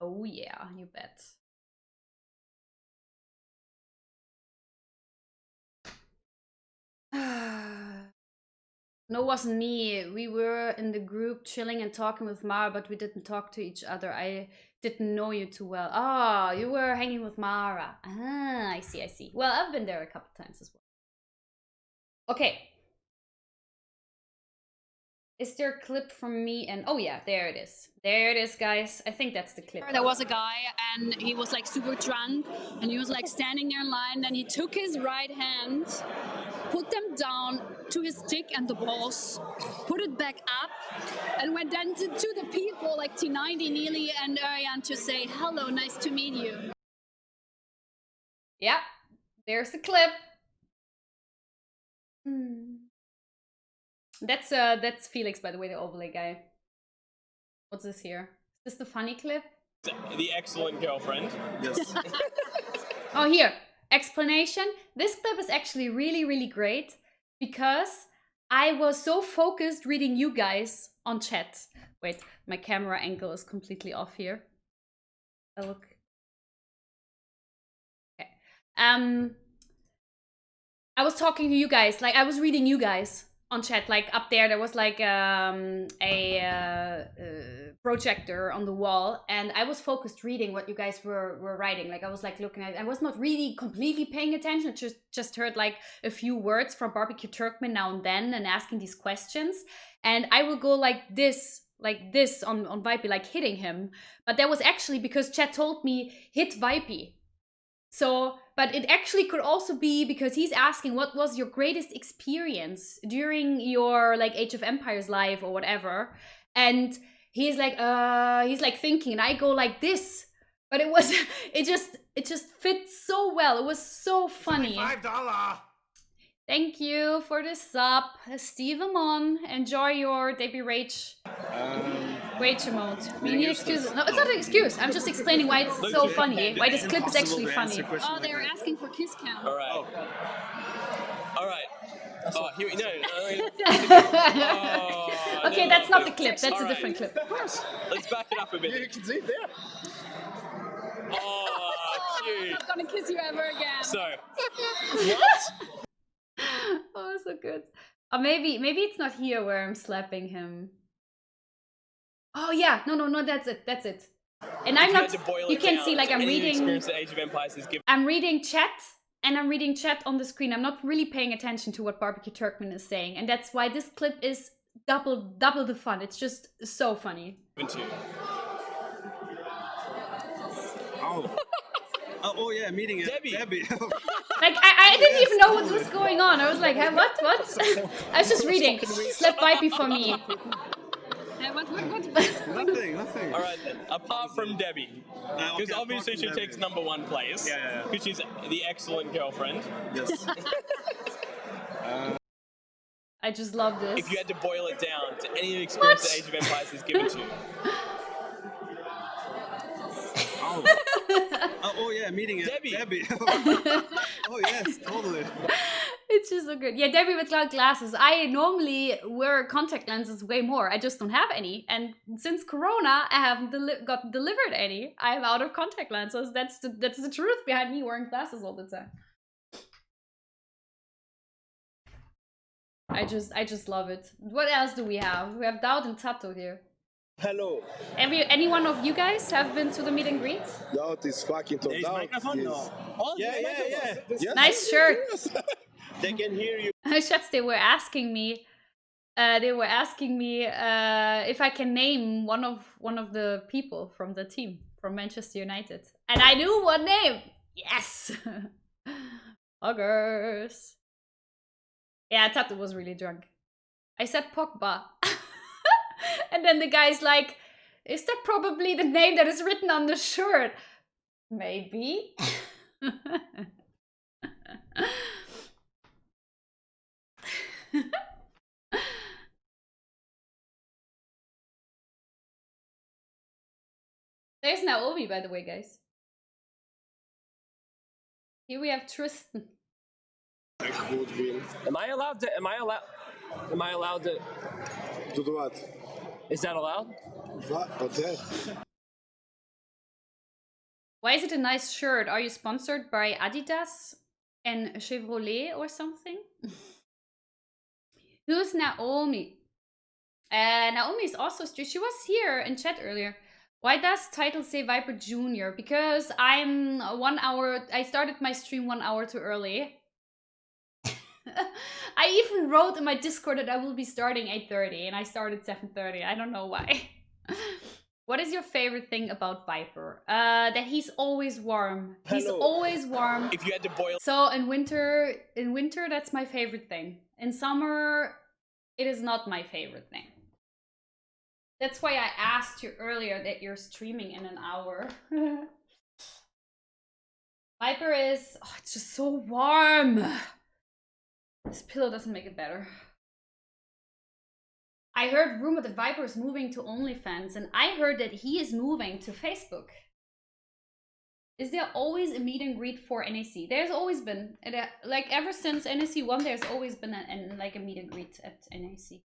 Oh yeah, you bet. No, it wasn't me. We were in the group chilling and talking with Mara, but we didn't talk to each other. I didn't know you too well. Ah, you were hanging with Mara. Ah, I see, I see. Well, I've been there a couple times as well. Okay. Is there a clip from me? And oh yeah, there it is. There it is, guys. I think that's the clip. There was a guy and he was like super drunk and he was like standing there in line. Then he took his right hand, put them down to his dick and the balls, put it back up, and went then to the people like T90, Neely, and Ariane to say, hello, nice to meet you. Yeah, there's the clip. That's Felix, by the way, the overlay guy. What's this here? Is this the funny clip? The excellent girlfriend. Yes. Oh, here. Explanation. This clip is actually really, really great because I was so focused reading you guys on chat. Wait, my camera angle is completely off here. Look. Okay. I was talking to you guys, like I was reading you guys on chat, like up there was like a projector on the wall, and I was focused reading what you guys were writing. Like I was like looking at it. I was not really completely paying attention, just heard like a few words from Barbecue Turkmen now and then and asking these questions, and I will go like this on Vipey, like hitting him. But that was actually because chat told me hit Vipey. So, but it actually could also be because he's asking what was your greatest experience during your like Age of Empires live or whatever. And he's like thinking, and I go like this. But it was, it just fits so well. It was so funny. $5. Thank you for the sub, Steve Amon. Enjoy your debut rage. Rage emote. You need excuse. No, it's not an excuse. I'm just explaining why it's so funny. Why this clip is actually funny. Oh, they were asking for kiss cam. All right. All right. Oh, here we no. Okay, that's not the clip. That's a different clip. Of course. Let's back it up a bit. You can see it there. Oh, cute. I'm not gonna kiss you ever again. So, what? Oh, so good. Maybe it's not here where I'm slapping him. Oh yeah, no, that's it. And I'm not. You can see like I'm reading. Age of Empires is given. I'm reading chat, and I'm reading chat on the screen. I'm not really paying attention to what Barbecue Turkmen is saying, and that's why this clip is double the fun. It's just so funny. Oh. Oh yeah, meeting Debbie. Like I didn't even know what was going on. I was like, hey, what? I was just reading. Slap Vipey for me. What? Nothing. All right then. Apart from Debbie, because obviously she takes #1 place. Yeah. Because she's the excellent girlfriend. Yes. I just love this. If you had to boil it down to any experience that Age of Empires has given to you. Oh yeah, meeting Debbie. Oh yes, totally. It's just so good. Yeah, Debbie with cloud glasses. I normally wear contact lenses way more. I just don't have any. And since Corona, I haven't gotten delivered any. I'm out of contact lenses. That's the truth behind me wearing glasses all the time. I just love it. What else do we have? We have Dowd and Tato here. Hello. Any one of you guys have been to the meet and greet? Dowd is fucking top down. Microphone? No. Oh, yeah. Yes. Nice shirt. They can hear you. Schatz, they were asking me if I can name one of the people from the team from Manchester United, and I knew one name. Yes, Huggers. Yeah, Tato was really drunk. I said Pogba, and then the guy's like, "Is that probably the name that is written on the shirt?" Maybe. There's Naomi, by the way, guys. Here we have Tristan. Am I allowed to? To do what? Is that allowed? What's that? Why is it a nice shirt? Are you sponsored by Adidas and Chevrolet or something? Who's Naomi? Naomi is also street. She was here in chat earlier. Why does title say Viper Junior? Because I'm 1 hour. I started my stream 1 hour too early. I even wrote in my Discord that I will be starting 8:30 and I started 7:30. I don't know why. What is your favorite thing about Viper? That he's always warm. He's Hello. always warm. If you had to boil So in winter, that's my favorite thing. In summer, it is not my favorite thing. That's why I asked you earlier that you're streaming in an hour. Viper is, oh, it's just so warm. This pillow doesn't make it better. I heard rumor that Viper is moving to OnlyFans, and I heard that he is moving to Facebook. Is there always a meet and greet for NAC? There's always been, like ever since NAC 1, there's always been like a meet and greet at NAC.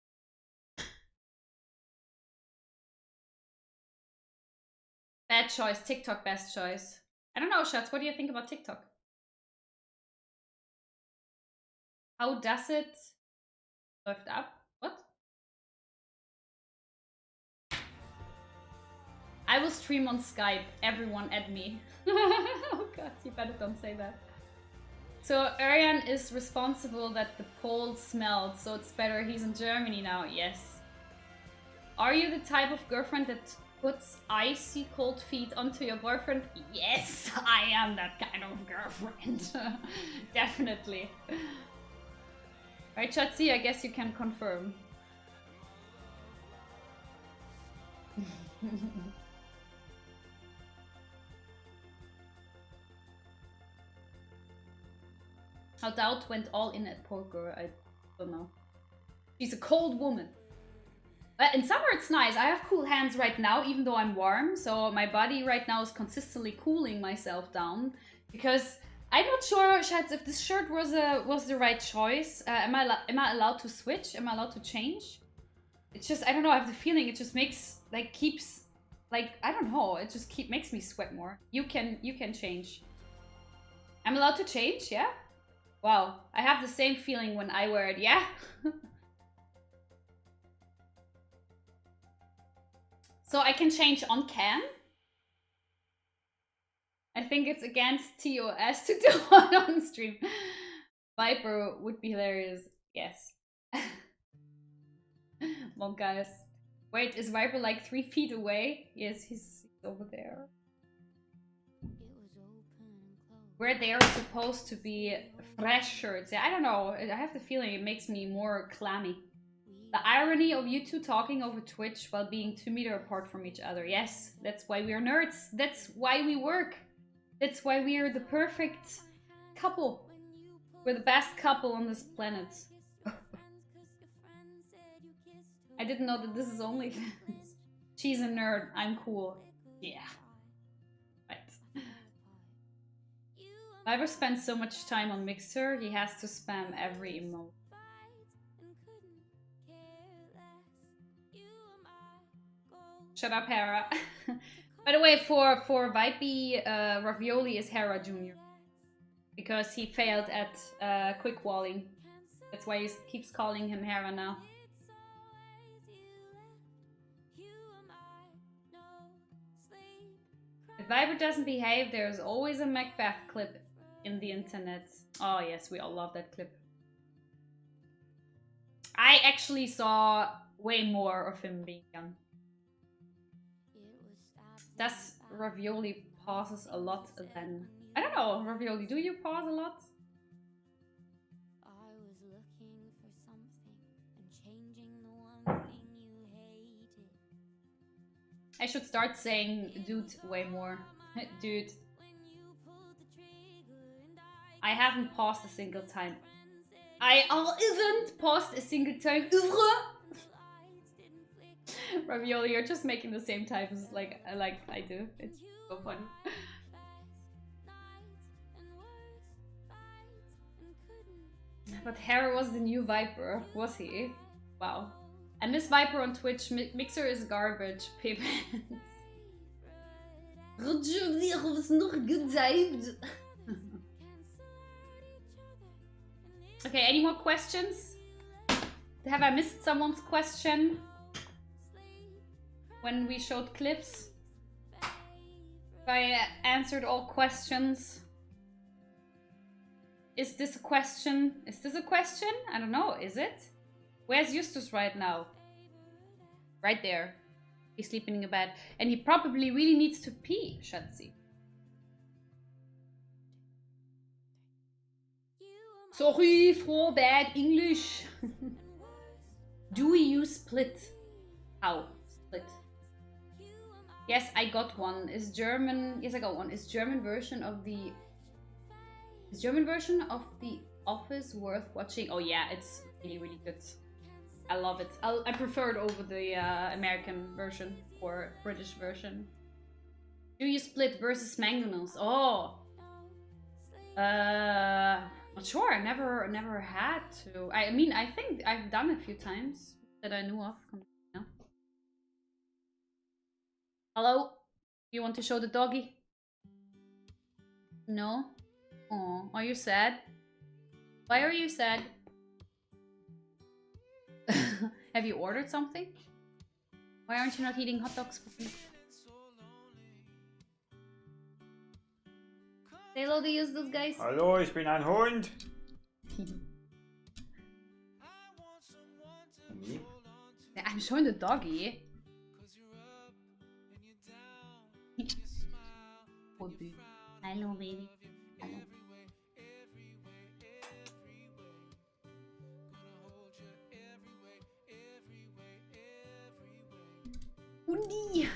Bad choice, TikTok best choice. I don't know, Schatz, what do you think about TikTok? How does it lift up? What? I will stream on Skype. Everyone add me. Oh god, you better don't say that. So Arian is responsible that the pole smelled, so it's better he's in Germany now. Yes. Are you the type of girlfriend that puts icy cold feet onto your boyfriend? Yes, I am that kind of girlfriend. Definitely. Right, Chatzi, I guess you can confirm. How Doubt went all in at poker, I don't know. She's a cold woman. In summer it's nice. I have cool hands right now, even though I'm warm. So my body right now is consistently cooling myself down. Because I'm not sure, Shats, if this shirt was the right choice. Am I allowed to switch? Am I allowed to change? It's just, I don't know, I have the feeling it just makes, like, keeps, like, I don't know, it just makes me sweat more. You can change. I'm allowed to change, yeah? Wow, I have the same feeling when I wear it, yeah? So I can change on cam? I think it's against TOS to do one on stream. Viper would be hilarious, yes. Well, guys. Wait, is Viper like 3 feet away? Yes, he's over there. Where they are supposed to be fresh shirts. Yeah, I don't know. I have the feeling it makes me more clammy. The irony of you two talking over Twitch while being 2 meters apart from each other. Yes, that's why we are nerds. That's why we work. That's why we are the perfect couple. We're the best couple on this planet. I didn't know that this is OnlyFans. She's a nerd. I'm cool. Yeah. Right. Viber spends so much time on Mixer, he has to spam every emote. Shut up, Hera. By the way, for Vipey, Ravioli is Hera Jr. Because he failed at quick walling. That's why he keeps calling him Hera now. If Viper doesn't behave, there's always a Macbeth clip in the internet. Oh yes, we all love that clip. I actually saw way more of him being young. Does Ravioli pauses a lot then? I don't know, Ravioli, do you pause a lot? I should start saying dude way more. Dude. I haven't paused a single time. I haven't paused a single time. Ravioli, you're just making the same types like I do. It's so fun. But Hera was the new Viper, was he? Wow. And this Viper on Twitch, Mixer is garbage. Pip. was nog getyped. Okay, any more questions? Have I missed someone's question when we showed clips? If I answered all questions? Is this a question? Is this a question? I don't know, is it? Where's Justus right now? Right there. He's sleeping in a bed. And he probably really needs to pee, Schatzi. Sorry for bad English. Do we use split? How? Split. Yes, I got one. Is German... Yes, I got one. Is German version of the... Is German version of The Office worth watching? Oh yeah, it's really, really good. I love it. I prefer it over the American version or British version. Do you split versus mangonels? Oh, not sure. I never had to. I mean, I think I've done a few times that I knew of. No. Hello, you want to show the doggy? No. Oh, are you sad? Why are you sad? Have you ordered something? Why aren't you not eating hot dogs with me? Say hello to use those guys. Hallo, ich bin ein Hund. I'm showing the doggy. Hello, baby. Hello. Hundi.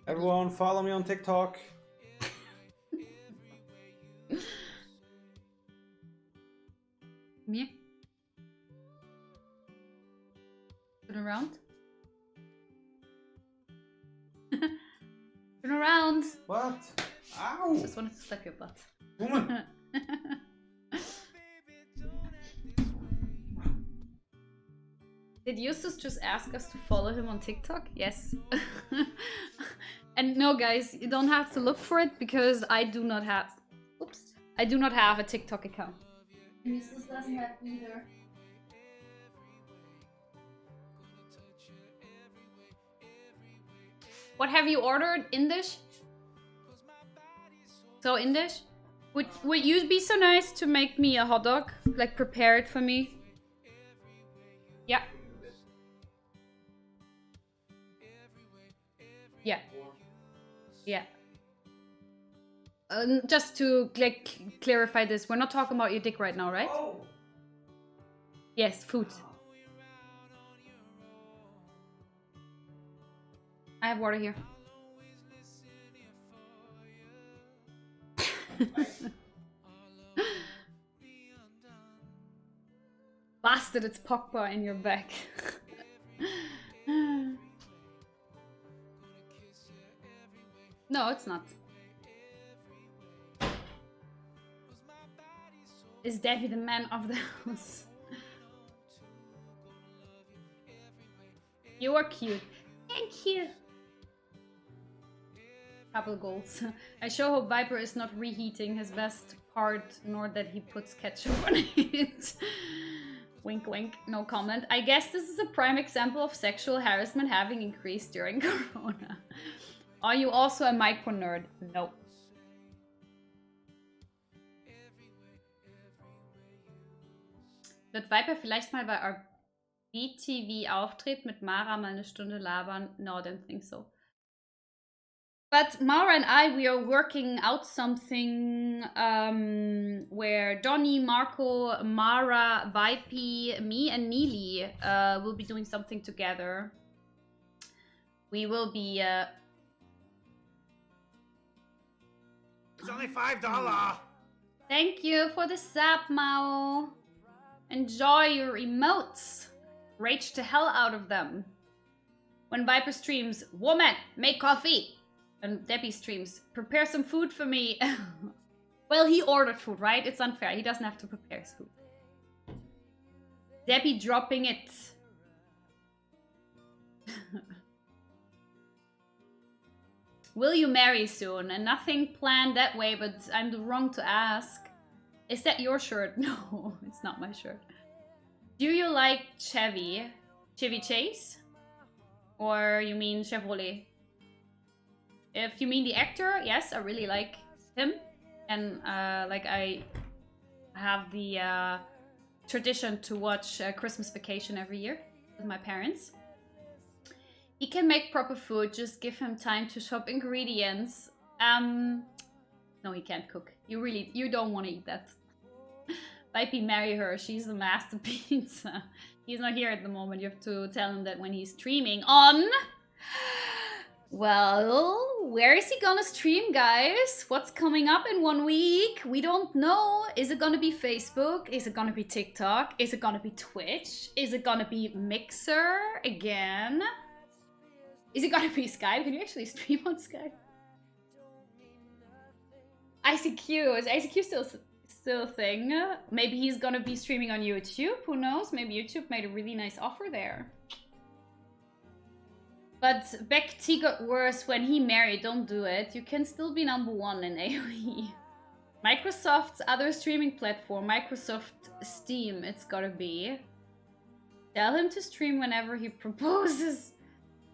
Everyone, follow me on TikTok. Me? Turn around. Turn around. What? Ow! Just wanted to slap your butt. Woman. Did Justus just ask us to follow him on TikTok? Yes. And no, guys, you don't have to look for it because I do not have... Oops. I do not have a TikTok account. Justus doesn't have either. What have you ordered? Indish? So Indish? Would you be so nice to make me a hot dog? Like prepare it for me? Yeah. Yeah. Yeah. Just to like clarify this, we're not talking about your dick right now, right? Oh. Yes, food. I have water here. Bastard, it's Pogba in your back. No, it's not. Is Debbie the man of the house? You are cute. Thank you. Couple goals. I sure hope Viper is not reheating his best part, nor that he puts ketchup on it. Wink wink, no comment. I guess this is a prime example of sexual harassment having increased during Corona. Are you also a micro nerd? No. Wird Viper vielleicht mal bei RBTV auftreten, mit Mara mal eine Stunde labern? No, I don't think so. But Mara and I, we are working out something where Donny, Marco, Mara, Vipey, me and Neely will be doing something together. We will be... It's only $5. Thank you for the sub, Mao. Enjoy your emotes. Rage the hell out of them. When Viper streams, woman, make coffee. And Debbie streams, prepare some food for me. Well, he ordered food, right? It's unfair. He doesn't have to prepare his food. Debbie dropping it. Will you marry soon? And nothing planned that way, but I'm the wrong to ask. Is that your shirt? No, it's not my shirt. Do you like Chevy Chase? Or you mean Chevrolet? If you mean the actor, yes, I really like him. And like I have the tradition to watch Christmas Vacation every year with my parents. He can make proper food, just give him time to shop ingredients. No, he can't cook. You don't want to eat that. Vipey, marry her, she's a masterpiece. He's not here at the moment, you have to tell him that when he's streaming on... Well, where is he gonna stream, guys? What's coming up in 1 week? We don't know. Is it gonna be Facebook? Is it gonna be TikTok? Is it gonna be Twitch? Is it gonna be Mixer again? Is it gonna be Skype? Can you actually stream on Skype? ICQ. Is ICQ still a thing? Maybe he's gonna be streaming on YouTube. Who knows? Maybe YouTube made a really nice offer there. But Beck T got worse when he married. Don't do it. You can still be #1 in AoE. Microsoft's other streaming platform, Microsoft Steam, it's gotta be. Tell him to stream whenever he proposes.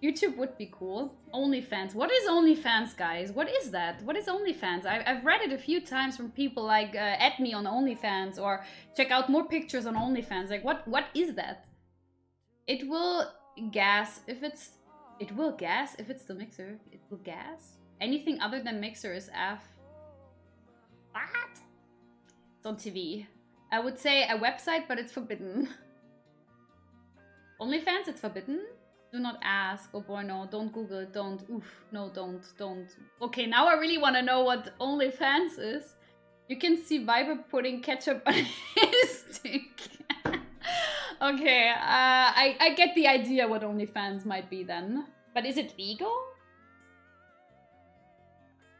YouTube would be cool. OnlyFans. What is OnlyFans, guys? What is that? What is OnlyFans? I've read it a few times from people like add me on OnlyFans or check out more pictures on OnlyFans. Like what is that? It will gas if it's... It will gas if it's the Mixer. It will gas. Anything other than Mixer is F. What? It's on TV. I would say a website, but it's forbidden. OnlyFans, it's forbidden? Do not ask. Oh boy, no. Don't Google it. Don't. Oof. No, don't. Okay, now I really want to know what OnlyFans is. You can see Viber putting ketchup on his stick. Okay, I get the idea what OnlyFans might be then. But is it legal?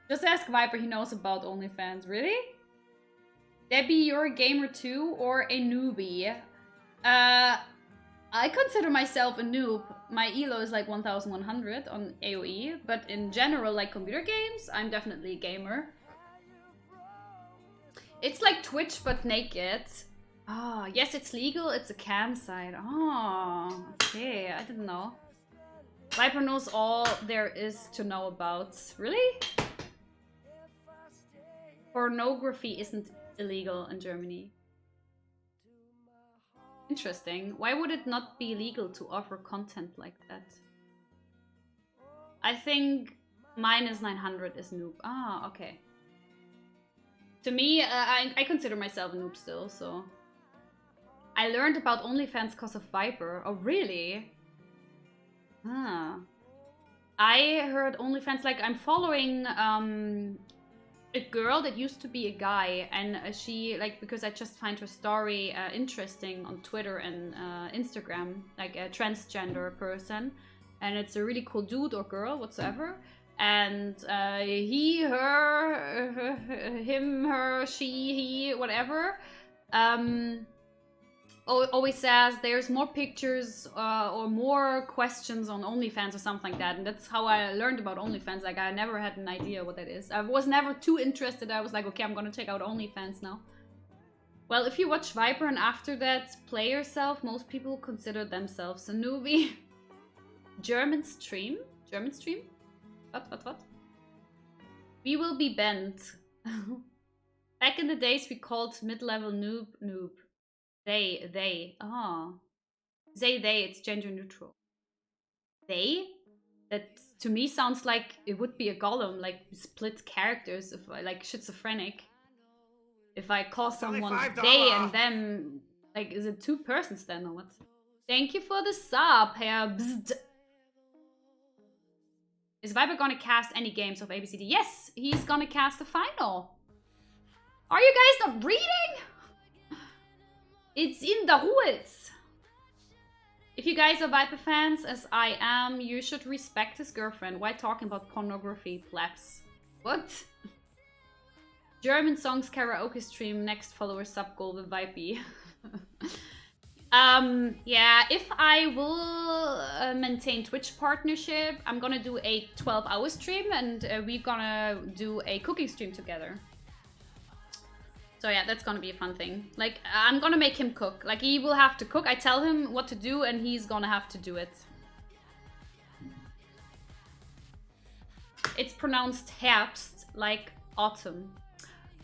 Just ask Viper, he knows about OnlyFans. Really? Debbie, you're a gamer too, or a newbie? I consider myself a noob. My elo is like 1100 on AoE, but in general, like computer games, I'm definitely a gamer. It's like Twitch, but naked. Ah, oh, yes, it's legal. It's a cam site. Oh, okay. I didn't know. Viper knows all there is to know about. Really? Pornography isn't illegal in Germany. Interesting. Why would it not be legal to offer content like that? I think -900 is noob. Ah, okay. To me, I consider myself a noob still, so... I learned about OnlyFans because of Viper. Oh, really? Ah. I heard OnlyFans, like, I'm following a girl that used to be a guy, and she, like, because I just find her story interesting on Twitter and Instagram, like a transgender person, and it's a really cool dude or girl, whatsoever. And he, her, him, her, she, he, whatever, always says there's more pictures or more questions on OnlyFans or something like that. And that's how I learned about OnlyFans. Like, I never had an idea what that is. I was never too interested. I was like, okay, I'm gonna check out OnlyFans now. Well, if you watch Viper and after that play yourself, most people consider themselves a newbie. German stream? German stream? What? We will be bent. Back in the days, we called mid-level noob. They. Oh. They, it's gender neutral. They? That to me sounds like it would be a golem, like split characters, if like schizophrenic. If I call someone they and them, like, is it two persons then or what? Thank you for the sub, Herr Bzd. Is Viper gonna cast any games of ABCD? Yes, he's gonna cast the final. Are you guys not reading? It's in the rules. If you guys are Viper fans, as I am, you should respect his girlfriend. Why talking about pornography, plebs? What? German songs karaoke stream, next follower sub goal with Vipey. Yeah, if I will maintain Twitch partnership, I'm gonna do a 12-hour stream and we're gonna do a cooking stream together. So yeah, that's gonna be a fun thing. Like, I'm gonna make him cook. Like, he will have to cook. I tell him what to do and he's gonna have to do it. It's pronounced Herbst, like autumn.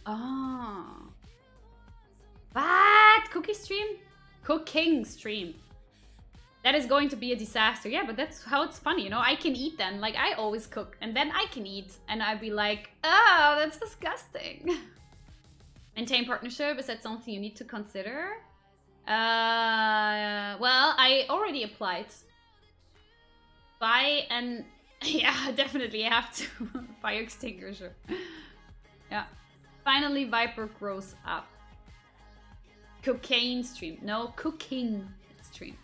Oh. What? Cookie stream? Cooking stream. That is going to be a disaster. Yeah, but that's how it's funny, you know? I can eat then. Like, I always cook. And then I can eat. And I'd be like, oh, that's disgusting. Maintain partnership, is that something you need to consider? Well, I already applied. Buy an... Yeah, definitely I have to. Fire extinguisher. Yeah. Finally, Viper grows up. Cocaine stream. No, cooking stream.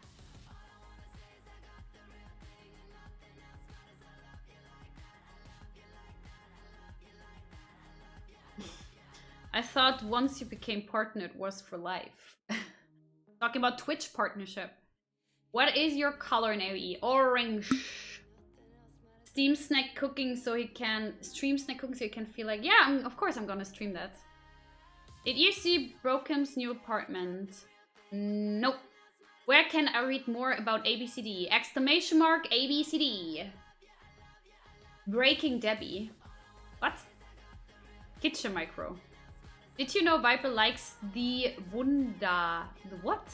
I thought once you became partner, it was for life. Talking about Twitch partnership. What is your color in AOE? Orange. Steam snack cooking so he can... Stream snack cooking so he can feel like... Yeah, of course I'm gonna stream that. Did you see Brokem's new apartment? Nope. Where can I read more about ABCD? Exclamation mark ABCD. Breaking Debbie. What? Kitchen Micro. Did you know Viper likes the Wunder? The what?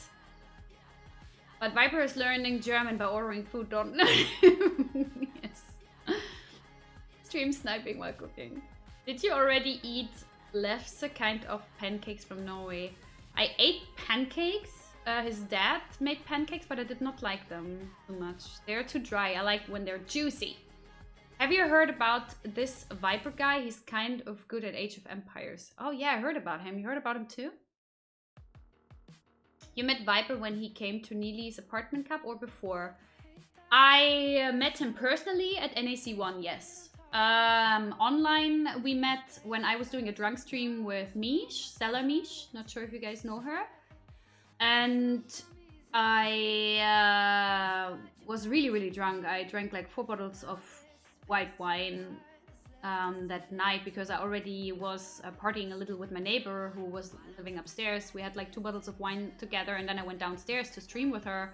But Viper is learning German by ordering food, don't Yes. Stream sniping while cooking. Did you already eat lefse kind of pancakes from Norway? I ate pancakes. His dad made pancakes, but I did not like them too much. They're too dry. I like when they're juicy. Have you heard about this Viper guy? He's kind of good at Age of Empires. Oh yeah, I heard about him. You heard about him too? You met Viper when he came to Neely's apartment cup or before? I met him personally at NAC1, yes. Online we met when I was doing a drunk stream with Mish, Stella Mish. Not sure if you guys know her. And I was really, really drunk. I drank like 4 bottles of white wine that night because I already was partying a little with my neighbor who was living upstairs. We had like 2 bottles of wine together and then I went downstairs to stream with her.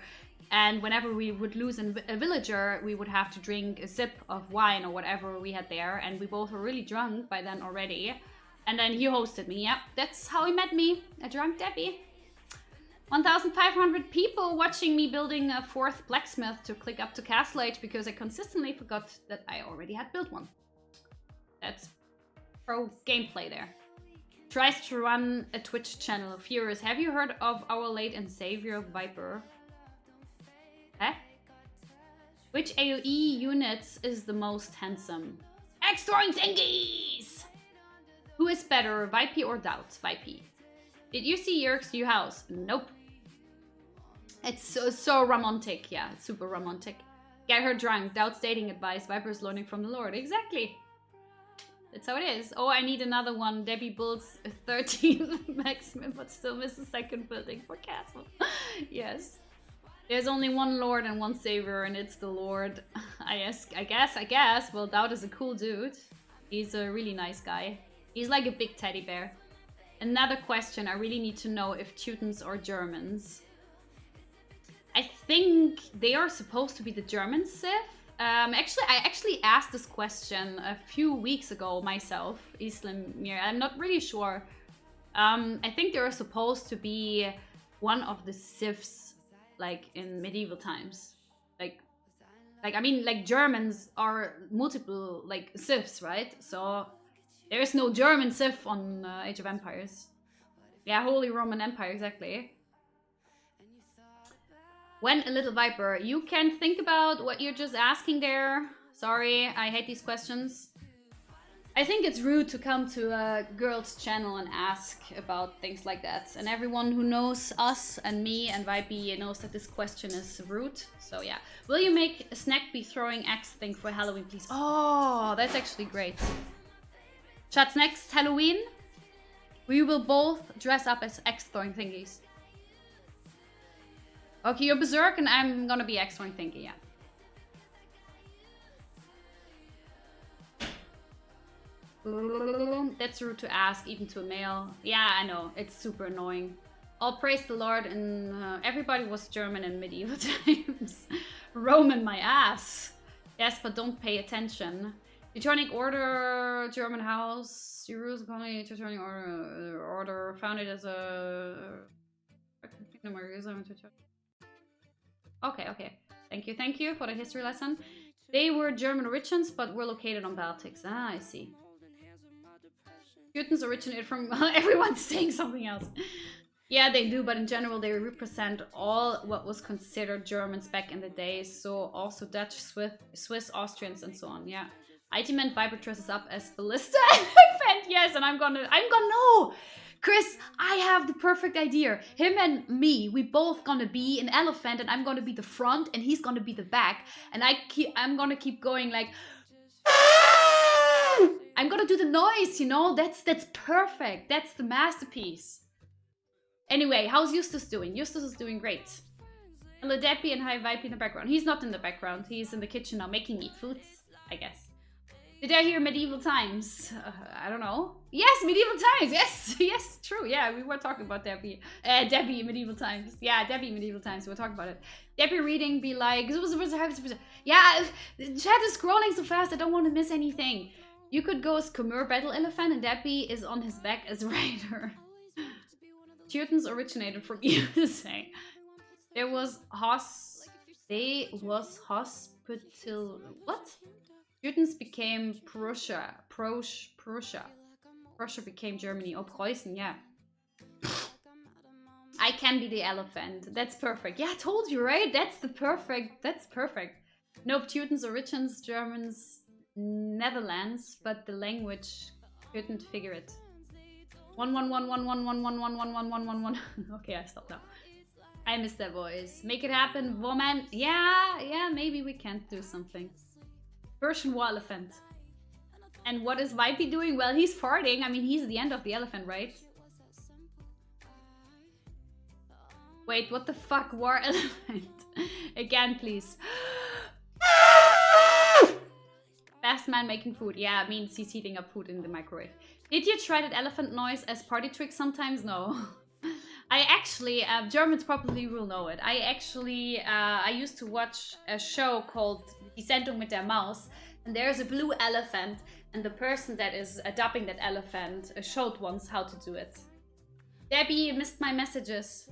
And whenever we would lose a villager, we would have to drink a sip of wine or whatever we had there. And we both were really drunk by then already. And then he hosted me. Yep, that's how he met me, a drunk Debbie. 1,500 people watching me building a 4th blacksmith to click up to Castle Age because I consistently forgot that I already had built one. That's pro gameplay there. Tries to run a Twitch channel. Furious, have you heard of our late and savior Viper? Huh? Which AoE units is the most handsome? X-throwing thingies! Who is better, Vipey or Doubt? Vipey. Did you see Yerk's new house? Nope. It's so romantic. Yeah, it's super romantic. Get her drunk. Doubt's dating advice. Viper's learning from the Lord. Exactly. That's how it is. Oh, I need another one. Debbie builds a 13th maximum, but still miss a 2nd building for castle. Yes. There's only one Lord and one Savior, and it's the Lord. I guess. Well, Doubt is a cool dude. He's a really nice guy. He's like a big teddy bear. Another question, I really need to know if Teutons are Germans. I think they are supposed to be the German Sith. I actually asked this question a few weeks ago myself, Islamir. I'm not really sure. I think they are supposed to be one of the Siths, like in medieval times. Like I mean, like Germans are multiple like Siths, right? So there is no German Sith on Age of Empires. Yeah, Holy Roman Empire, exactly. When a little Viper, you can think about what you're just asking there. Sorry, I hate these questions. I think it's rude to come to a girl's channel and ask about things like that. And everyone who knows us and me and Vipey knows that this question is rude. So yeah. Will you make a snack be throwing axe thing for Halloween, please? Oh, that's actually great. Chats, next Halloween, we will both dress up as axe throwing thingies. Okay, you're Berserk and I'm gonna be X-Wing Thinky, yeah. That's rude to ask, even to a male. Yeah, I know, it's super annoying. All praise the Lord, and everybody was German in medieval times. Roman my ass. Yes, but don't pay attention. Teutonic Order, German House, Jerusalem Colony, Teutonic Order, founded as a... Okay. Thank you for the history lesson. They were German origins, but were located on Baltics. Ah, I see. Teutons originated from... Everyone's saying something else. Yeah, they do, but in general, they represent all what was considered Germans back in the day. So also Dutch, Swiss, Austrians, and so on. Yeah. Ultimate Viper dresses up as Ballista elephant. Yes, and I'm gonna know. Chris, I have the perfect idea. Him and me, we both gonna be an elephant, and I'm gonna be the front, and he's gonna be the back, and I'm gonna keep going like. I'm gonna do the noise, you know. That's perfect. That's the masterpiece. Anyway, how's Eustace doing? Eustace is doing great. Hello, Deppy and hi, Vipe in the background. He's not in the background. He's in the kitchen now making me foods, I guess. Did I hear medieval times? I don't know. Yes, medieval times. Yes, true. Yeah, we were talking about Debbie. Debbie medieval times. Yeah, Debbie medieval times. We were talking about it. Debbie reading be like, yeah, chat is scrolling so fast. I don't want to miss anything. You could go as Khmer battle elephant, and Debbie is on his back as rider. Teutons originated from USA. There was hospital. What? Teutons became Prussia. Prussia became Germany. Oh, Preußen, yeah. I can be the elephant. That's perfect. Yeah, I told you, right? That's perfect. Nope, Teutons origins, Germans, Netherlands, but the language couldn't figure it. 1111111111111. Okay, I stopped now. I miss that voice. Make it happen, woman. Yeah, maybe we can do something. Persian war elephant. And what is Vipey doing? Well, he's farting. I mean, he's the end of the elephant, right? Wait, what the fuck? War elephant. Again, please. Fast man making food. Yeah, it means he's heating up food in the microwave. Did you try that elephant noise as party trick sometimes? No. I actually, Germans probably will know it. I used to watch a show called Die Sendung mit der Maus, and there's a blue elephant, and the person that is dubbing that elephant showed once how to do it. Debbie, you missed my messages.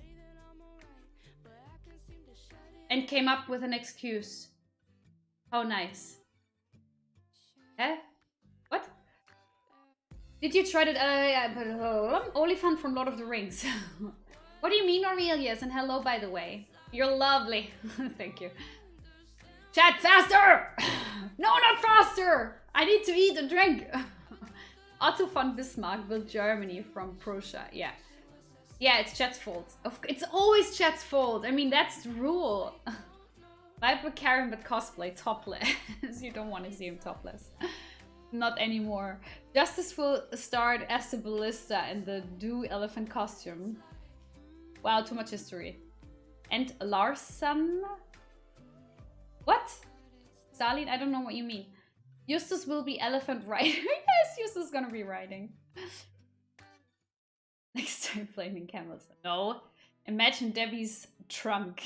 And came up with an excuse. How nice. Eh? What? Did you try that Olifant from Lord of the Rings? What do you mean, Aurelius? And hello, by the way. You're lovely. Thank you. Chat, faster! No, not faster! I need to eat and drink. Otto von Bismarck built Germany from Prussia. Yeah. Yeah, it's chat's fault. It's always chat's fault. I mean, that's the rule. Viper Karen, but cosplay topless. You don't want to see him topless. Not anymore. Justice will start as a ballista in the do elephant costume. Wow, too much history. And Larson? What? Stalin? I don't know what you mean. Eustace will be elephant rider. Yes, Eustace is gonna be riding. Next time, flaming camels. No. Imagine Debbie's trunk.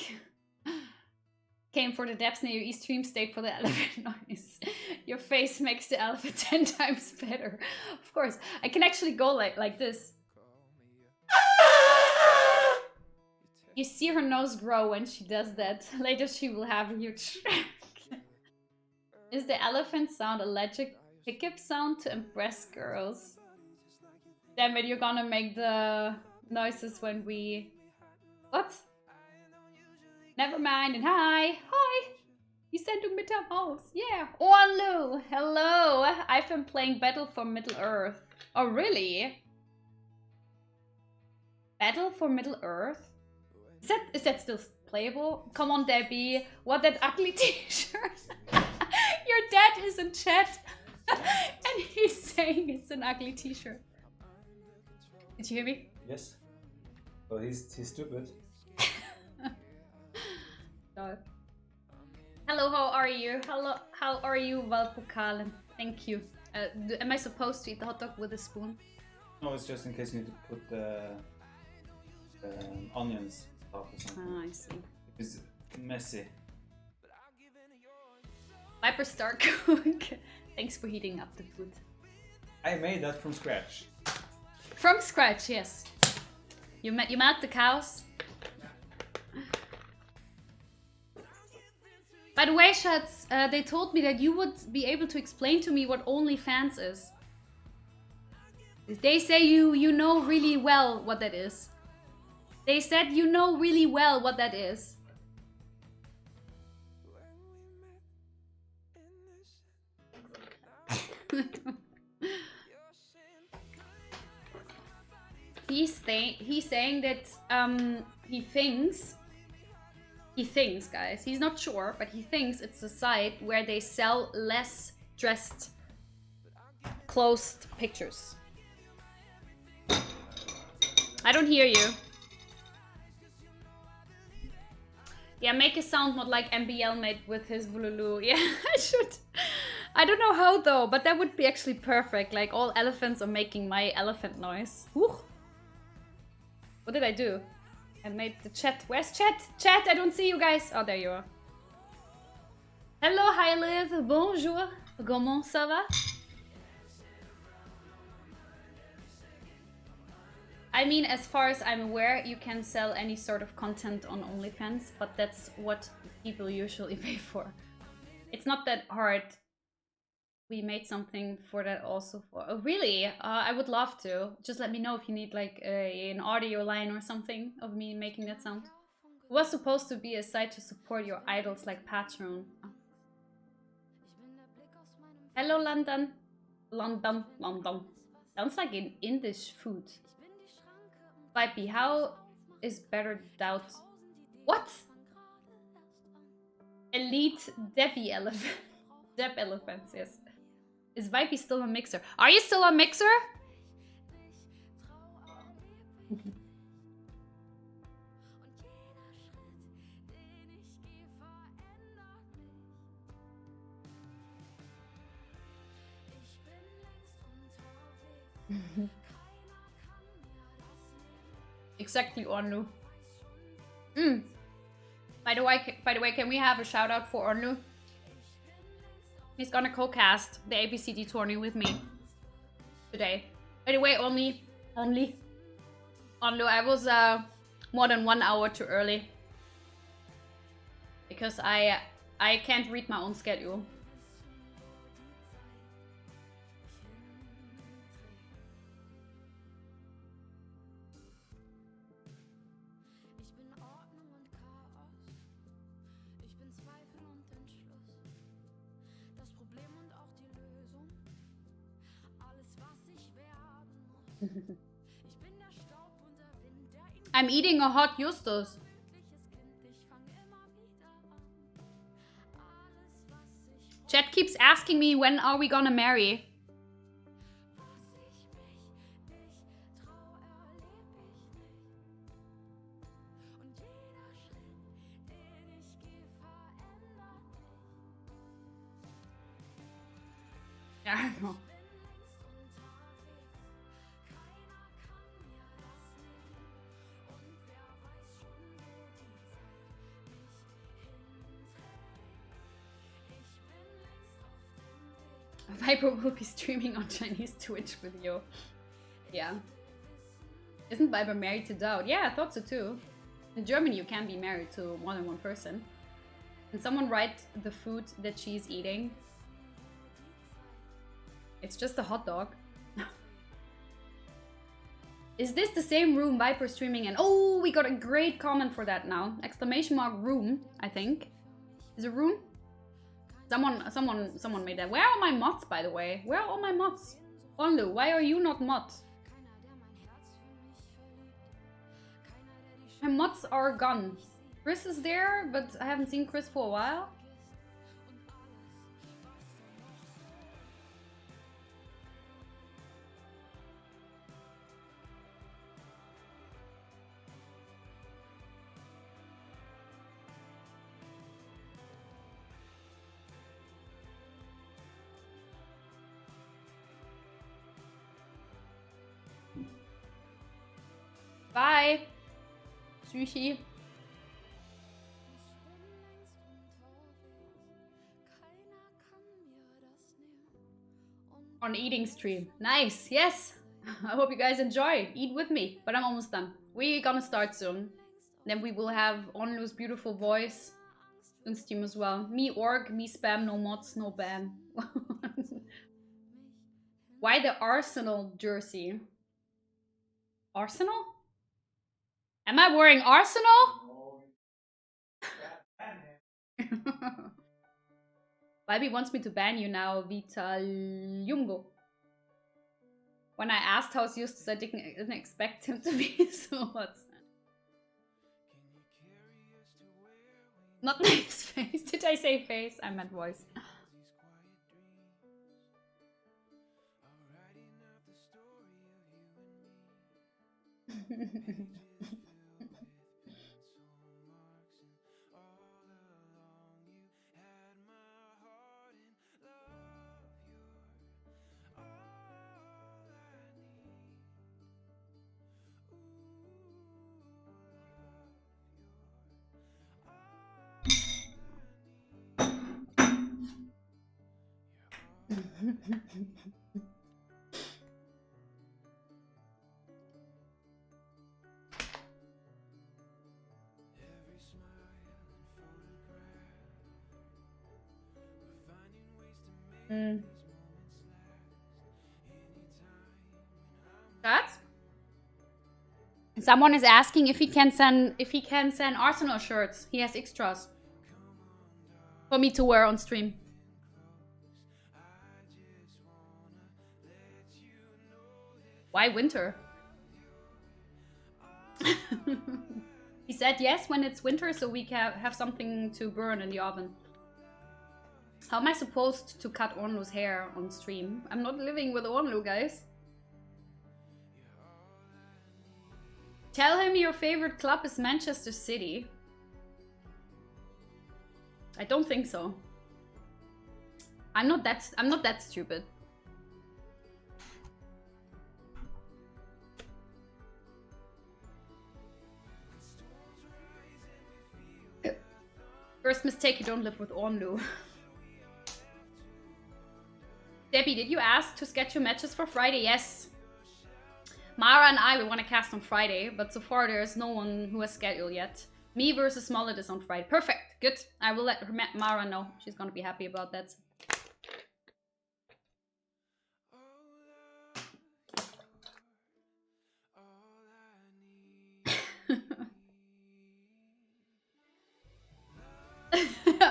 Came for the depths near your East Stream, stayed for the elephant noise. Your face makes the elephant 10 times better. Of course, I can actually go like this. You see her nose grow when she does that. Later she will have a huge trunk. Is the elephant sound a legit pickup sound to impress girls? Damn it, you're gonna make the noises when we... What? Never mind, and hi! You sent to Midtown House, yeah! Ornlu, hello! I've been playing Battle for Middle-earth. Oh, really? Battle for Middle-earth? Is that still playable? Come on, Debbie. What, that ugly t-shirt? Your dad is in chat. And he's saying it's an ugly t-shirt. Did you hear me? Yes. Well, he's stupid. Lol. Hello, how are you? Hello, how are you, Valpokalen? Thank you. Am I supposed to eat the hot dog with a spoon? No, it's just in case you need to put the onions top or something. Ah, I see. It's messy. Viper Star Cook. Thanks for heating up the food. I made that from scratch. From scratch, yes. You milk the cows. By the way, Shats, they told me that you would be able to explain to me what OnlyFans is. They say you know really well what that is. They said you know really well what that is. He's saying that he thinks, guys, he's not sure, but he thinks it's a site where they sell less dressed, closed pictures. I don't hear you. Yeah, make a sound not like MBL made with his Vululu. Yeah, I should. I don't know how though, but that would be actually perfect. Like all elephants are making my elephant noise. Whew. What did I do? I made the chat. Where's chat? Chat, I don't see you guys. Oh, there you are. Hello, hi Liv. Bonjour. Comment ça va? I mean, as far as I'm aware, you can sell any sort of content on OnlyFans, but that's what people usually pay for. It's not that hard. We made something for that also for... Oh, really? I would love to. Just let me know if you need like an audio line or something of me making that sound. It was supposed to be a site to support your idols like Patreon. Oh. Hello, London. London, London. Sounds like an Indish food. Vipey, how is better doubt? What? Elite Debbie elephant. Deb elephants, yes. Is Vipey still on Mixer? Are you still on Mixer? Exactly, Ornlu. By the way, can we have a shout out for Ornlu? He's gonna co-cast the ABCD tourney with me today. By the way, Ornlu, I was more than 1 hour too early because I can't read my own schedule. I'm eating a hot Justus. Chat keeps asking me, when are we gonna marry? I don't know. Viper will be streaming on Chinese Twitch with you. Yeah. Isn't Viper married to Dowd? Yeah, I thought so too. In Germany, you can be married to more than one person. Can someone write the food that she's eating? It's just a hot dog. Is this the same room Viper streaming in? Oh, we got a great comment for that now. Exclamation mark room, I think. Is it room? Someone made that. Where are my mods, by the way? Where are all my mods? Ornlu, why are you not mod? My mods are gone. Chris is there, but I haven't seen Chris for a while. Bye. Psyche. On eating stream. Nice, yes. I hope you guys enjoy. Eat with me, but I'm almost done. We're gonna start soon. Then we will have Ornlu's beautiful voice on Steam as well. Me org, me spam, no mods, no ban. Why the Arsenal jersey? Arsenal? Am I wearing Arsenal? Vibe wants me to ban you now, Vitaliumbo. When I asked how it's used, I didn't expect him to be so much. Not nice face. Did I say face? I meant voice. That? Someone is asking if he can send Arsenal shirts. He has extras for me to wear on stream. Why winter? He said yes when it's winter, so we can have something to burn in the oven. How am I supposed to cut Ornlu's hair on stream? I'm not living with Ornlu, guys. Tell him your favorite club is Manchester City. I don't think so. I'm not that stupid. First mistake, you don't live with Ornlu. Debbie, did you ask to schedule matches for Friday? Yes. Mara and I, we want to cast on Friday, but so far there's no one who has scheduled yet. Me versus Smollett is on Friday. Perfect. Good. I will let Mara know. She's gonna be happy about that.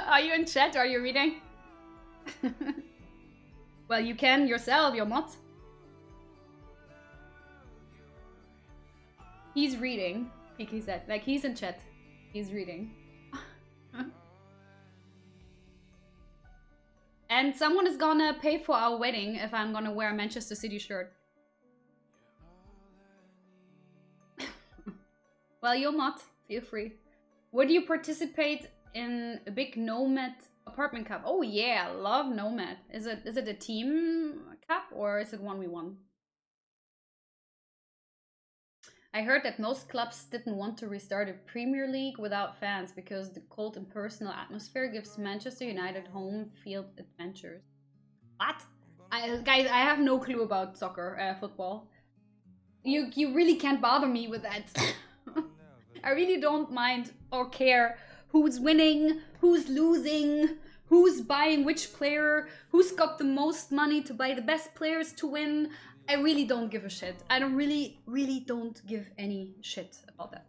Are you in chat? Are you reading? Well, you can yourself, you're not. He's reading. He said, like, he's in chat. He's reading. And someone is gonna pay for our wedding if I'm gonna wear a Manchester City shirt. Well, you're not. Feel free. Would you participate in a big Nomad apartment cup? Oh yeah, I love Nomad. Is it a team cup or is it 1v1? I heard that most clubs didn't want to restart a Premier League without fans because the cold and personal atmosphere gives Manchester United home field adventures. What? Guys, I have no clue about soccer, football. You really can't bother me with that. I really don't mind or care who's winning, who's losing, who's buying which player, who's got the most money to buy the best players to win. I really don't give a shit. I don't really don't give any shit about that.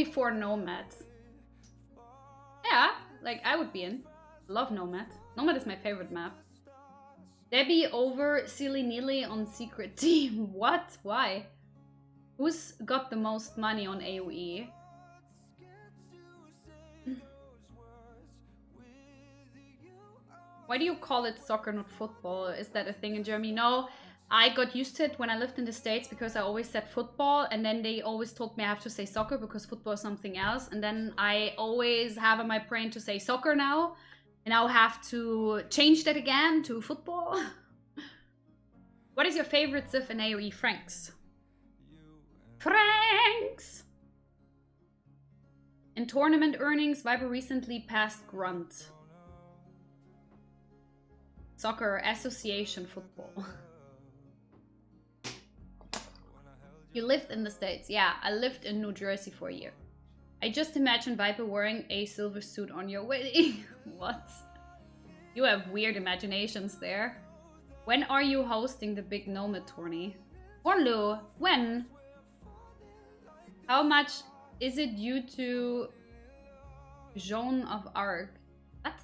before Nomad. Yeah, like I would be in. Love Nomad. Nomad is my favorite map. Debbie over Silly Nilly on Secret Team. What? Why? Who's got the most money on AoE? Why do you call it soccer, not football? Is that a thing in Germany? No, I got used to it when I lived in the States because I always said football, and then they always told me I have to say soccer because football is something else. And then I always have in my brain to say soccer now, and I'll have to change that again to football. What is your favorite Civ in AoE? Franks. Franks! In tournament earnings, Viper recently passed Grunt. Soccer, association, football. You lived in the States. Yeah, I lived in New Jersey for a year. I just imagine Viper wearing a silver suit on your wedding. What? You have weird imaginations there. When are you hosting the big Nomad tourney? Ornlu, when? How much is it due to Joan of Arc? What?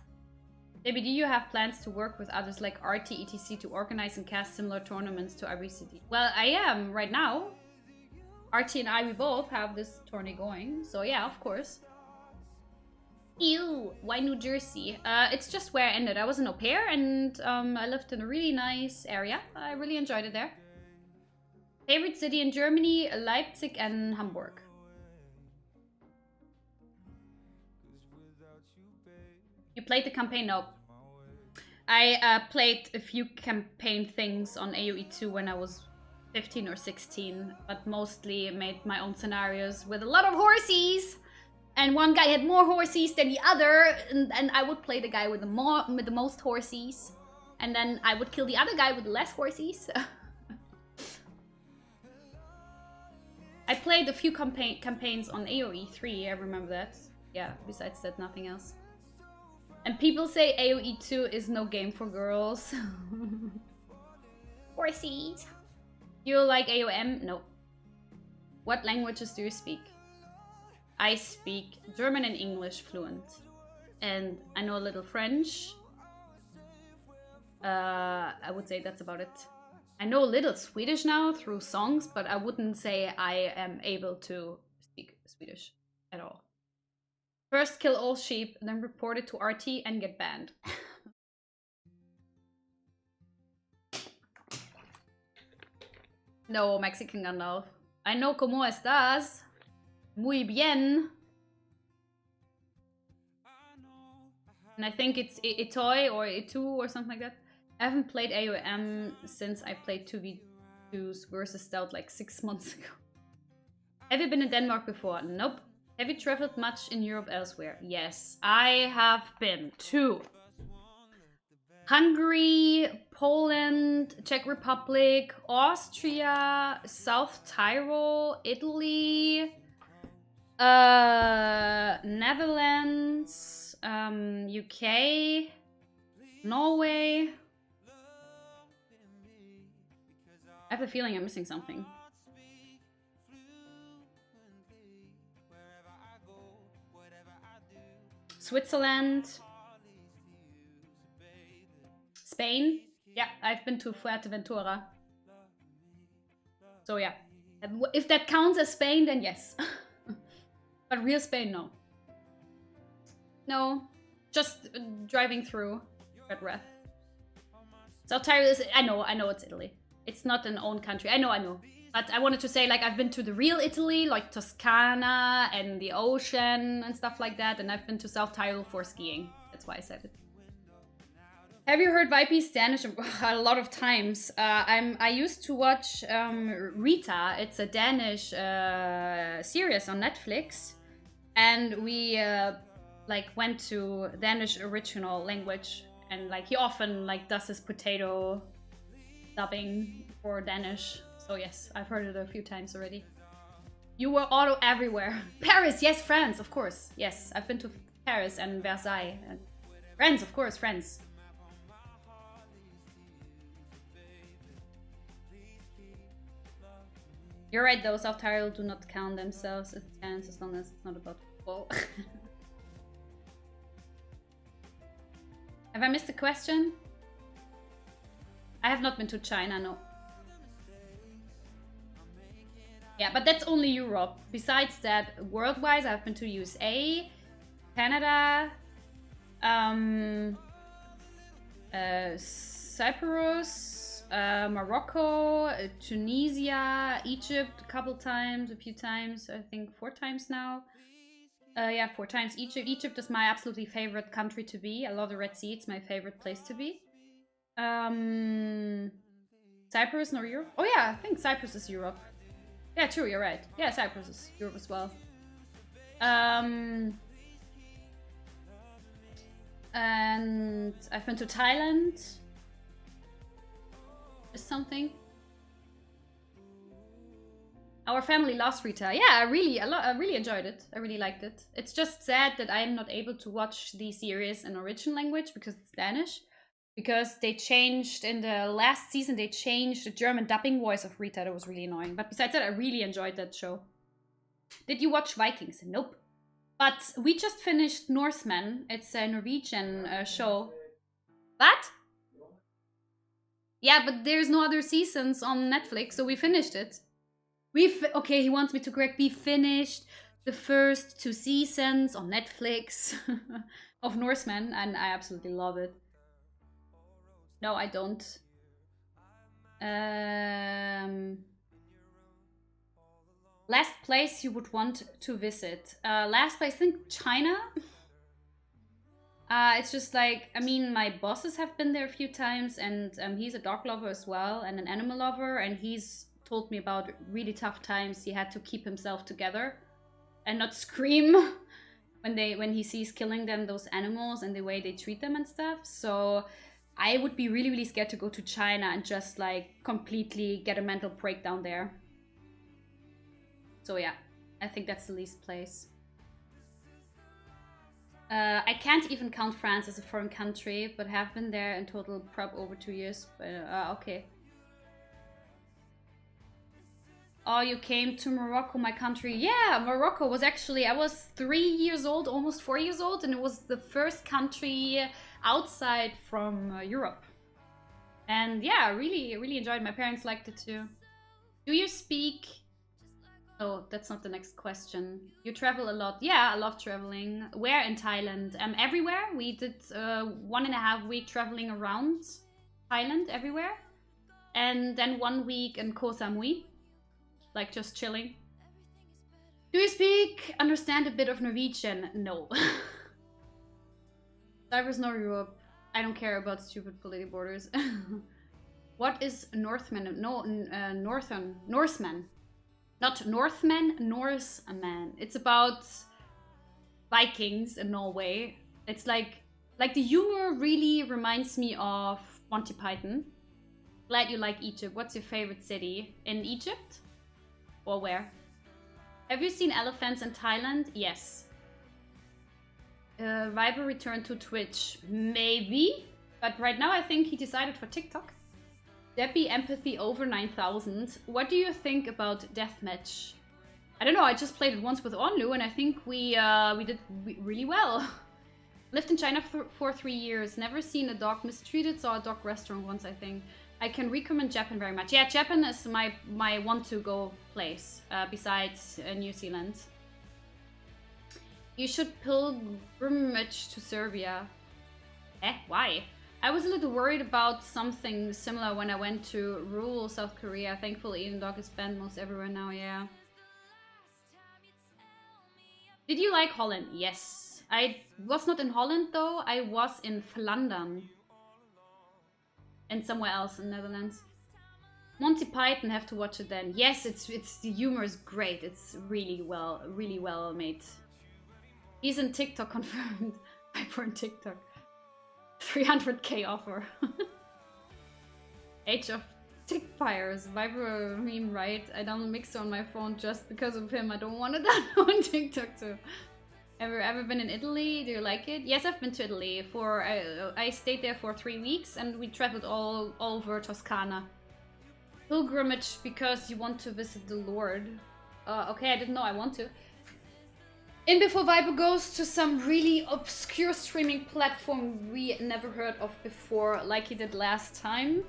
Maybe do you have plans to work with others like RT, etc. to organize and cast similar tournaments to ABCD? Well, I am right now. RT and I, we both have this tourney going. So yeah, of course. Ew, why New Jersey? It's just where I ended. I was an au pair and I lived in a really nice area. I really enjoyed it there. Favorite city in Germany, Leipzig and Hamburg. You played the campaign? No. I played a few campaign things on AoE 2 when I was 15 or 16, but mostly made my own scenarios with a lot of horsies. And one guy had more horsies than the other, and I would play the guy with the most horsies. And then I would kill the other guy with less horsies. I played a few campaigns on AoE 3, I remember that. Yeah, besides that, nothing else. And people say AoE 2 is no game for girls. Horsies. You like AOM? No. What languages do you speak? I speak German and English fluent. And I know a little French. I would say that's about it. I know a little Swedish now through songs, but I wouldn't say I am able to speak Swedish at all. First kill all sheep, then report it to RT and get banned. No, Mexican Gandalf. I know cómo estás. Muy bien. And I think it's Itoy or Itu or something like that. I haven't played AOM since I played 2v2s versus Stealth like 6 months ago. Have you been in Denmark before? Nope. Have you traveled much in Europe elsewhere? Yes, I have been to Hungary, Poland, Czech Republic, Austria, South Tyrol, Italy, Netherlands, UK, Norway. I have a feeling I'm missing something. Switzerland. Spain. Yeah, I've been to Fuerteventura. So yeah. If that counts as Spain, then yes. But real Spain, no. No. Just driving through Red Wrath. South Tyrol is... I know it's Italy. It's not an own country. I know. But I wanted to say, like, I've been to the real Italy, like Toscana and the ocean and stuff like that. And I've been to South Tyrol for skiing. That's why I said it. Have you heard Vipe's Danish? A lot of times. I used to watch Rita. It's a Danish series on Netflix. And we, like, went to Danish original language. And, like, he often, like, does his potato dubbing for Danish. So yes, I've heard it a few times already. You were auto everywhere. Paris, yes, France, of course. Yes, I've been to Paris and Versailles. And France, of course, France. You're right though, South Tyrol do not count themselves as Italians as long as it's not about football. Have I missed a question? I have not been to China, no. Yeah, but that's only Europe. Besides that, worldwide, I've been to USA, Canada, Cyprus, Morocco, Tunisia, Egypt a few times, I think 4 times now. Yeah, 4 times. Egypt is my absolutely favorite country to be. I love the Red Sea. It's my favorite place to be. Cyprus, nor Europe. Oh yeah, I think Cyprus is Europe. Yeah, true, you're right. Yeah, Cyprus is Europe as well. And I've been to Thailand. Is something. Our family loves Rita. Yeah, I really enjoyed it. I really liked it. It's just sad that I'm not able to watch the series in original language because it's Danish. Because they changed, in the last season, they changed the German dubbing voice of Rita. That was really annoying. But besides that, I really enjoyed that show. Did you watch Vikings? Nope. But we just finished Norsemen. It's a Norwegian show. What? Yeah, but there's no other seasons on Netflix, so we finished it. Okay, he wants me to correct. We finished the first 2 seasons on Netflix of Norsemen, and I absolutely love it. No, I don't. Last place you would want to visit? Last place, I think China. It's just like, I mean, my bosses have been there a few times, and he's a dog lover as well, and an animal lover, and he's told me about really tough times he had to keep himself together and not scream when he sees killing them, those animals, and the way they treat them and stuff. So I would be really, really scared to go to China and just like completely get a mental breakdown there. So yeah, I think that's the least place. I can't even count France as a foreign country, but have been there in total probably over 2 years. Okay. Oh, you came to Morocco, my country. Yeah, Morocco was actually, I was 3 years old, almost 4 years old, and it was the first country outside from Europe. And yeah, I really enjoyed it. My parents liked it too. Do you speak... Oh, that's not the next question. You travel a lot. Yeah, I love traveling. Where in Thailand? Everywhere. We did 1.5 week traveling around Thailand, everywhere. And then 1 week in Koh Samui. Like just chilling. Do you understand a bit of Norwegian? No. Cyprus, nor Europe. I don't care about stupid political borders. What is Northman? No, Norseman. Not Northman, Norseman. It's about Vikings in Norway. It's like the humor really reminds me of Monty Python. Glad you like Egypt. What's your favorite city? In Egypt? Or where? Have you seen elephants in Thailand? Yes. Viber returned to Twitch. Maybe. But right now I think he decided for TikTok. Debbie Empathy over 9,000. What do you think about Deathmatch? I don't know, I just played it once with Ornlu and I think we did really well. Lived in China for 3 years. Never seen a dog mistreated. Saw a dog restaurant once, I think. I can recommend Japan very much. Yeah, Japan is my want-to-go place, besides New Zealand. You should pilgrimage to Serbia. Why? I was a little worried about something similar when I went to rural South Korea. Thankfully, Eden Dog is banned most everywhere now, yeah. Did you like Holland? Yes. I was not in Holland though, I was in Flandern. And somewhere else in the Netherlands. Monty Python, have to watch it then. Yes, it's the humor is great. It's really well made. He's in TikTok confirmed. Viper on TikTok. 300k offer. Age of Tickfires. Viper meme, right? I download Mixer on my phone just because of him. I don't want to download TikTok too. Ever been in Italy? Do you like it? Yes, I've been to Italy. I stayed there for 3 weeks and we traveled all over Toscana. Pilgrimage because you want to visit the Lord. Okay, I didn't know I want to. And before Viper goes to some really obscure streaming platform we never heard of before, like he did last time.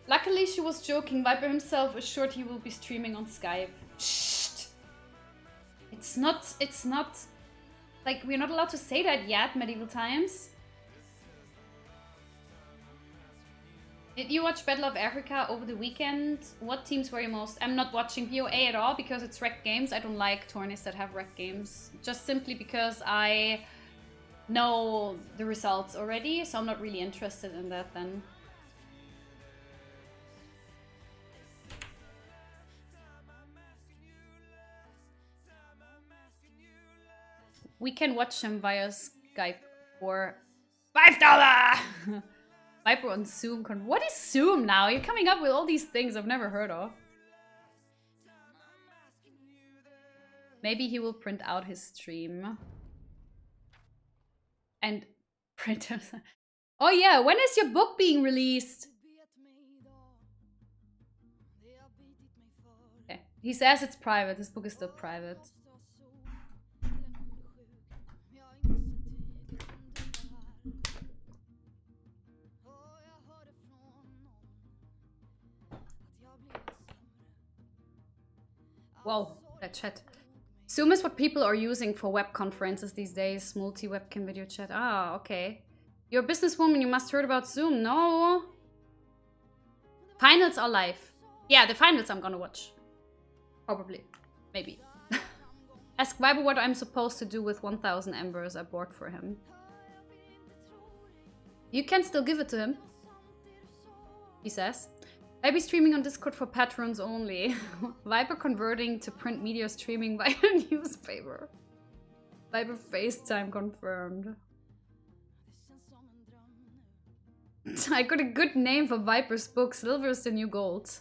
Luckily, she was joking. Viper himself assured he will be streaming on Skype. Shh. It's not... Like, we're not allowed to say that yet, medieval times. Did you watch Battle of Africa over the weekend? What teams were you most? I'm not watching BOA at all because it's rec games. I don't like tourneys that have rec games. Just simply because I know the results already, so I'm not really interested in that then. We can watch him via Skype for $5! Viper on Zoom. What is Zoom now? You're coming up with all these things I've never heard of. Maybe he will print out his stream. And print it. Oh yeah, when is your book being released? Okay. He says it's private. This book is still private. Wow, that chat. Zoom is what people are using for web conferences these days. Multi-webcam video chat. Ah, okay. You're a businesswoman, you must heard about Zoom. No. Finals are live. Yeah, the finals I'm gonna watch. Probably. Maybe. Ask Viber what I'm supposed to do with 1000 embers I bought for him. You can still give it to him. He says. Maybe streaming on Discord for patrons only. Viber converting to print media streaming via newspaper. Viber FaceTime confirmed. I got a good name for Viper's book. Silver is the new gold.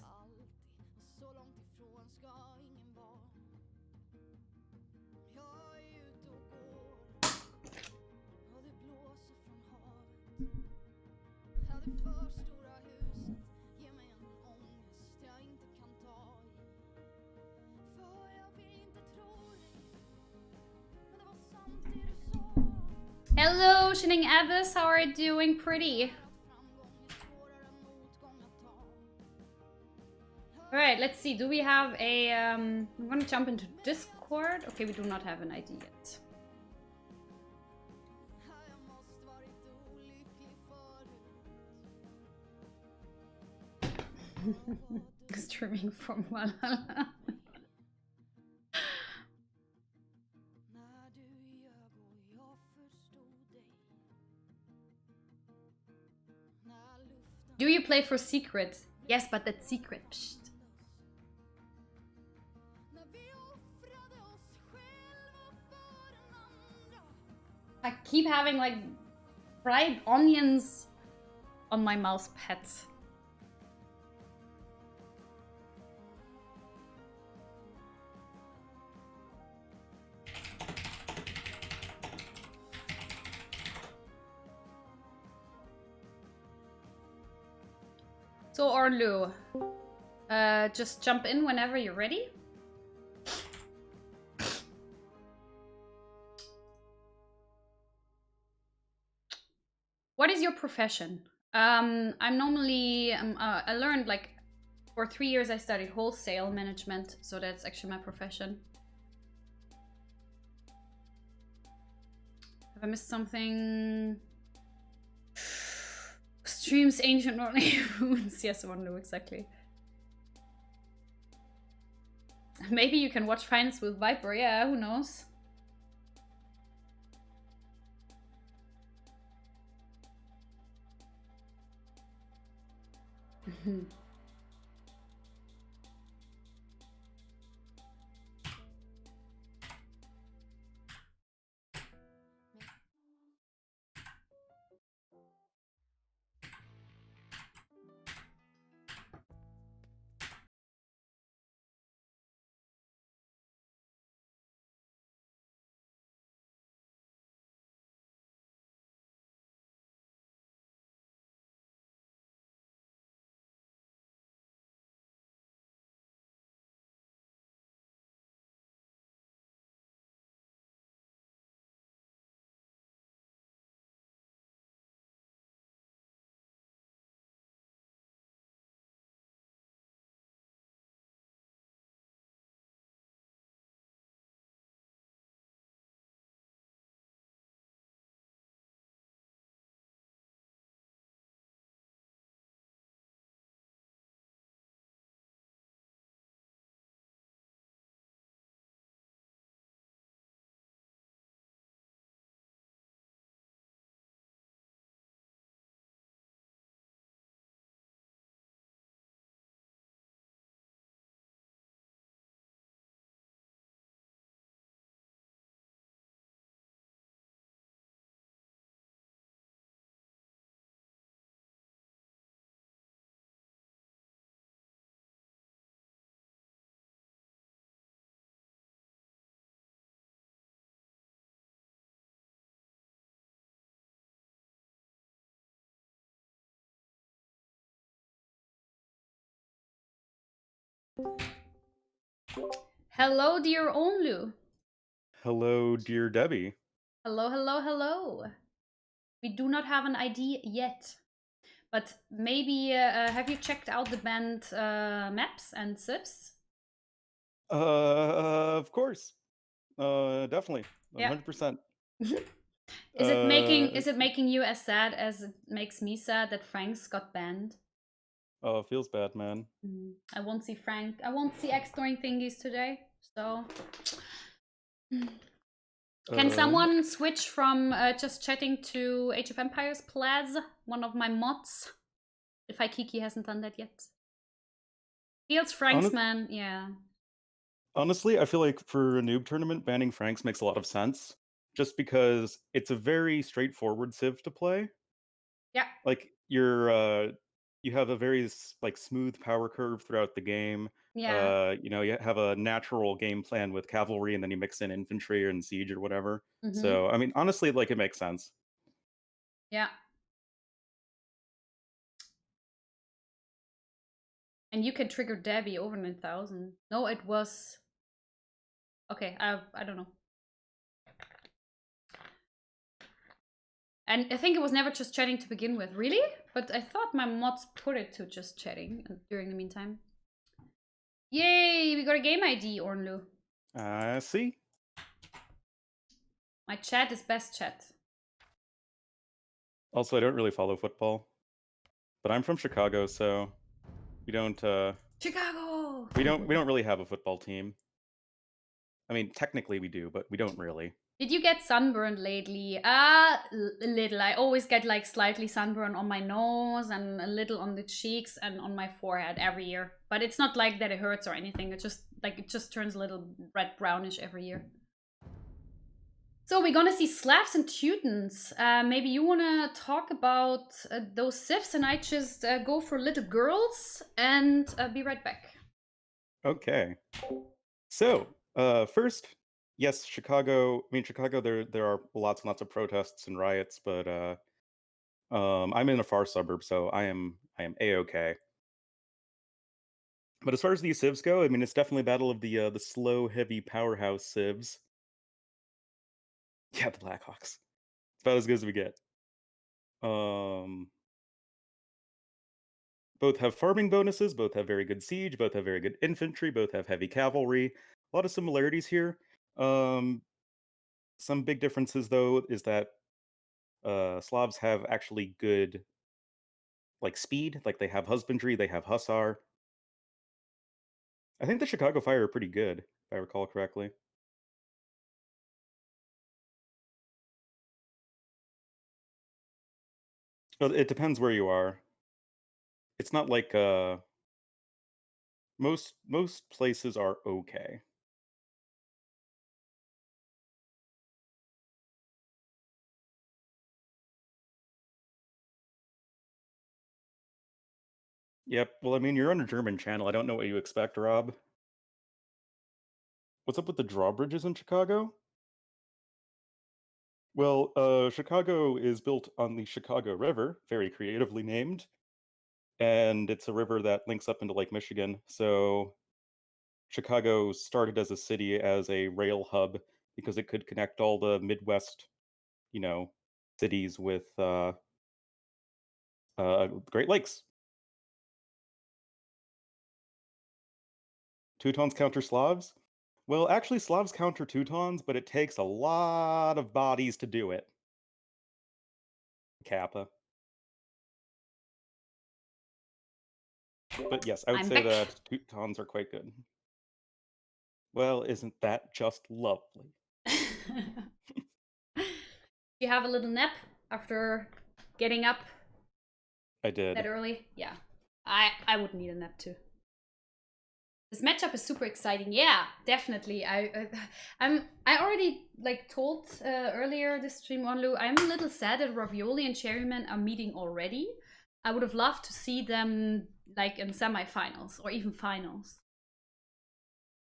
Hello, Shining Abyss. How are you doing? Pretty. Alright, let's see. Do we have a... I'm gonna jump into Discord. Okay, we do not have an ID yet. Streaming from Valhalla. Do you play for secret? Yes, but that's secret. Psst. I keep having like fried onions on my mouse pad. So Ornlu, just jump in whenever you're ready. What is your profession? I'm normally, I learned like, for 3 years I studied wholesale management, so that's actually my profession. Have I missed something? Streams ancient Northern runes. Yes, I want to know exactly. Maybe you can watch finals with Viper. Yeah, who knows? Hello, dear Ornlu. Hello, dear Debbie. Hello, hello, hello. We do not have an ID yet, but maybe have you checked out the band maps and civs? Of course. Definitely. Yeah. 100%. Is it making you as sad as it makes me sad that Frank's got banned? Oh, it feels bad, man. I won't see Frank. I won't see X-Throwing Thingies today, so... Can someone switch from just chatting to Age of Empires Plaz, one of my mods? If Kiki hasn't done that yet. Feels Frank's, man, yeah. Honestly, I feel like for a noob tournament, banning Franks makes a lot of sense. Just because it's a very straightforward civ to play. Yeah. Like, you have a very like smooth power curve throughout the game. Yeah. You know, you have a natural game plan with cavalry, and then you mix in infantry and siege or whatever. So, I mean, honestly, like, it makes sense. Yeah. And you can trigger Debbie over 9,000. No, it was... Okay, I don't know. And I think it was never just chatting to begin with. Really? But I thought my mods put it to just chatting during the meantime. Yay! We got a game ID, Ornlu. See? My chat is best chat. Also, I don't really follow football. But I'm from Chicago, so we don't Chicago! We don't really have a football team. I mean, technically we do, but we don't really. Did you get sunburned lately? Little. I always get like slightly sunburned on my nose and a little on the cheeks and on my forehead every year. But it's not like that it hurts or anything. It just turns a little red brownish every year. So we're gonna see Slavs and Teutons. Maybe you wanna talk about those civs and I just go for little girls and be right back. Okay. So, first, yes, Chicago. I mean, Chicago. There are lots and lots of protests and riots, but I'm in a far suburb, so I am a-okay. But as far as these civs go, I mean, it's definitely a battle of the slow, heavy powerhouse civs. Yeah, the Blackhawks. It's about as good as we get. Both have farming bonuses, both have very good siege, both have very good infantry, both have heavy cavalry. A lot of similarities here. Some big differences, though, is that Slavs have actually good, like, speed. Like, they have husbandry, they have hussar. I think the Chicago Fire are pretty good, if I recall correctly. But it depends where you are. It's not like most places are okay. Yep. Well, I mean, you're on a German channel. I don't know what you expect, Rob. What's up with the drawbridges in Chicago? Well, Chicago is built on the Chicago River, very creatively named, and it's a river that links up into Lake Michigan. So Chicago started as a city as a rail hub because it could connect all the Midwest, you know, cities with Great Lakes. Teutons counter Slavs? Well, actually, Slavs counter Teutons, but it takes a lot of bodies to do it. Kappa. But yes, I would I'm say back. that Teutons are quite good. Well, isn't that just lovely? You have a little nap after getting up I did. that early? Yeah. I would need a nap too. This matchup is super exciting. Yeah, definitely. I already like told earlier this stream Ornlu, I'm a little sad that Ravioli and Cherryman are meeting already. I would have loved to see them like in semifinals or even finals.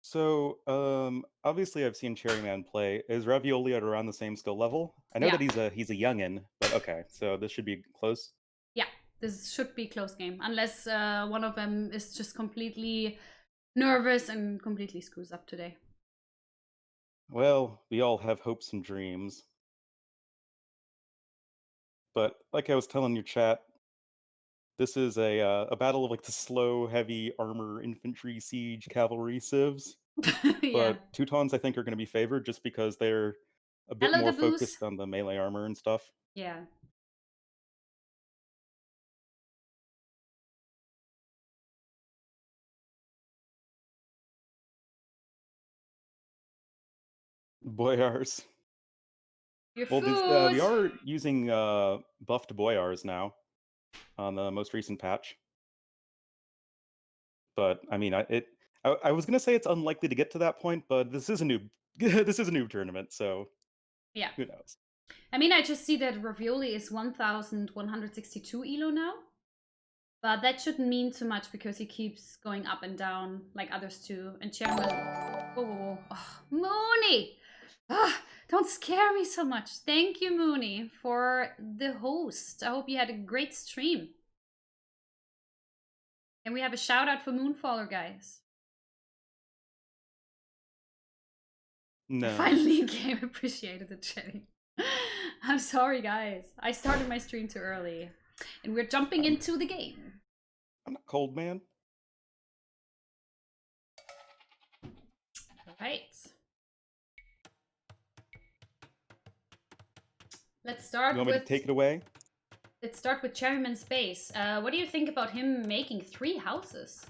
So, obviously I've seen Cherryman play. Is Ravioli at around the same skill level? I know that he's a youngin, but okay, so this should be close. Yeah, this should be a close game, unless one of them is just completely nervous and completely screws up today. Well, we all have hopes and dreams. But like I was telling your chat, this is a battle of like the slow, heavy armor infantry siege cavalry civs. Yeah. But Teutons, I think, are going to be favored just because they're a bit Hello, more the booze. focused on the melee armor and stuff. Yeah. Boyars. Your Well, food. we are using buffed Boyars now on the most recent patch. But I mean, I was gonna say it's unlikely to get to that point, but this is a noob this is a noob tournament, so Yeah. who knows? I mean, I just see that Ravioli is 1,162 elo now. But that shouldn't mean too much because he keeps going up and down like others too. And Cherryman... Oh, Mooney! Don't scare me so much. Thank you, Mooney, for the host. I hope you had a great stream. And we have a shout out for Moonfaller, guys. No. Finally a game. Appreciated it, Cherry. I'm sorry, guys. I started my stream too early. And we're jumping into the game. I'm not cold, man. Alright. Let's start You want me with... to take it away? Let's start with Cherryman's base. What do you think about him making 3 houses?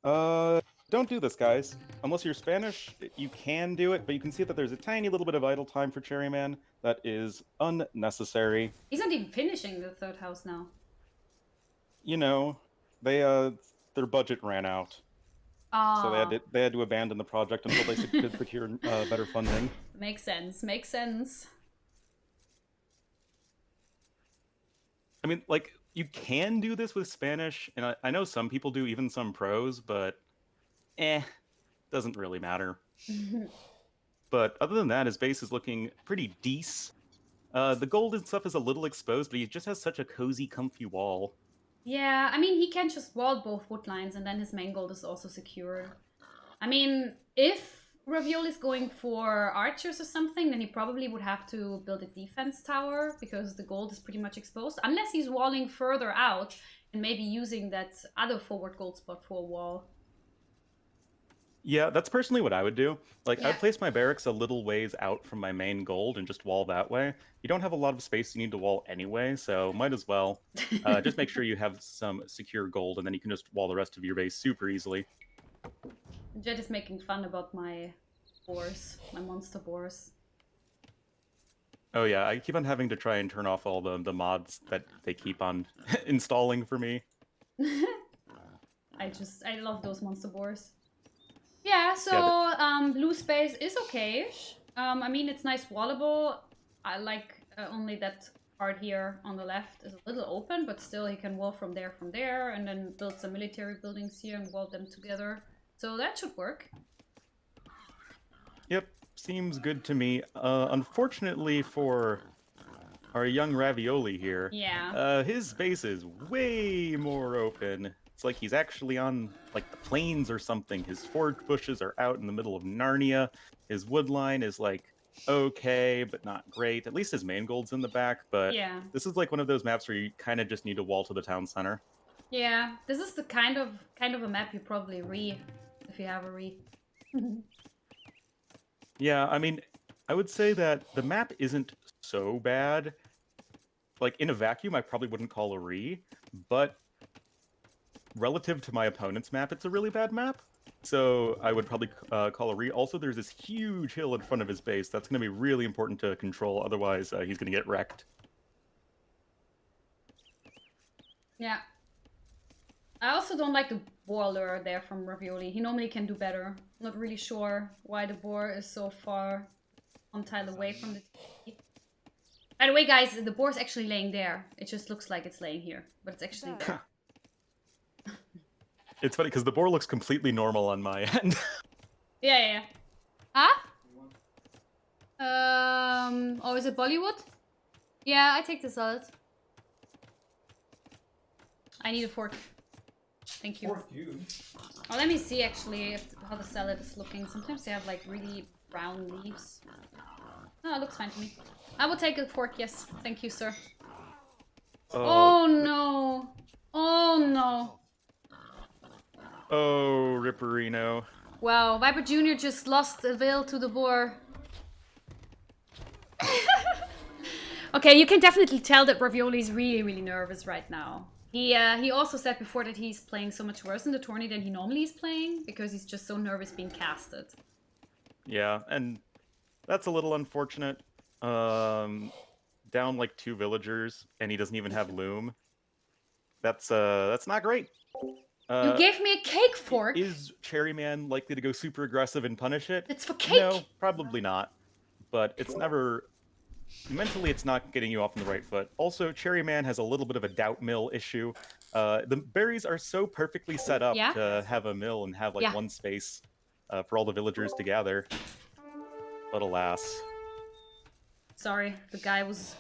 Don't do this, guys. Unless you're Spanish, you can do it, but you can see that there's a tiny little bit of idle time for Cherryman that is unnecessary. He's not even finishing the 3rd house now. You know, they their budget ran out, so they had to abandon the project until they could procure better funding. Makes sense. Makes sense. I mean, like, you can do this with Spanish, and I know some people do, even some pros, but doesn't really matter. But other than that, his base is looking pretty decent. The gold and stuff is a little exposed, but he just has such a cozy, comfy wall. Yeah, I mean, he can just wall both wood lines, and then his main gold is also secured. I mean, if Ravioli's going for archers or something, then he probably would have to build a defense tower, because the gold is pretty much exposed. Unless he's walling further out, and maybe using that other forward gold spot for a wall. Yeah, that's personally what I would do. Like, Yeah. I'd place my barracks a little ways out from my main gold and just wall that way. You don't have a lot of space you need to wall anyway, so might as well. Just make sure you have some secure gold, and then you can just wall the rest of your base super easily. Jet is making fun about my boars, my monster boars. Oh yeah, I keep on having to try and turn off all the mods that they keep on installing for me. I love those monster boars. Yeah, so blue space is okay-ish. I mean, it's nice wallable. I like only that part here on the left is a little open, but still he can wall from there, and then build some military buildings here and wall them together. So that should work. Yep, seems good to me. Unfortunately for our young Ravioli here, Yeah. his base is way more open. It's like he's actually on, like, the plains or something. His forage bushes are out in the middle of Narnia. His wood line is, like, okay, but not great. At least his main gold's in the back, but Yeah. this is, like, one of those maps where you kind of just need to wall to the town center. Yeah, this is the kind of a map you probably if you have a re. Yeah, I mean, I would say that the map isn't so bad. Like, in a vacuum, I probably wouldn't call a re, but relative to my opponent's map, it's a really bad map. So I would probably call a re. Also, there's this huge hill in front of his base. That's going to be really important to control. Otherwise, he's going to get wrecked. Yeah. I also don't like the boar lure there from Ravioli. He normally can do better. Not really sure why the boar is so far one tile away from the TV. By the way, guys, the boar is actually laying there. It just looks like it's laying here, but it's actually there. It's funny because the boar looks completely normal on my end. Yeah. Huh? Oh, is it Bollywood? Yeah, I take the salad. I need a fork. Thank you. For you. Oh, let me see actually how the salad is looking. Sometimes they have like really brown leaves. Oh, it looks fine to me. I will take a fork, yes. Thank you, sir. Oh no. Oh no. Oh, Ripperino. Wow, Viper Jr. just lost the will to the boar. Okay, you can definitely tell that Ravioli is really, really nervous right now. He also said before that he's playing so much worse in the tourney than he normally is playing because he's just so nervous being casted. Yeah, and that's a little unfortunate. Down like 2 villagers, and he doesn't even have loom. That's not great. You gave me a cake fork. Is Cherryman likely to go super aggressive and punish it? It's for cake. No, probably not. But it's never... Mentally, it's not getting you off on the right foot. Also, Cherryman has a little bit of a doubt mill issue. The berries are so perfectly set up to have a mill and have like one space for all the villagers to gather. But alas. Sorry, the guy was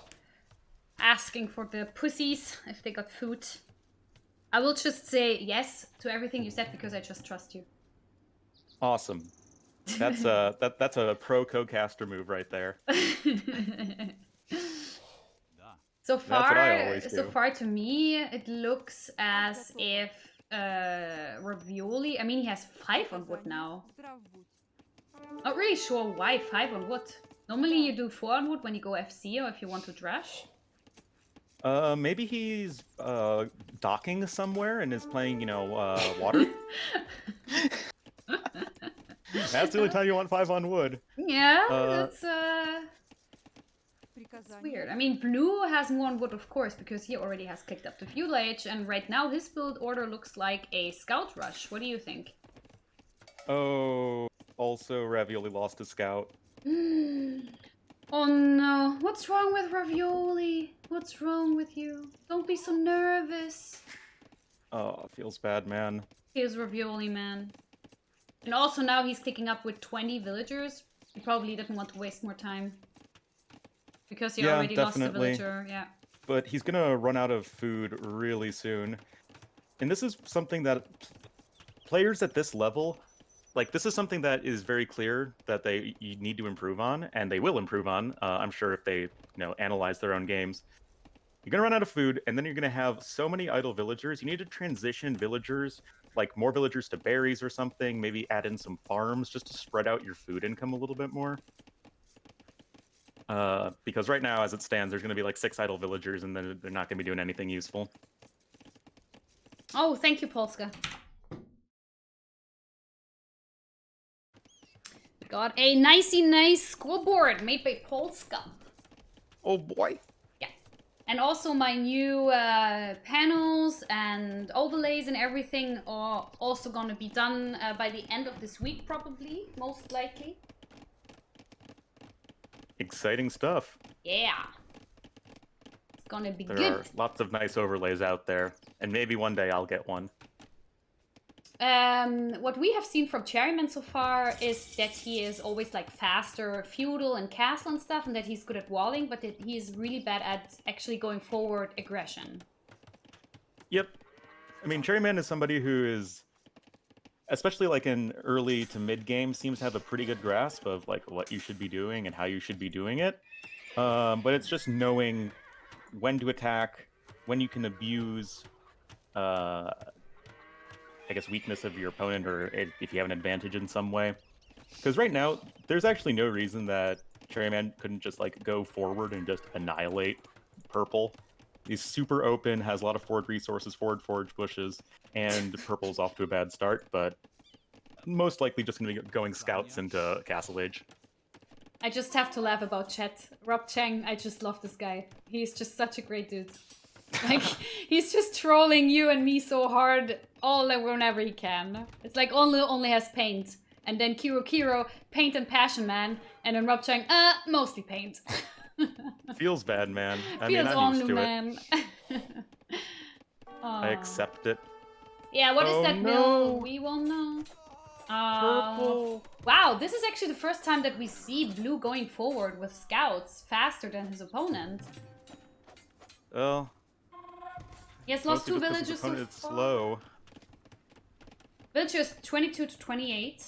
asking for the pussies if they got food. I will just say yes to everything you said because I just trust you. Awesome. That's a pro co-caster move right there. So That's what I far, always do. so far to me, it looks as if Ravioli. I mean, he has 5 on wood now. Not really sure why 5 on wood. Normally you do 4 on wood when you go FC or if you want to drash. Maybe he's docking somewhere and is playing, you know, water. That's the only time you want 5 on wood. Yeah, that's weird. I mean, Blue has more on wood, of course, because he already has clicked up to Feudal Age, and right now his build order looks like a Scout Rush. What do you think? Oh, also Ravioli lost his scout. Oh no, what's wrong with Ravioli? What's wrong with you? Don't be so nervous. Oh, feels bad, man. Here's Ravioli, man. And also now he's clicking up with 20 villagers. He probably didn't want to waste more time. Because he already lost a villager, yeah. But he's gonna run out of food really soon. And this is something that players at this level, like this is something that is very clear that you need to improve on, and they will improve on, I'm sure if they, analyze their own games. You're gonna run out of food, and then you're gonna have so many idle villagers. You need to transition villagers, like more villagers to berries or something, maybe add in some farms just to spread out your food income a little bit more. Because right now, as it stands, there's going to be like 6 idle villagers, and then they're not going to be doing anything useful. Oh, thank you, Polska. Got a nice scoreboard made by Polska. Oh boy. Yeah. And also my new panels and overlays and everything are also going to be done by the end of this week, probably, most likely. Exciting stuff. Yeah. It's gonna be good. There are lots of nice overlays out there, and maybe one day I'll get one. What we have seen from Cherryman so far is that he is always like faster feudal and castle and stuff, and that he's good at walling, but that he is really bad at actually going forward aggression. Yep. I mean, Cherryman is somebody who is, especially like in early to mid game, seems to have a pretty good grasp of like what you should be doing and how you should be doing it. But it's just knowing when to attack, when you can abuse, I guess, weakness of your opponent, or if you have an advantage in some way. Because right now, there's actually no reason that Cherryman couldn't just like go forward and just annihilate purple. He's super open, has a lot of forward resources, forward forage bushes, and purple's off to a bad start, but most likely just going to be going scouts into Castle Age. I just have to laugh about chat. Rob Chang, I just love this guy. He's just such a great dude. Like, he's just trolling you and me so hard whenever he can. It's like Ornlu only has paint. And then Kiro, paint and passion, man. And then Rob Chang, mostly paint. Feels bad, man. I Feels mean, I'm used to man. it. I accept it. Yeah, what is that no. mill? We will know. Purple. Wow, this is actually the first time that we see Blue going forward with scouts faster than his opponent. Well, he has lost 2 mostly just 'cause villages his so opponent is far. slow. Villagers 22 to 28.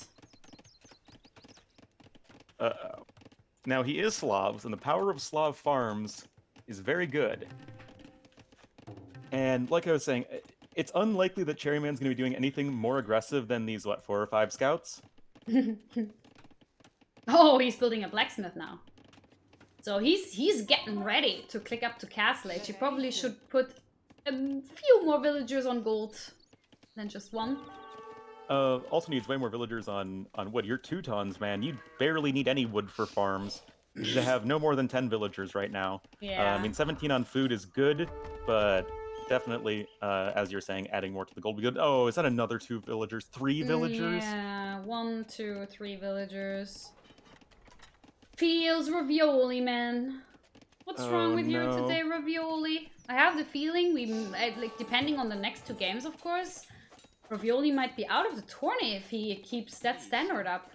Now he is Slavs, and the power of Slav farms is very good. And like I was saying, it's unlikely that Cherryman's going to be doing anything more aggressive than these, what, 4 or 5 scouts? Oh, he's building a blacksmith now. So he's getting ready to click up to Castle Age. He probably should put a few more villagers on gold than just 1. Also needs way more villagers on wood. You're Teutons, man. You barely need any wood for farms. You have no more than 10 villagers right now. Yeah. I mean, 17 on food is good, but definitely, as you're saying, adding more to the gold would be good. Oh, is that another 2 villagers? 3 villagers? Yeah, 1, 2, 3 villagers. Feels Ravioli, man. What's wrong with you today, Ravioli? I have the feeling like, depending on the next 2 games, of course, Ravioli might be out of the tourney if he keeps that standard up.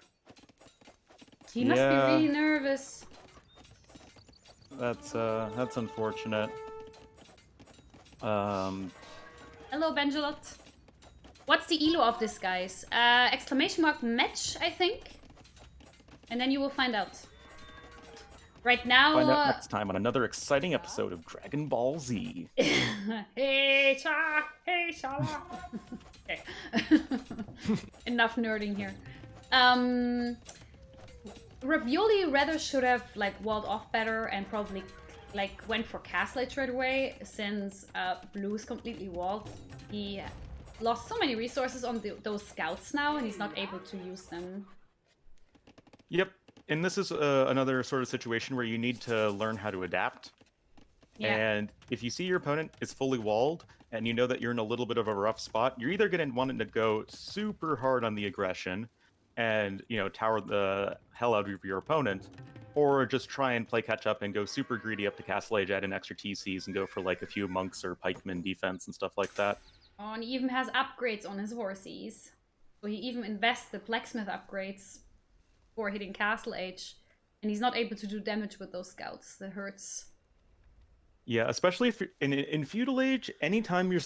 He must be really nervous. That's unfortunate. Hello, Benjalot. What's the elo of this, guys? Exclamation mark match, I think. And then you will find out. Right now... Find out next time on another exciting episode of Dragon Ball Z. Hey, Cha! Hey, Shala! Okay. Enough nerding here. Ravioli rather should have, like, walled off better and probably, like, went for Castle Age right away, since Blue is completely walled. He lost so many resources on those scouts now, and he's not able to use them. Yep. And this is another sort of situation where you need to learn how to adapt. Yeah. And if you see your opponent is fully walled, and you know that you're in a little bit of a rough spot, you're either going to want to go super hard on the aggression and, you know, tower the hell out of your opponent, or just try and play catch up and go super greedy up to Castle Age, add in extra TCs, and go for like a few monks or pikemen defense and stuff like that. Oh, and he even has upgrades on his horses. So he even invests the blacksmith upgrades for hitting Castle Age, and he's not able to do damage with those scouts. That hurts. Yeah, especially if in Feudal Age, anytime you're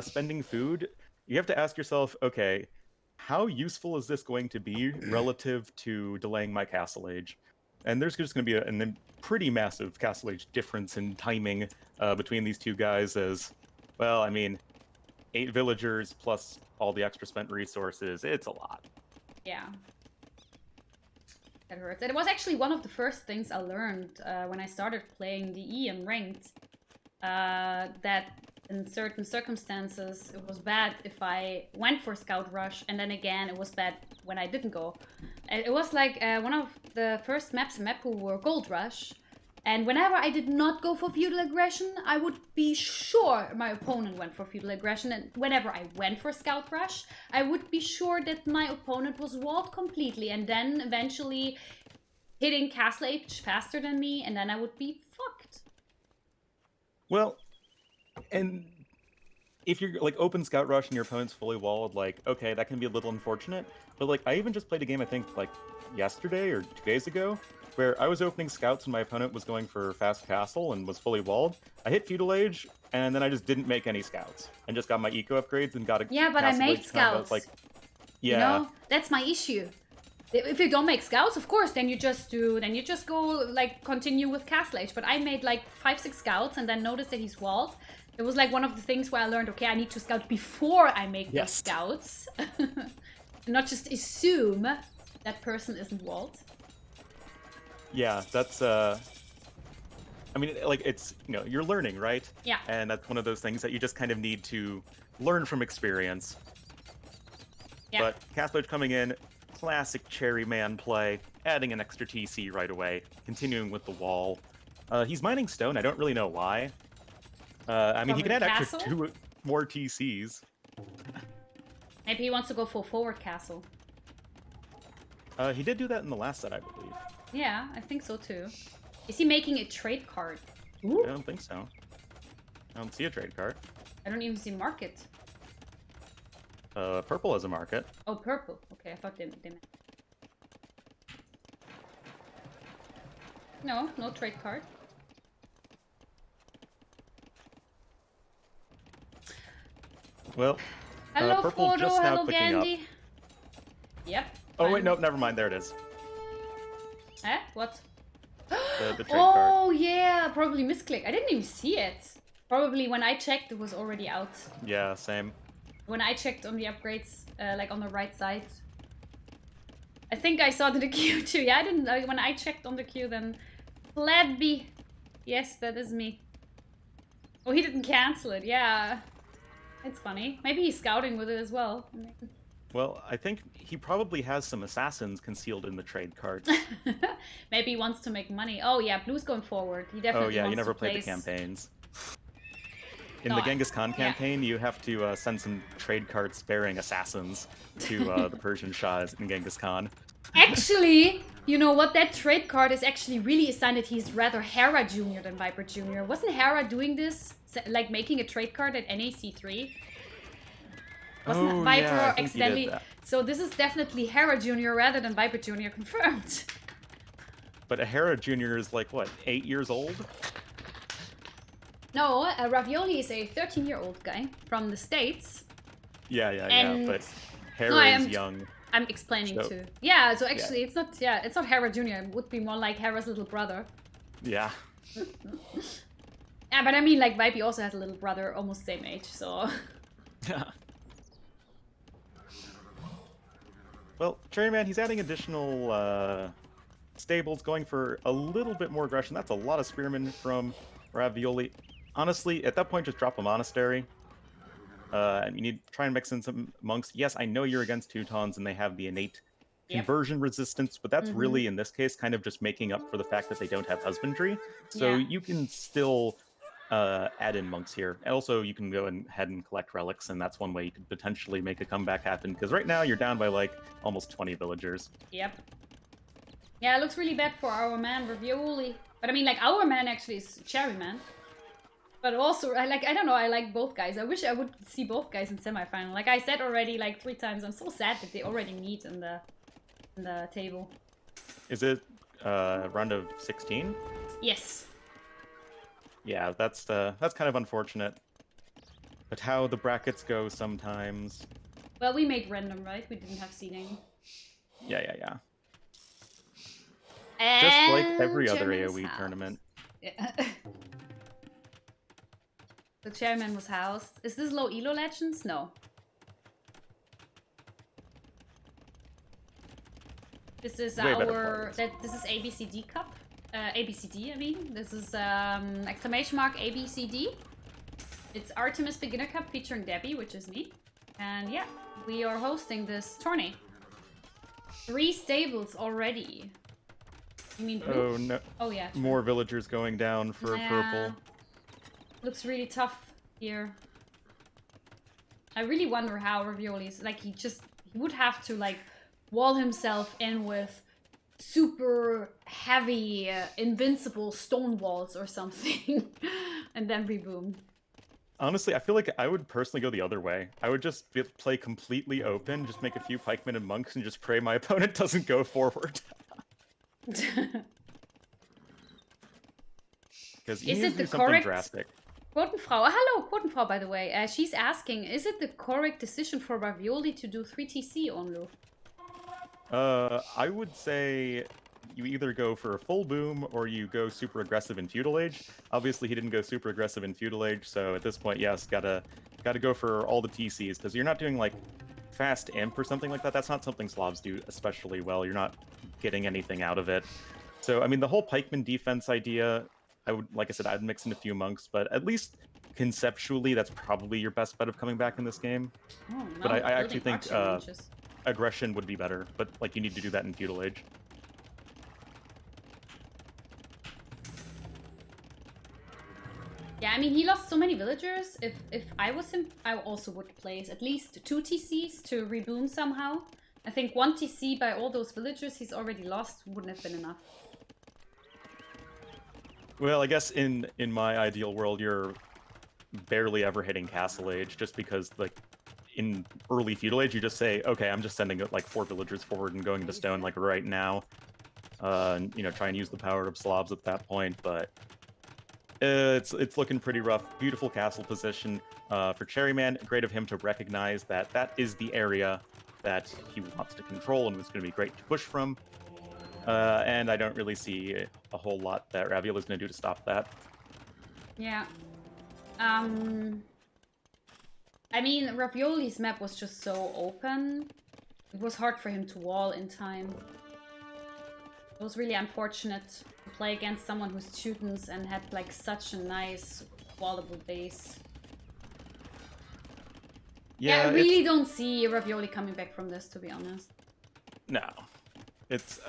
spending food, you have to ask yourself, okay, how useful is this going to be relative to delaying my Castle Age? And there's just going to be a pretty massive Castle Age difference in timing between these 2 guys as, well, I mean, 8 villagers plus all the extra spent resources, it's a lot. Yeah. That hurts. And it was actually one of the first things I learned when I started playing DE and Ranked, that in certain circumstances it was bad if I went for Scout Rush, and then again it was bad when I didn't go. It was like one of the first maps in Mappu were Gold Rush, and whenever I did not go for Feudal Aggression, I would be sure my opponent went for Feudal Aggression, and whenever I went for Scout Rush, I would be sure that my opponent was walled completely, and then eventually hitting Castle Age faster than me, and then I would be fucked. Well, and if you're like open Scout Rush and your opponent's fully walled, like, okay, that can be a little unfortunate. But like, I even just played a game, I think, like yesterday or 2 days ago, where I was opening scouts and my opponent was going for Fast Castle and was fully walled. I hit Feudal Age, and then I just didn't make any scouts, and just got my eco upgrades and got a yeah, but I made scouts. Like, yeah, you know, that's my issue. If you don't make scouts, of course, then you just go like continue with Castle Age. But I made like 5-6 scouts and then noticed that he's walled. It was like one of the things where I learned, okay, I need to scout before I make those scouts. Not just assume that person isn't walled. Yeah, that's I mean, like, it's, you know, you're learning, right? Yeah. And that's one of those things that you just kind of need to learn from experience. Yeah. But Castle Age coming in, classic Cherryman play, adding an extra TC right away, continuing with the wall. He's mining stone, I don't really know why. I mean, he can add extra 2 more TCs. Maybe he wants to go full forward castle. He did do that in the last set, I believe. Yeah, I think so too. Is he making a trade card? Ooh. I don't think so. I don't see a trade card. I don't even see market. Purple has a market. Oh, purple. Okay, I thought they meant. No, no trade card. Well, Hello, purple Frodo. just now Hello, clicking up. Gandhi. Yep. Oh wait, fine. no, never mind. There it is. Eh? What? The trade Oh, yeah. Probably misclick. I didn't even see it. Probably when I checked, it was already out. Yeah, same. When I checked on the upgrades, like on the right side. I think I saw it in the queue too. Yeah, I didn't. When I checked on the queue, then Fladby. Yes, that is me. Oh, he didn't cancel it. Yeah, it's funny. Maybe he's scouting with it as well. Well, I think he probably has some assassins concealed in the trade cards. Maybe he wants to make money. Oh yeah, Blue's going forward. He definitely. Oh yeah, wants you never to played place... the campaigns. In No, the Genghis Khan yeah. campaign, you have to send some trade cards sparing assassins to the Persian Shahs in Genghis Khan. Actually, you know what? That trade card is actually really a sign that he's rather Hera Jr. than Viper Jr. Wasn't Hera doing this? Like making a trade card at NAC3? Wasn't Oh, Viper yeah, I think he did accidentally... that. So this is definitely Hera Jr. rather than Viper Jr. confirmed. But a Hera Jr. is like, what, 8 years old? No, Ravioli is a 13-year-old guy from the States. Yeah, but Hera No, I is am- young. I'm explaining So- too. Yeah, so actually it's not Hera Jr. It would be more like Hera's little brother. Yeah. Yeah, but I mean, like, Viper also has a little brother almost same age, so... Well, Cherryman, he's adding additional stables, going for a little bit more aggression. That's a lot of spearmen from Ravioli. Honestly, at that point, just drop a monastery. And you need try and mix in some monks. Yes, I know you're against Teutons and they have the innate Yep. conversion resistance, but that's really, in this case, kind of just making up for the fact that they don't have husbandry. So Yeah. you can still add in monks here. And also, you can go ahead and collect relics, and that's one way you could potentially make a comeback happen, because right now you're down by, like, almost 20 villagers. Yep. Yeah, it looks really bad for our man, Ravioli. But I mean, like, our man actually is Cherryman. But also, I don't know, I like both guys. I wish I would see both guys in semifinal. Like I said already, like 3 times, I'm so sad that they already meet in the table. Is it round of 16? Yes. Yeah, that's kind of unfortunate. But how the brackets go sometimes. Well, we made random, right? We didn't have seeding. Yeah. Just like every other Chairman's AoE house. tournament. Yeah. The chairman was housed. Is this low elo legends? No. This is Way better our players. this is ABCD Cup. ABCD, I mean. This is exclamation mark ABCD. It's Artemis Beginner Cup featuring Debbie, which is me. And yeah, we are hosting this tourney. 3 stables already. You mean blue? Oh no. Oh yeah. true. More villagers going down for Yeah. purple. Looks really tough here. I really wonder how Ravioli's like he would have to like wall himself in with super heavy invincible stone walls or something and then reboom. Honestly, I feel like I would personally go the other way. I would just play completely open, just make a few pikemen and monks, and just pray my opponent doesn't go forward. Because he Is needs it to the do something correct- drastic. Quotenfrau, hello Quotenfrau by the way. She's asking, is it the correct decision for Ravioli to do 3TC Ornlu? I would say you either go for a full boom or you go super aggressive in Feudal Age. Obviously, he didn't go super aggressive in Feudal Age, so at this point, yes, gotta go for all the TCs, because you're not doing like fast imp or something like that. That's not something Slavs do especially well. You're not getting anything out of it. So, I mean, the whole pikeman defense idea, I would, like I said, I'd mix in a few monks, but at least conceptually, that's probably your best bet of coming back in this game. Oh, But no, I actually building think archery ranges. aggression would be better, but like you need to do that in Feudal Age. Yeah, I mean, he lost so many villagers. If I was him, I also would place at least 2 TCs to reboom somehow. I think 1 TC by all those villagers he's already lost wouldn't have been enough. Well, I guess in my ideal world, you're barely ever hitting Castle Age, just because like in early Feudal Age, you just say, okay, I'm just sending like 4 villagers forward and going into stone like right now. And, you know, try and use the power of Slavs at that point, but It's looking pretty rough. Beautiful castle position for Cherryman. Great of him to recognize that that is the area that he wants to control and was going to be great to push from. And I don't really see a whole lot that Ravioli's going to do to stop that. Yeah. I mean, Ravioli's map was just so open. It was hard for him to wall in time. It was really unfortunate to play against someone who's students and had like such a nice wallable base. Yeah, I really don't see Ravioli coming back from this, to be honest. No. It's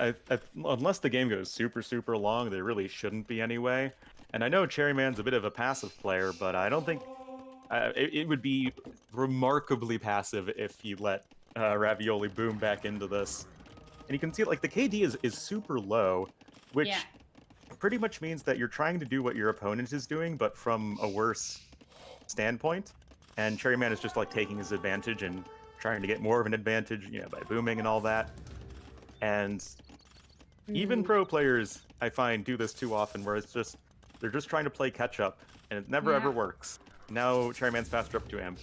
unless the game goes super long, there really shouldn't be anyway. And I know Cherryman's a bit of a passive player, but I don't think it would be remarkably passive if he let Ravioli boom back into this. And you can see like the KD is super low, which pretty much means that you're trying to do what your opponent is doing, but from a worse standpoint. And Cherryman is just like taking his advantage and trying to get more of an advantage, you know, by booming and all that. And even pro players, I find, do this too often, where it's just they're just trying to play catch up, and it never ever works. Now Cherryman's faster up to him.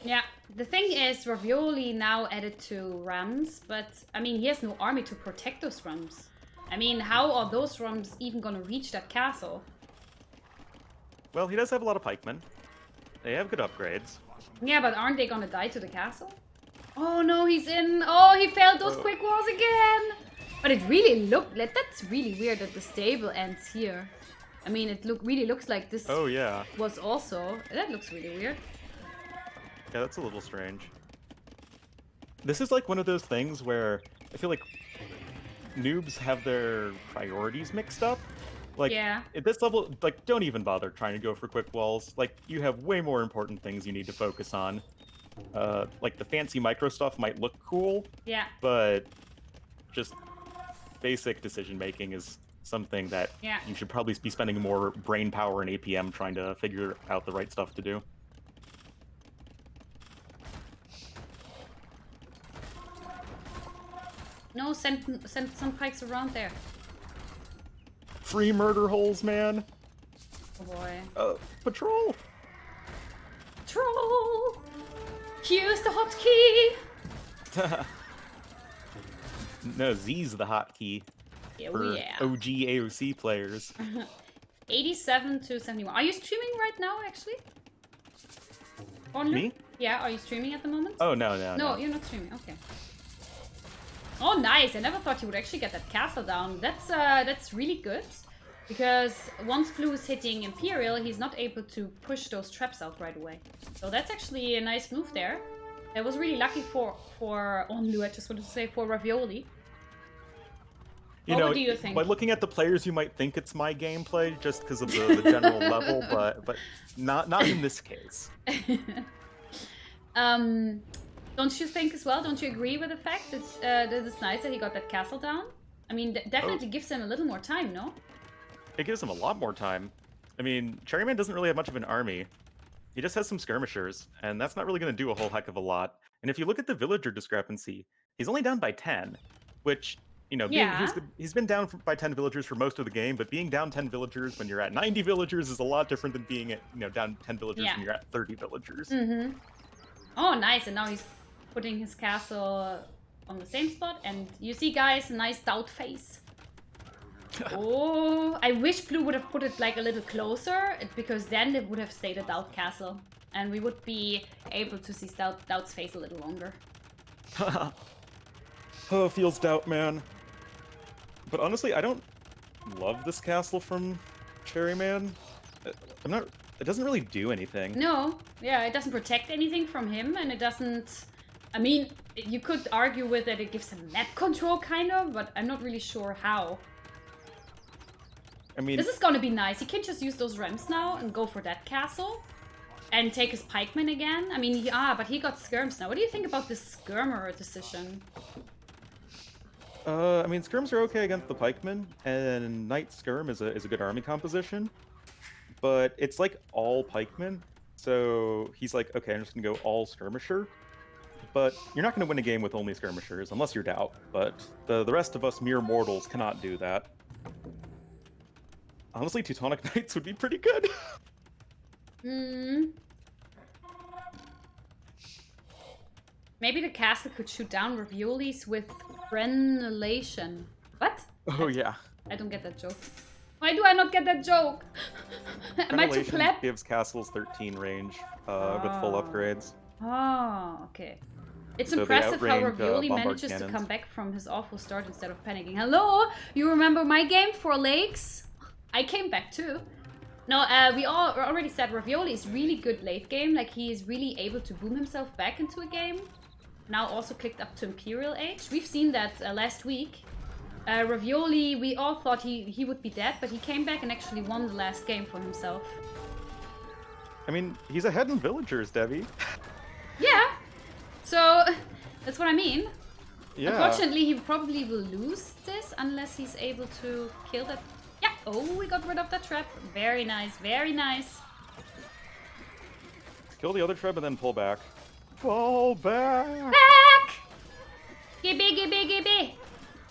Yeah, the thing is, Ravioli now added 2 rams, but I mean, he has no army to protect those rams. I mean, how are those rams even gonna reach that castle? Well, he does have a lot of pikemen. They have good upgrades. Yeah, but aren't they gonna die to the castle? Oh no, he's in. Oh, he failed those quick walls again. But it really looked like that's really weird that the stable ends here. I mean, it really looks like this. Oh yeah. Was also that looks really weird. Yeah, that's a little strange. This is like one of those things where I feel like noobs have their priorities mixed up. Like, at this level, like, don't even bother trying to go for quick walls. Like, you have way more important things you need to focus on. Like, the fancy micro stuff might look cool. Yeah. But just basic decision-making is something that you should probably be spending more brain power and APM trying to figure out the right stuff to do. No, send some pikes around there. Free murder holes, man. Oh boy. Patrol. Patrol. Here's the hotkey. No, Z's the hotkey. For OG AOC players. 87 to 71. Are you streaming right now, actually? Ornlu? Me? Yeah, are you streaming at the moment? Oh, no. No, you're not streaming. Okay. Oh, nice. I never thought you would actually get that castle down. That's really good. Because once Blue is hitting Imperial, he's not able to push those traps out right away. So that's actually a nice move there. That was really lucky for Ornlu, I just wanted to say, for Ravioli. What do you think? By looking at the players, you might think it's my gameplay just because of the general level, but not in this case. Don't you think as well? Don't you agree with the fact that it's nice that he got that castle down? I mean, definitely gives him a little more time, no? It gives him a lot more time. I mean, Cherryman doesn't really have much of an army. He just has some skirmishers, and that's not really going to do a whole heck of a lot. And if you look at the villager discrepancy, he's only down by 10, which, you know, he's been down by 10 villagers for most of the game, but being down 10 villagers when you're at 90 villagers is a lot different than being at, down 10 villagers when you're at 30 villagers. Mm-hmm. Oh, nice. And now he's putting his castle on the same spot. And you see, guys, a nice stout face. Oh, I wish Blue would have put it like a little closer, because then it would have stayed a Doubt castle. And we would be able to see Doubt's face a little longer. Oh, feels Doubt, man. But honestly, I don't love this castle from Cherryman. It doesn't really do anything. No, yeah, it doesn't protect anything from him, and it doesn't... I mean, you could argue with that it gives him map control, kind of, but I'm not really sure how. I mean... This is gonna be nice. He can just use those rams now and go for that castle. And take his pikemen again. I mean, but he got skirms now. What do you think about this skirmer decision? I mean, skirms are okay against the pikemen, and Knight Skirm is a good army composition. But it's like all pikemen, so he's like, okay, I'm just gonna go all skirmisher. But you're not gonna win a game with only skirmishers, unless you're Doubt. But the rest of us mere mortals cannot do that. Honestly, Teutonic Knights would be pretty good. Hmm. Maybe the castle could shoot down raviolis with granulation. What? Oh yeah. I don't get that joke. Why do I not get that joke? Am I too Granulation pleb? gives castles 13 range with full upgrades. Oh, okay. It's So they impressive how outrank, Ravioli bombard manages to cannons. come back from his awful start instead of panicking. Hello? You remember my game, 4 Lakes? I came back too. No, we already said Ravioli is really good late game. Like, he is really able to boom himself back into a game. Now also clicked up to Imperial Age. We've seen that last week. Ravioli, we all thought he would be dead, but he came back and actually won the last game for himself. I mean, he's ahead in villagers, Debbie. Yeah, so that's what I mean. Yeah. Unfortunately, he probably will lose this unless he's able to kill that. Yeah, oh, we got rid of that trap. Very nice, very nice. Kill the other trap and then pull back. Fall back! Back! Gibby, gibby, gibby!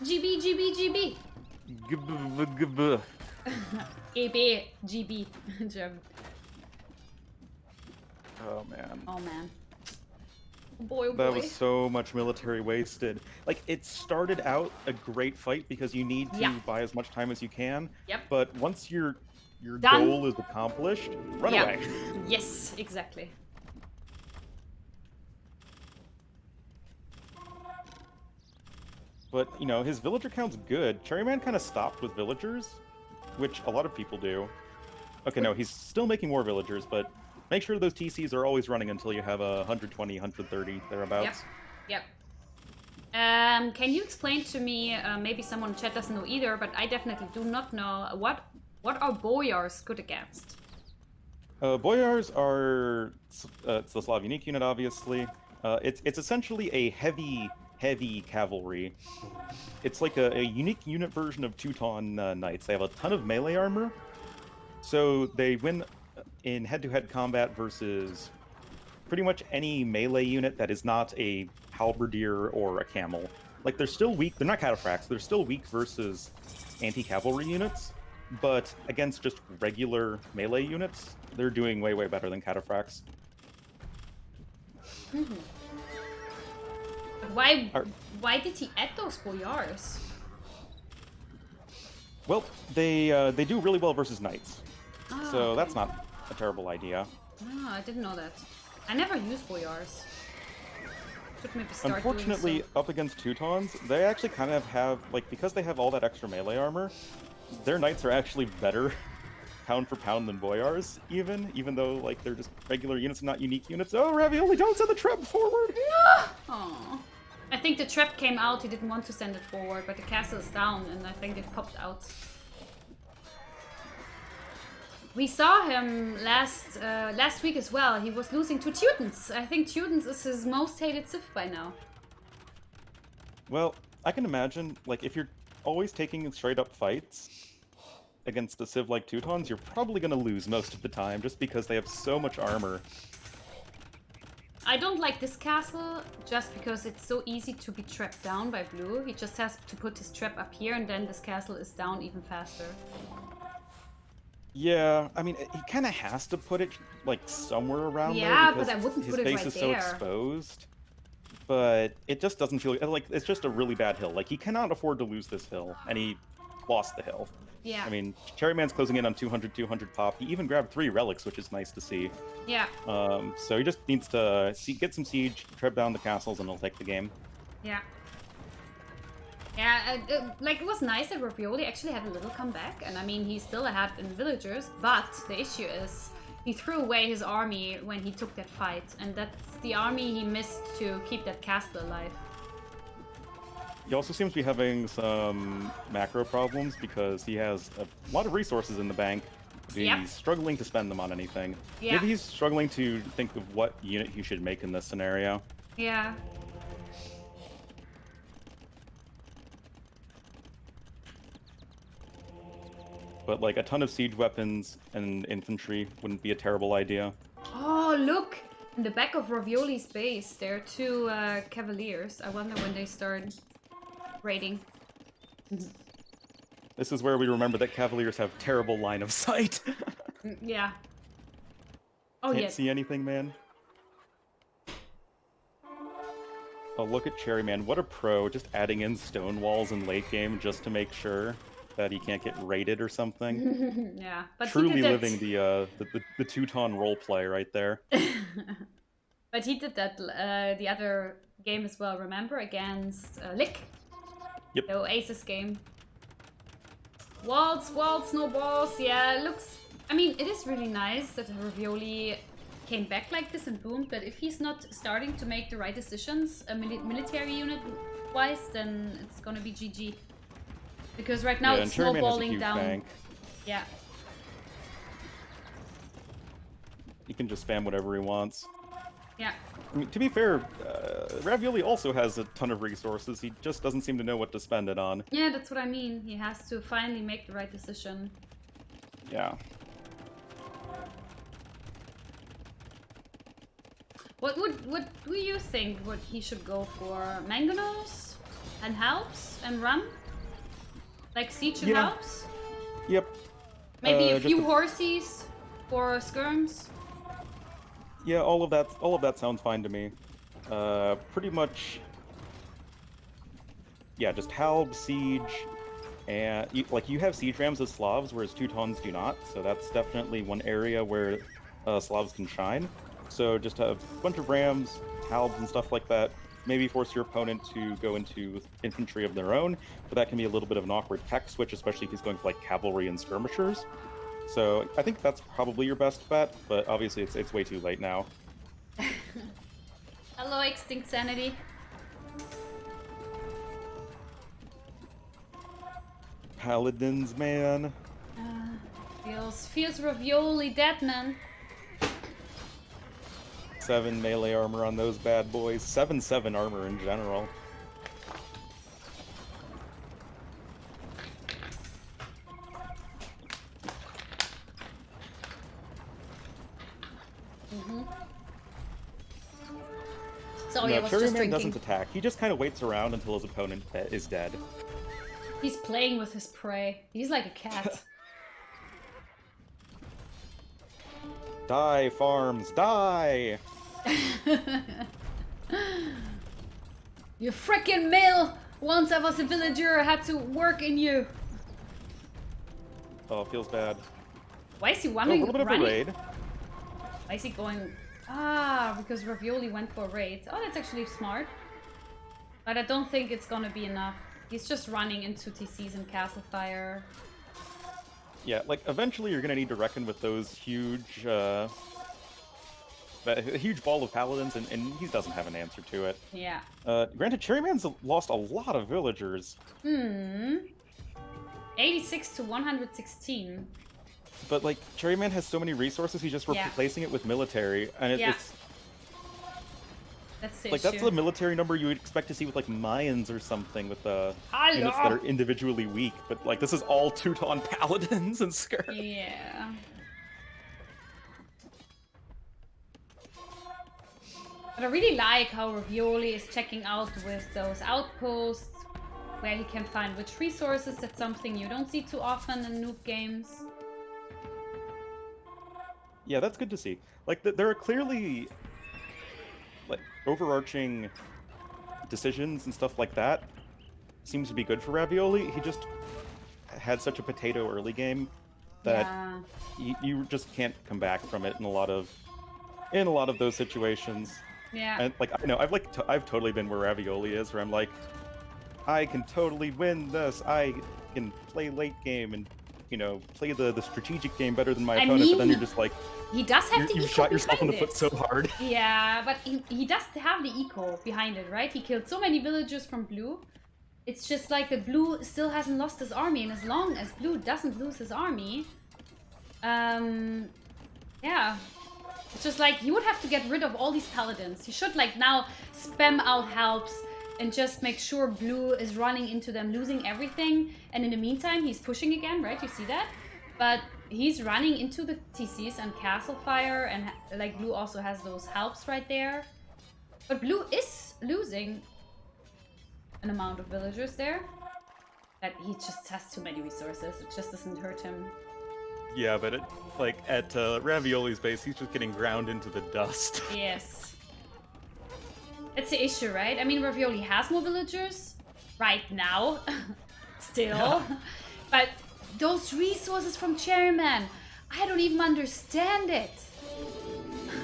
GB, GB, GB! Gb. GB, GB. German. Oh man. Oh man. Oh boy, oh boy. That was so much military wasted. Like, it started out a great fight because you need to buy as much time as you can. Yep. But once your Done. goal is accomplished, run Yep. away. Yes, exactly. But, you know, his villager count's good. Cherryman kind of stopped with villagers, which a lot of people do. Okay, no, he's still making more villagers, but make sure those TCs are always running until you have 120, 130, thereabouts. Yep. Can you explain to me, maybe someone in chat doesn't know either, but I definitely do not know, what are boyars good against? Boyars are... it's the Slav unique unit, obviously. It's essentially a heavy cavalry. It's like a unique unit version of Teuton Knights. They have a ton of melee armor, so they win in head-to-head combat versus pretty much any melee unit that is not a halberdier or a camel. Like, they're still weak. They're not cataphracts. They're still weak versus anti-cavalry units, but against just regular melee units, they're doing way, way better than cataphracts. Mm-hmm. Why did he add those boyars? Well, they do really well versus knights, so okay. that's not a terrible idea. Oh, I didn't know that. I never used boyars. Should maybe start Unfortunately, doing so. up against Teutons, they actually kind of have, like, because they have all that extra melee armor, their knights are actually better pound for pound than boyars, even though, like, they're just regular units and not unique units. Oh, Ravioli, don't send the trap forward! Aww. I think the trap came out, he didn't want to send it forward, but the castle is down, and I think it popped out. We saw him last week as well. He was losing to Teutons. I think Teutons is his most hated civ by now. Well, I can imagine, like, if you're always taking straight up fights against a civ like Teutons, you're probably going to lose most of the time, just because they have so much armor. I don't like this castle just because it's so easy to be trapped down by blue. He just has to put his trap up here and then this castle is down even faster. Yeah, I mean, he kind of has to put it, like, somewhere around there. Yeah, because but I wouldn't his put it base right is so there. exposed. But it just doesn't feel like it's just a really bad hill. Like, he cannot afford to lose this hill, and he lost the hill. Yeah. I mean, Cherryman's closing in on 200 pop. He even grabbed 3 relics, which is nice to see. Yeah. So he just needs to get some siege, trip down the castles, and he'll take the game. Yeah. Yeah, like, it was nice that Ravioli actually had a little comeback, and I mean, he's still ahead in villagers, but the issue is he threw away his army when he took that fight, and that's the army he missed to keep that castle alive. He also seems to be having some macro problems because he has a lot of resources in the bank. He's struggling to spend them on anything. Yeah. Maybe he's struggling to think of what unit he should make in this scenario. Yeah. But, like, a ton of siege weapons and infantry wouldn't be a terrible idea. Oh, look! In the back of Ravioli's base, there are 2 cavaliers. I wonder when they start raiding. This is where we remember that Cavaliers have terrible line of sight. Yeah. Oh, Can't yeah. see anything, man. Oh, look at Cherryman. What a pro. Just adding in stone walls in late game just to make sure that he can't get raided or something. Yeah, but Truly he did that. living the Teuton roleplay right there. But he did that the other game as well, remember? Against Lick. Yep. The Oasis game. Waltz, no balls. Yeah, it looks... I mean, it is really nice that Ravioli came back like this and boomed, but if he's not starting to make the right decisions, military unit-wise, then it's gonna be GG. Because right now it's snowballing down. Bank. Yeah. He can just spam whatever he wants. Yeah. I mean, to be fair, Ravioli also has a ton of resources. He just doesn't seem to know what to spend it on. Yeah, that's what I mean. He has to finally make the right decision. Yeah. What do you think? What he should go for? Mangonels and Halps and Rum? Like Siege and Halps? Yep. Maybe a few horsies for skirms? Yeah, all of that sounds fine to me. Pretty much. Yeah, just Halb, Siege, and you have Siege Rams as Slavs, whereas Teutons do not. So that's definitely one area where Slavs can shine. So just have a bunch of Rams, Halbs, and stuff like that. Maybe force your opponent to go into infantry of their own, but that can be a little bit of an awkward tech switch, especially if he's going for like cavalry and skirmishers. So I think that's probably your best bet, but obviously it's way too late now. Hello, Extinct Sanity. Paladins, man. Feels Ravioli dead, man. 7 melee armor on those bad boys. 7/7 armor in general. Sorry, I was just Cherryman drinking. doesn't attack. He just kind of waits around until his opponent is dead. He's playing with his prey. He's like a cat. Die, farms, die! You frickin' mill! Once I was a villager, I had to work in you. Oh, feels bad. Why is he Oh, a running? little bit of a raid. Why is he going? Ah, because Ravioli went for a raid. Oh, that's actually smart. But I don't think it's gonna be enough. He's just running into TCs and Castle Fire. Yeah, like, eventually you're gonna need to reckon with those huge, a huge ball of paladins, and he doesn't have an answer to it. Yeah. Granted, Cherryman's lost a lot of villagers. 86 to 116. But, like, Cherryman has so many resources, he's just replacing it with military, and it's... That's the like, that's the military number you would expect to see with, like, Mayans or something, with the units that are individually weak. But, like, this is all Teuton paladins and skirts. Yeah. But I really like how Ravioli is checking out with those outposts, where he can find which resources. That's something you don't see too often in noob games. Yeah, that's good to see. Like, there are clearly, like, overarching decisions and stuff like that. Seems to be good for Ravioli. He just had such a potato early game that you just can't come back from it in a lot of those situations. Yeah. And like, I know I've totally been where Ravioli is, where I'm like, I can totally win this. I can play late game and, you know, play the strategic game better than my opponent. But then you're just like, he does have the eco. You've shot yourself in the behind foot so hard. Yeah, but he does have the eco behind it, right? He killed so many villagers from blue. It's just like that blue still hasn't lost his army, and as long as blue doesn't lose his army, yeah. It's just like, you would have to get rid of all these paladins. You should, like, now spam out helps and just make sure blue is running into them, losing everything. And in the meantime, he's pushing again, right? You see that? But he's running into the TCs and Castle Fire, and, like, blue also has those helps right there. But blue is losing an amount of villagers there. But he just has too many resources. It just doesn't hurt him. Yeah, but like at Ravioli's base, he's just getting ground into the dust. Yes. It's the issue, right? I mean, Ravioli has more villagers right now, still. But those resources from Cherryman, I don't even understand it.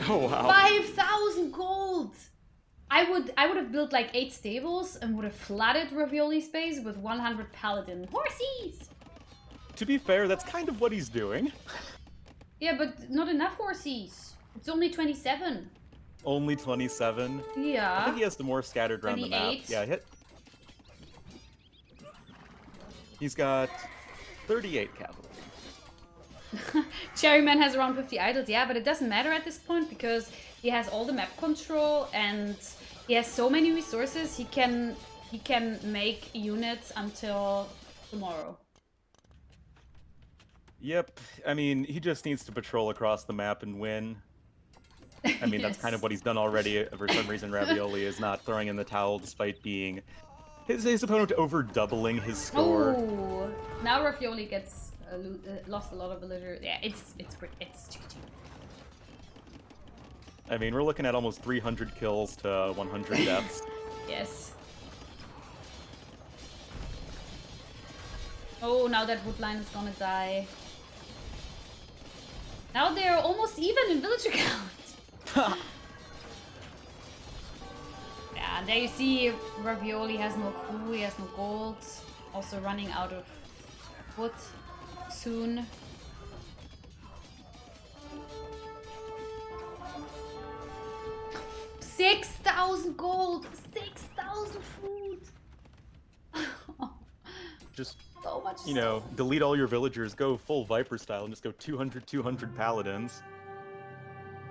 Oh wow. 5,000 gold! I would have built like 8 stables and would have flooded Ravioli's base with 100 paladin horses. To be fair, that's kind of what he's doing. Yeah, but not enough horses. It's only 27. Only 27. Yeah. I think he has the more scattered around the map. 28. Yeah, hit. He's got 38 cavalry. Cherryman has around 50 idols, yeah, but it doesn't matter at this point because he has all the map control and he has so many resources. He can make units until tomorrow. Yep. I mean, he just needs to patrol across the map and win. I mean, that's kind of what he's done already. For some reason, Ravioli is not throwing in the towel despite being his opponent over doubling his score. Oh, now Ravioli gets lost a lot of villagers. Yeah, it's GG. I mean, we're looking at almost 300 kills to 100 deaths. Yes. Oh, now that woodline is gonna die. Now they're almost even in villager count. Yeah, and there you see Ravioli has no food, he has no gold. Also running out of wood soon. $6,000 gold! 6,000 food! Just, So much you know, delete all your villagers, go full Viper style, and just go 200 paladins.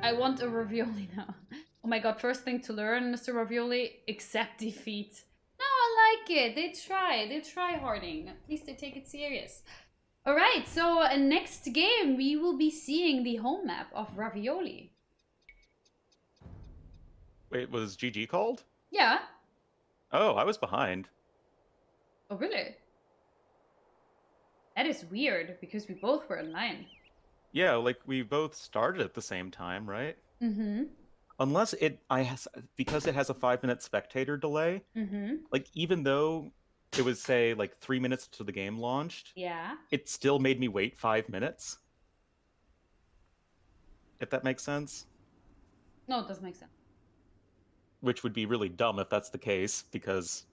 I want a Ravioli now. Oh my god, first thing to learn, Mr. Ravioli, accept defeat. No, I like it. They try harding. At least they take it serious. Alright, so next game we will be seeing the home map of Ravioli. Wait, was GG called? Yeah. Oh, I was behind. Oh, really? That is weird, because we both were online. Yeah, like we both started at the same time, right? Mm-hmm. Unless because it has a 5-minute spectator delay. Mm-hmm. Like even though it was say like 3 minutes to the game launched, Yeah. it still made me wait 5 minutes. If that makes sense. No, it doesn't make sense. Which would be really dumb if that's the case, because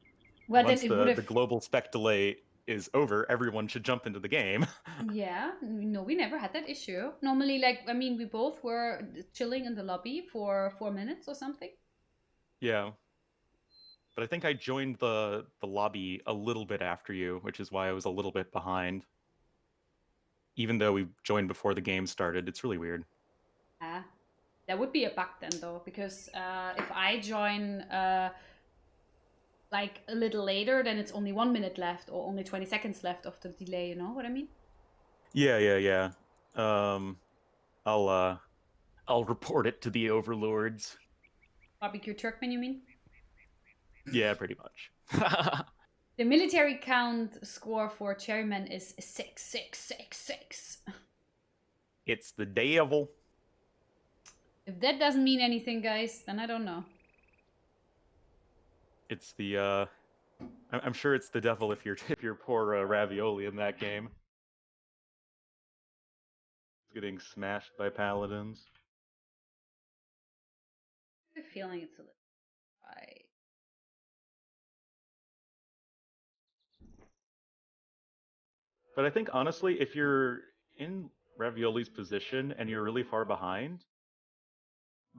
Well, once then it would have... the global spec delay is over, everyone should jump into the game. Yeah, no, we never had that issue. Normally, like, I mean, we both were chilling in the lobby for 4 minutes or something. Yeah. But I think I joined the lobby a little bit after you, which is why I was a little bit behind. Even though we joined before the game started, it's really weird. That would be a bug then, though, because if I join like a little later, then it's only 1 minute left or only 20 seconds left of the delay, you know what I mean? Yeah. I'll report it to the overlords. Barbecue Turkmen, you mean? Yeah, pretty much. The military count score for Cherryman is 6,666. It's the devil. If that doesn't mean anything, guys, then I don't know. It's the I'm sure it's the devil if you're poor Ravioli in that game. Getting smashed by paladins. I have a feeling it's a little right. But I think honestly, if you're in Ravioli's position and you're really far behind,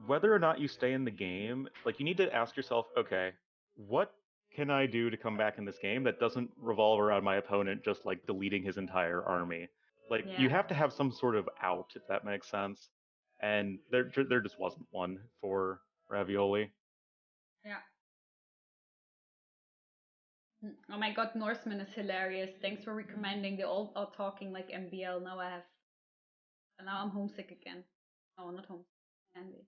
whether or not you stay in the game, like you need to ask yourself, okay, what can I do to come back in this game that doesn't revolve around my opponent just like deleting his entire army? Like you have to have some sort of out, if that makes sense. And there just wasn't one for Ravioli. Yeah. Oh my god, Norseman is hilarious. Thanks for recommending. They all are talking like MBL. Now I'm homesick again. No, not home. Andy.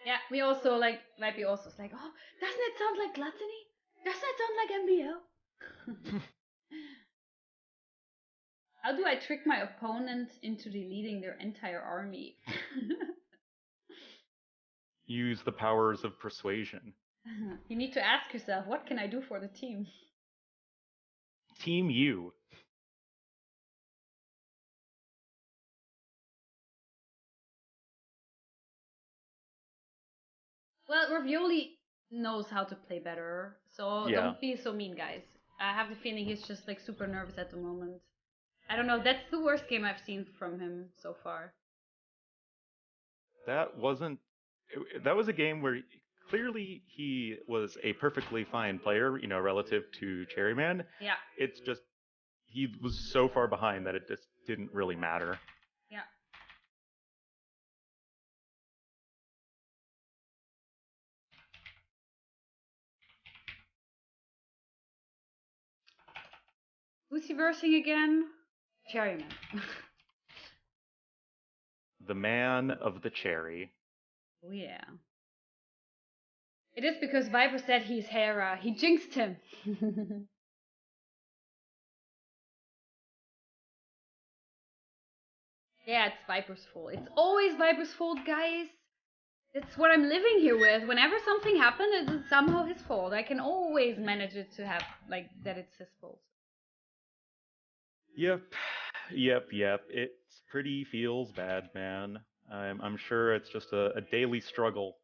Yeah, we also like Vibe also was like, oh, doesn't it sound like gluttony? Doesn't that sound like MBL? How do I trick my opponent into deleting their entire army? Use the powers of persuasion. You need to ask yourself, what can I do for the team? Team you. Well, Ravioli knows how to play better, so Yeah. don't be so mean, guys. I have the feeling he's just like super nervous at the moment. I don't know, that's the worst game I've seen from him so far. That wasn't. That was a game where clearly he was a perfectly fine player, you know, relative to Cherryman. Yeah, It's just he was so far behind that it just didn't really matter. yeah. Who's he versing again? Cherryman. The man of the cherry. Oh yeah. It is because Viper said he's Hera. He jinxed him. Yeah, it's Viper's fault. It's always Viper's fault, guys. It's what I'm living here with. Whenever something happens, it's somehow his fault. I can always manage it to have, like, that it's his fault. Yep. It pretty feels bad, man. I'm sure it's just a daily struggle,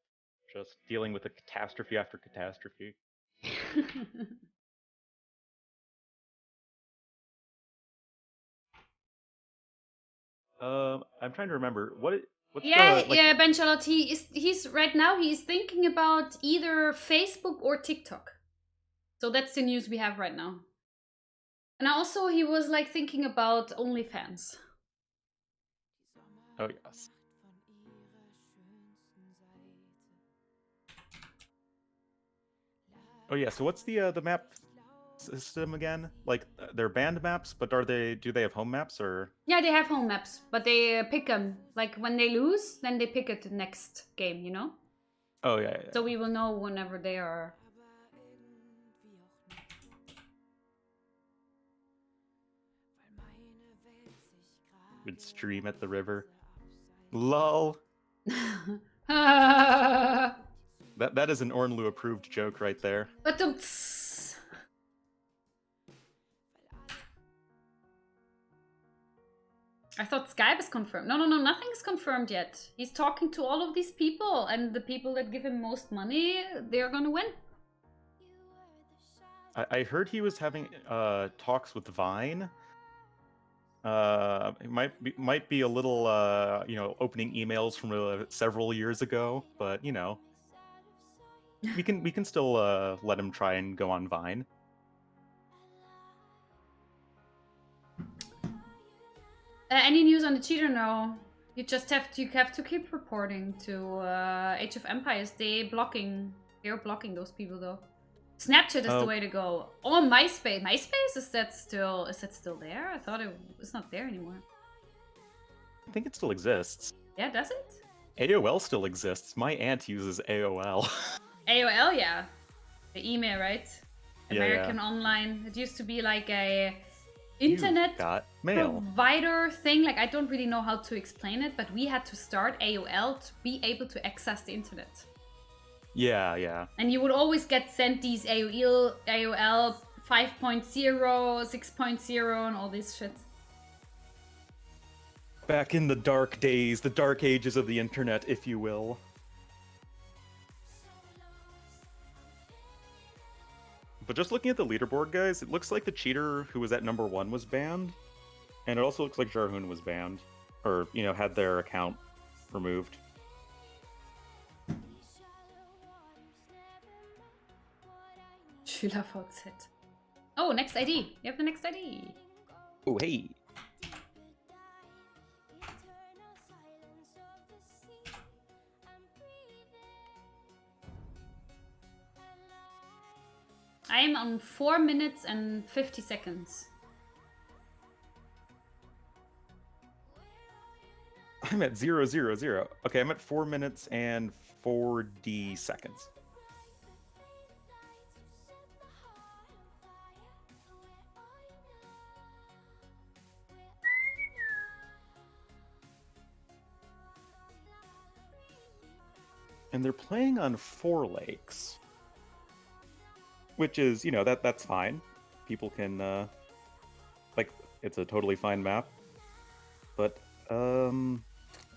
just dealing with a catastrophe after catastrophe. I'm trying to remember what's Yeah, the like. yeah, Ben Charlotte, he's right now he's thinking about either Facebook or TikTok. So that's the news we have right now. And also he was like thinking about OnlyFans. Oh yes. Oh yeah. So what's the map system again? Like they're band maps, but do they have home maps or? Yeah, they have home maps, but they pick them. Like when they lose, then they pick it the next game, you know? Oh yeah. So we will know whenever they are. Would stream at the river. Lol. But That is an Ornlu approved joke right there. I thought Skype is confirmed. No, nothing is confirmed yet. He's talking to all of these people, and the people that give him most money, they're gonna win. I heard he was having talks with Vine. It might be a little opening emails from several years ago, but you know, we can still let him try and go on Vine. Any news on the cheater? No. You just have to keep reporting to Age of Empires. They're blocking those people though. Snapchat is the way to go. Or MySpace. MySpace, is that still there? I thought it's not there anymore. I think it still exists. Yeah, does it? AOL still exists. My aunt uses AOL. AOL, yeah. The email, right? American Yeah. Online. It used to be like a internet got mail provider thing. Like, I don't really know how to explain it, but we had to start AOL to be able to access the internet. Yeah. And you would always get sent these AOL 5.0, 6.0, and all this shit. Back in the dark days, the dark ages of the internet, if you will. But just looking at the leaderboard, guys, it looks like the cheater who was at number 1 was banned. And it also looks like Jarhun was banned. Or, you know, had their account removed. SchülerVZ. Oh, next ID. You have the next ID. Oh, hey. I am on 4 minutes and 50 seconds. I'm at 000. Okay, I'm at 4 minutes and 40 seconds. And they're playing on 4 lakes. Which is, you know, that's fine. People can, like, it's a totally fine map. But,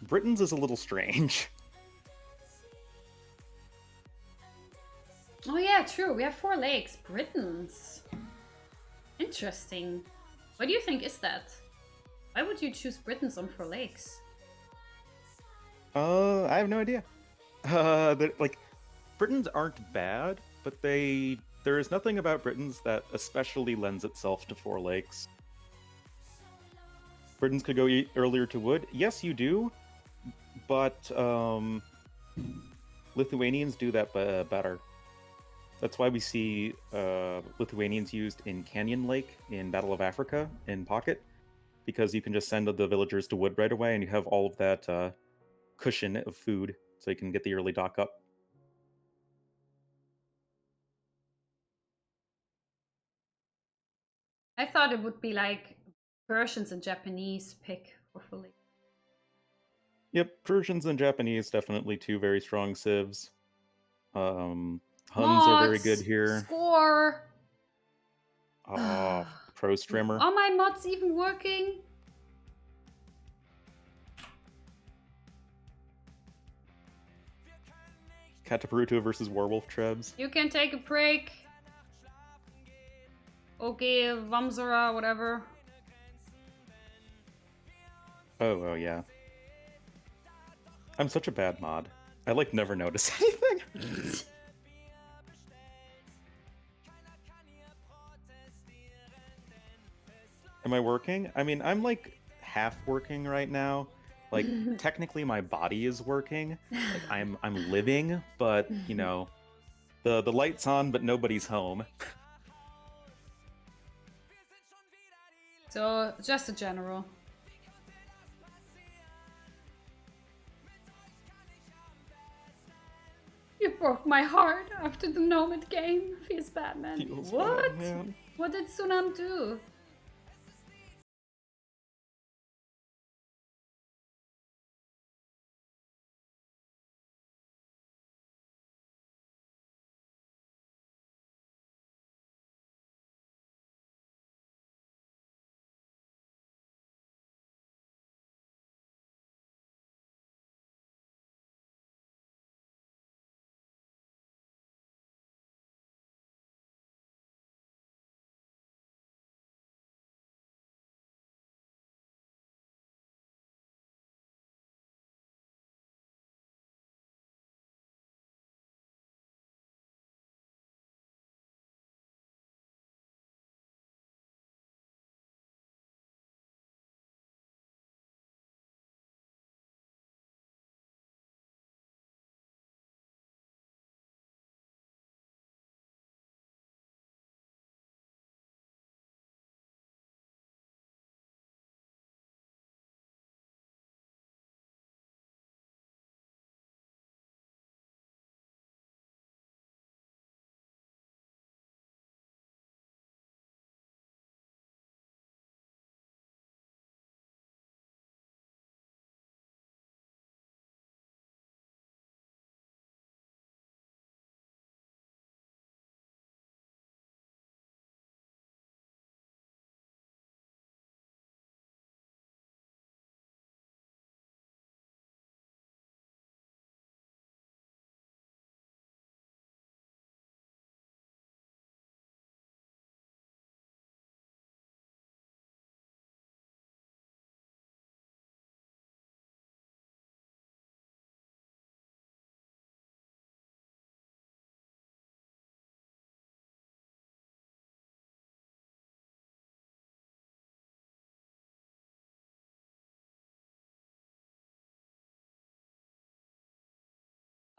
Britain's is a little strange. Oh yeah, true. We have 4 lakes. Britain's. Interesting. What do you think is that? Why would you choose Britain's on 4 lakes? I have no idea. Like, Britons aren't bad, but there is nothing about Britons that especially lends itself to 4 lakes. Britons could go earlier to wood. Yes, you do, but Lithuanians do that better. That's why we see Lithuanians used in Canyon Lake in Battle of Africa in Pocket, because you can just send the villagers to wood right away, and you have all of that cushion of food, so you can get the early dock up. I thought it would be like Persians and Japanese pick for fully. Yep, Persians and Japanese, definitely 2 very strong civs. Huns are very good here. Score! Oh, pro strimmer. Are my mods even working? Kataparuto versus Warwolf Trebs. You can take a break. Okay, Vamsara, whatever. Oh, yeah. I'm such a bad mod. I, like, never notice anything. Am I working? I mean, I'm, like, half working right now. Like, technically my body is working. Like, I'm living, but, you know, the light's on, but nobody's home. So, just a general. You broke my heart after the Nomad game. Feels bad, man. Feels What? bad, man. What did Sunam do?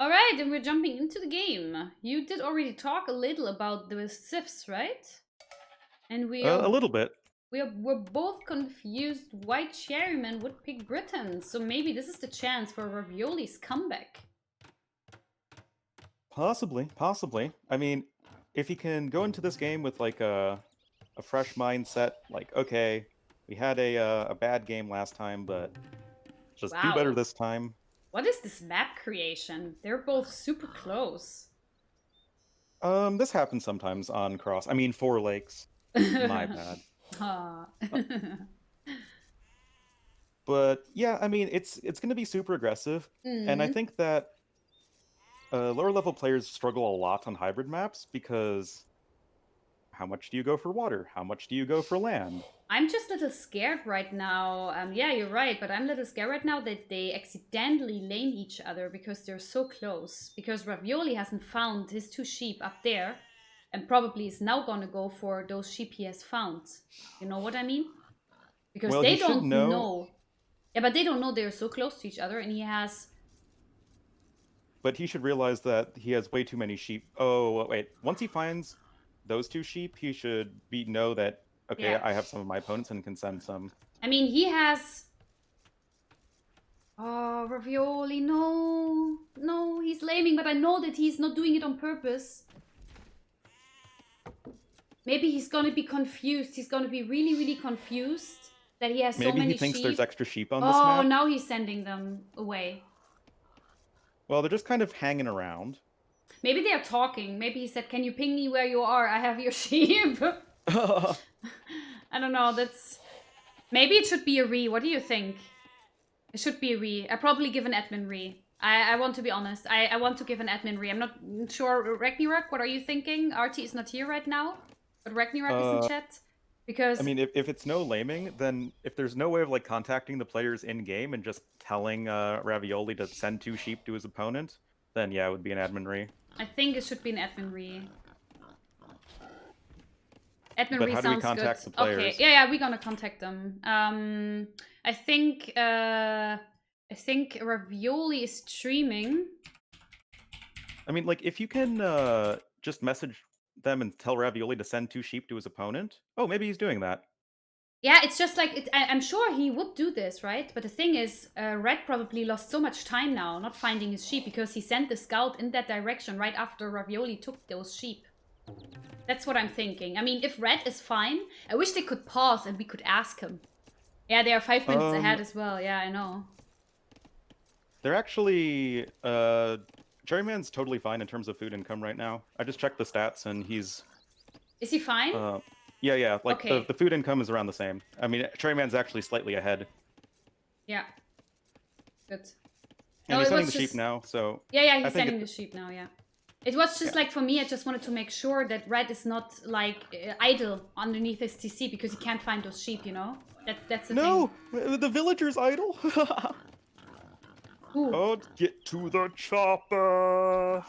All right, and we're jumping into the game. You did already talk a little about the civs, right? And A little bit. we're both confused why Cherryman would pick Britain. So maybe this is the chance for Ravioli's comeback. Possibly. I mean, if he can go into this game with, like, a fresh mindset, like, okay, we had a bad game last time, but just do better this time. What is this map creation? They're both super close. This happens sometimes on Cross. I mean, 4 lakes. My bad. Ah. But yeah, I mean, it's going to be super aggressive, and I think that lower level players struggle a lot on hybrid maps because how much do you go for water? How much do you go for land? I'm just a little scared right now. Yeah, you're right, but I'm a little scared right now that they accidentally lane each other because they're so close. Because Ravioli hasn't found his 2 sheep up there, and probably is now gonna go for those sheep he has found. You know what I mean? Because Well, they he should don't know. know. Yeah, but they don't know they're so close to each other, and he has. But he should realize that he has way too many sheep. Oh, wait. Once he finds those 2 sheep, he should know that, okay, Yeah. I have some of my opponents and can send some. I mean, he has. Oh, Ravioli, no. No, he's laming, but I know that he's not doing it on purpose. Maybe he's gonna be confused. He's gonna be really, really confused that he has so Maybe many he thinks sheep. there's extra sheep on this Oh, map. now he's sending them away. Well, they're just kind of hanging around. Maybe they're talking. Maybe he said, "Can you ping me where you are? I have your sheep." I don't know. That's maybe it should be a re. What do you think? It should be a re. I probably give an admin re. I want to be honest. I want to give an admin re. I'm not sure. Ragnarok, what are you thinking? RT is not here right now, but Ragnarok is in chat. Because I mean, if it's no laming, then if there's no way of like contacting the players in game and just telling Ravioli to send 2 sheep to his opponent, then yeah, it would be an admin re. I think it should be an admin re. Admin But re how do we sounds contact good. the players? Okay, yeah, we're gonna contact them. I think Ravioli is streaming. I mean, like if you can just message them and tell Ravioli to send 2 sheep to his opponent. Oh, maybe he's doing that. Yeah, it's just like I'm sure he would do this, right? But the thing is, Red probably lost so much time now not finding his sheep because he sent the scout in that direction right after Ravioli took those sheep. That's what I'm thinking. I mean, if Red is fine, I wish they could pause and we could ask him. Yeah, they are 5 minutes ahead as well. Yeah, I know. They're actually Cherryman's totally fine in terms of food income right now. I just checked the stats and he's. Is he fine? Yeah. Like Okay. the food income is around the same. I mean, Cherryman's actually slightly ahead. Yeah. Good. And No, he's it sending was the sheep just- now, so. Yeah, I he's think sending the sheep now, yeah. It was just like for me, I just wanted to make sure that Red is not like idle underneath his TC because he can't find those sheep, you know? That's the thing. No! The villager's idle! Ooh. Oh, get to the chopper!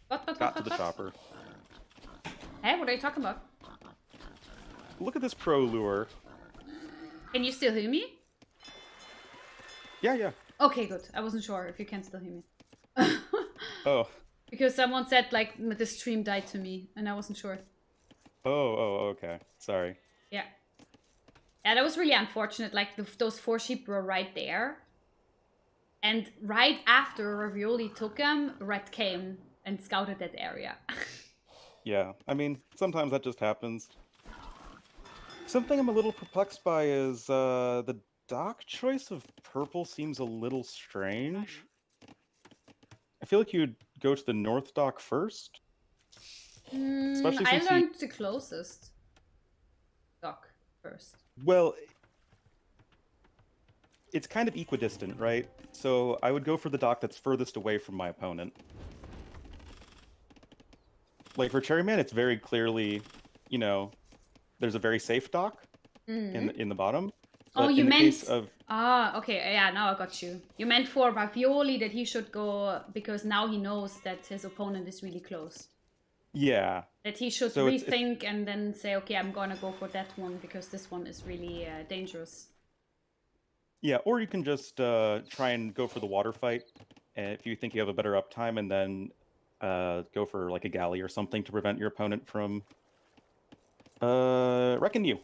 What? Got to the chopper. Hey, what are you talking about? Look at this pro lure. Can you still hear me? Yeah. Okay, good. I wasn't sure if you can still hear me. Oh. Because someone said like the stream died to me and I wasn't sure. Oh, okay. Sorry. Yeah. Yeah, that was really unfortunate. Like those 4 sheep were right there. And right after Ravioli took them, Red came and scouted that area. Yeah, I mean, sometimes that just happens. Something I'm a little perplexed by is the dock choice of purple seems a little strange. I feel like you'd go to the north dock first. Especially I since learned the closest dock first. Well, it's kind of equidistant, right? So I would go for the dock that's furthest away from my opponent. Like for Cherryman, it's very clearly, you know, there's a very safe dock in the bottom. Oh, But you in the meant... case of... Ah, okay, yeah, now I got you. You meant for Ravioli that he should go because now he knows that his opponent is really close. Yeah. That he should So rethink and then say, okay, I'm gonna go for that one because this one is really dangerous. Yeah, or you can just try and go for the water fight if you think you have a better uptime, and then go for like a galley or something to prevent your opponent from wrecking you.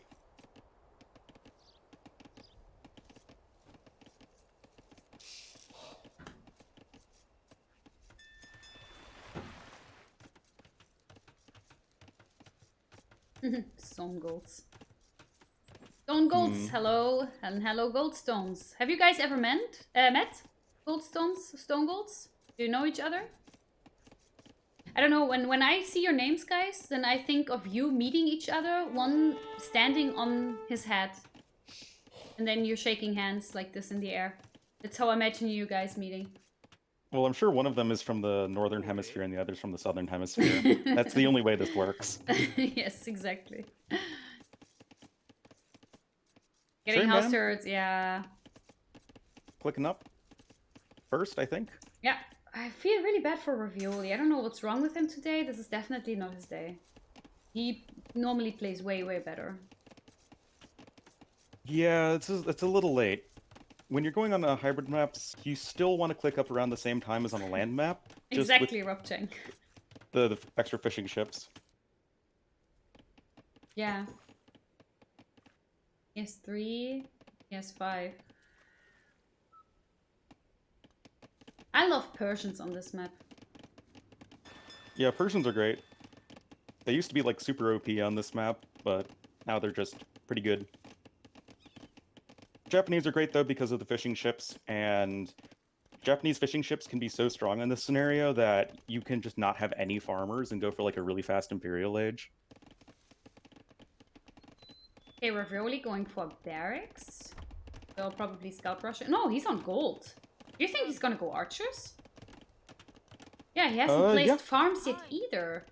Stone golds. Stone golds, hello, and hello goldstones. Have you guys ever met? Goldstones? Stone Golds? Do you know each other? I don't know, when I see your names, guys, then I think of you meeting each other, one standing on his head. And then you're shaking hands like this in the air. That's how I imagine you guys meeting. Well, I'm sure one of them is from the northern hemisphere and the other's from the southern hemisphere. That's the only way this works. Yes, exactly. Getting Sure, house man. turrets, yeah. Clicking up first, I think. Yeah, I feel really bad for Ravioli. I don't know what's wrong with him today. This is definitely not his day. He normally plays way, way better. Yeah, it's a little late. When you're going on hybrid maps, you still want to click up around the same time as on a land map. Just Exactly, Robcheng. with the extra fishing ships. Yeah. He has 3. He has 5. I love Persians on this map. Yeah, Persians are great. They used to be like super OP on this map, but now they're just pretty good. Japanese are great though because of the fishing ships, and Japanese fishing ships can be so strong in this scenario that you can just not have any farmers and go for like a really fast Imperial Age. Okay, Ravioli going for barracks. They'll probably scout rush. No, he's on gold. Do you think he's gonna go archers? Yeah, he hasn't placed yeah. farms yet either.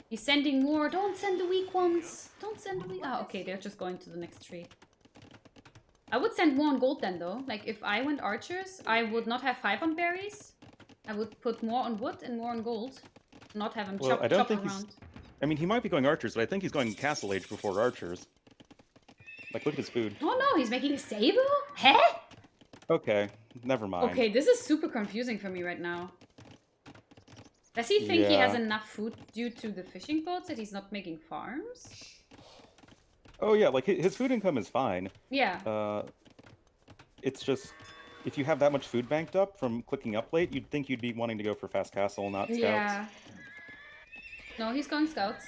He's sending more. Don't send the weak ones. Don't send the weak. Oh, okay, they're just going to the next tree. I would send more on gold then, though. Like, if I went archers, I would not have 5 on berries. I would put more on wood and more on gold. Not have him chop around. I mean, he might be going archers, but I think he's going Castle Age before archers. Like, look at his food. Oh no, he's making a sable? Huh? Okay, never mind. Okay, this is super confusing for me right now. Does he think he has enough food due to the fishing boats that he's not making farms? Oh yeah, like his food income is fine. Yeah. It's just, if you have that much food banked up from clicking up late, you'd think you'd be wanting to go for fast castle, not scouts. Yeah. No, he's going scouts.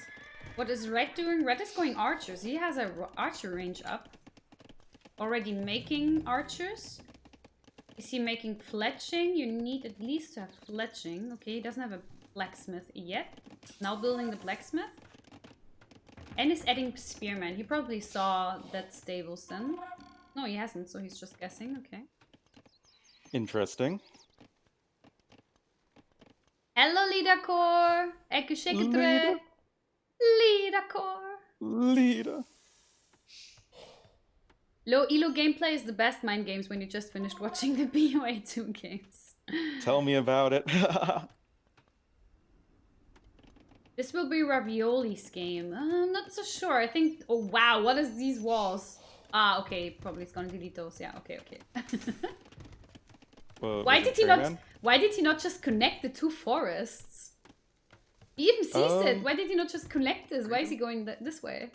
What is Red doing? Red is going archers. He has a archer range up. Already making archers. Is he making fletching? You need at least to have fletching. Okay, he doesn't have a blacksmith yet. Now building the blacksmith. And is adding spearman. He probably saw that stables then. No, he hasn't, so he's just guessing. Okay. Interesting. Hello, Lidakor! Ecco Shekatre! Lidakor! Leader. Low elo gameplay is the best mind games when you just finished watching the BOA2 games. Tell me about it. This will be Ravioli's game. I'm not so sure. I think... Oh, wow. What is these walls? Ah, okay. Probably it's gonna delete those. Yeah, okay, okay. Whoa, Why is did it he not... Cherryman? Why did he not just connect the 2 forests? He even sees it. Why did he not just connect this? Why is he going this way?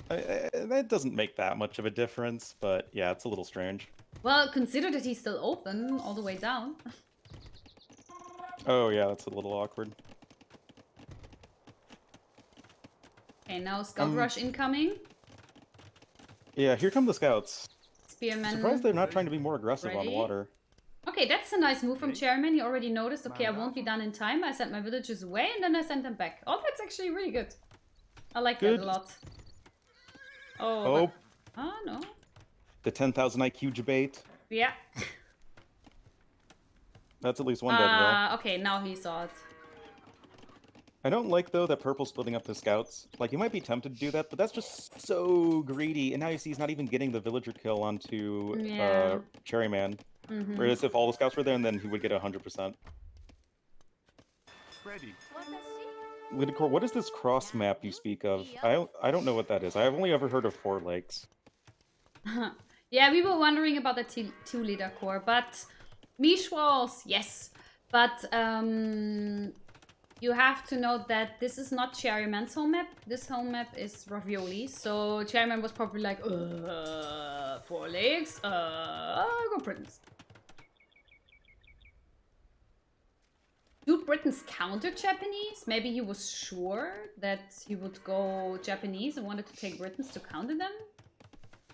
That doesn't make that much of a difference, but yeah, it's a little strange. Well, consider that he's still open all the way down. Oh yeah, that's a little awkward. Okay, now Scout Rush incoming. Yeah, here come the scouts. Spearman. Surprised they're not trying to be more aggressive on ready. water. Okay, that's a nice move from Cherryman. He already noticed, okay, I won't be done in time. I sent my villagers away and then I sent them back. Oh, that's actually really good. I like that a lot. Oh, oh no. The 10,000 IQ debate. Yeah. That's at least one dead though. Okay, now he saw it. I don't like though that purple's splitting up the scouts. Like, you might be tempted to do that, but that's just so greedy. And now you see he's not even getting the villager kill onto Cherryman. Whereas if all the scouts were there, then he would get 100%. Ready. Lidicor, what is this cross map you speak of? I don't know what that is. I've only ever heard of 4 lakes. Yeah, we were wondering about the 2-liter core, but Mishwals, yes. But you have to note that this is not Cherryman's home map. This home map is Ravioli. So Cherryman was probably like, 4 lakes, go Britons. Do Britons counter Japanese? Maybe he was sure that he would go Japanese and wanted to take Britons to counter them?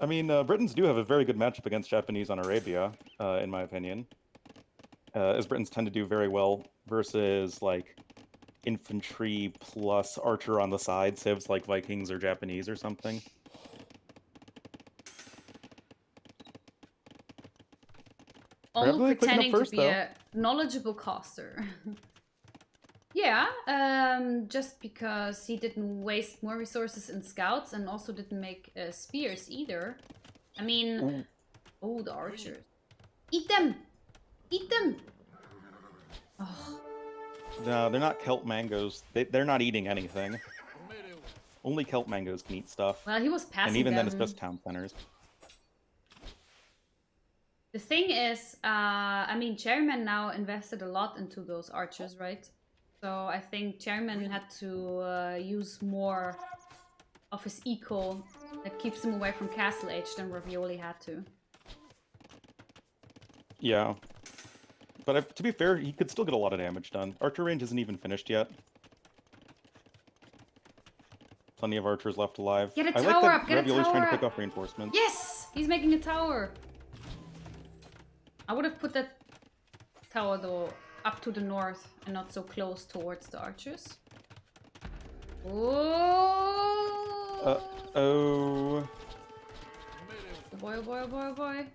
I mean, Britons do have a very good matchup against Japanese on Arabia, in my opinion. As Britons tend to do very well versus, like, infantry plus archer on the side, civs like Vikings or Japanese or something. Ornlu Probably clicking up pretending to first, be though. a knowledgeable caster. Yeah, just because he didn't waste more resources in scouts and also didn't make spears either. I mean, oh, the archers. Eat them! Eat them! Oh. No, they're not kelp mangoes. They're not eating anything. Only kelp mangoes can eat stuff. Well, he was passing And even then, them. it's just town centers. The thing is, I mean, Cherryman now invested a lot into those archers, right? So I think Cherryman had to use more of his eco that keeps him away from Castle Age than Ravioli had to. Yeah. But to be fair, he could still get a lot of damage done. Archer range isn't even finished yet. Plenty of archers left alive. Get a I like tower that up, get a Ravioli's trying to tower pick up. up reinforcements. Yes! He's making a tower. I would have put that tower, though, up to the north and not so close towards the archers. Oh! Oh. Oh boy, oh boy, oh boy, oh boy.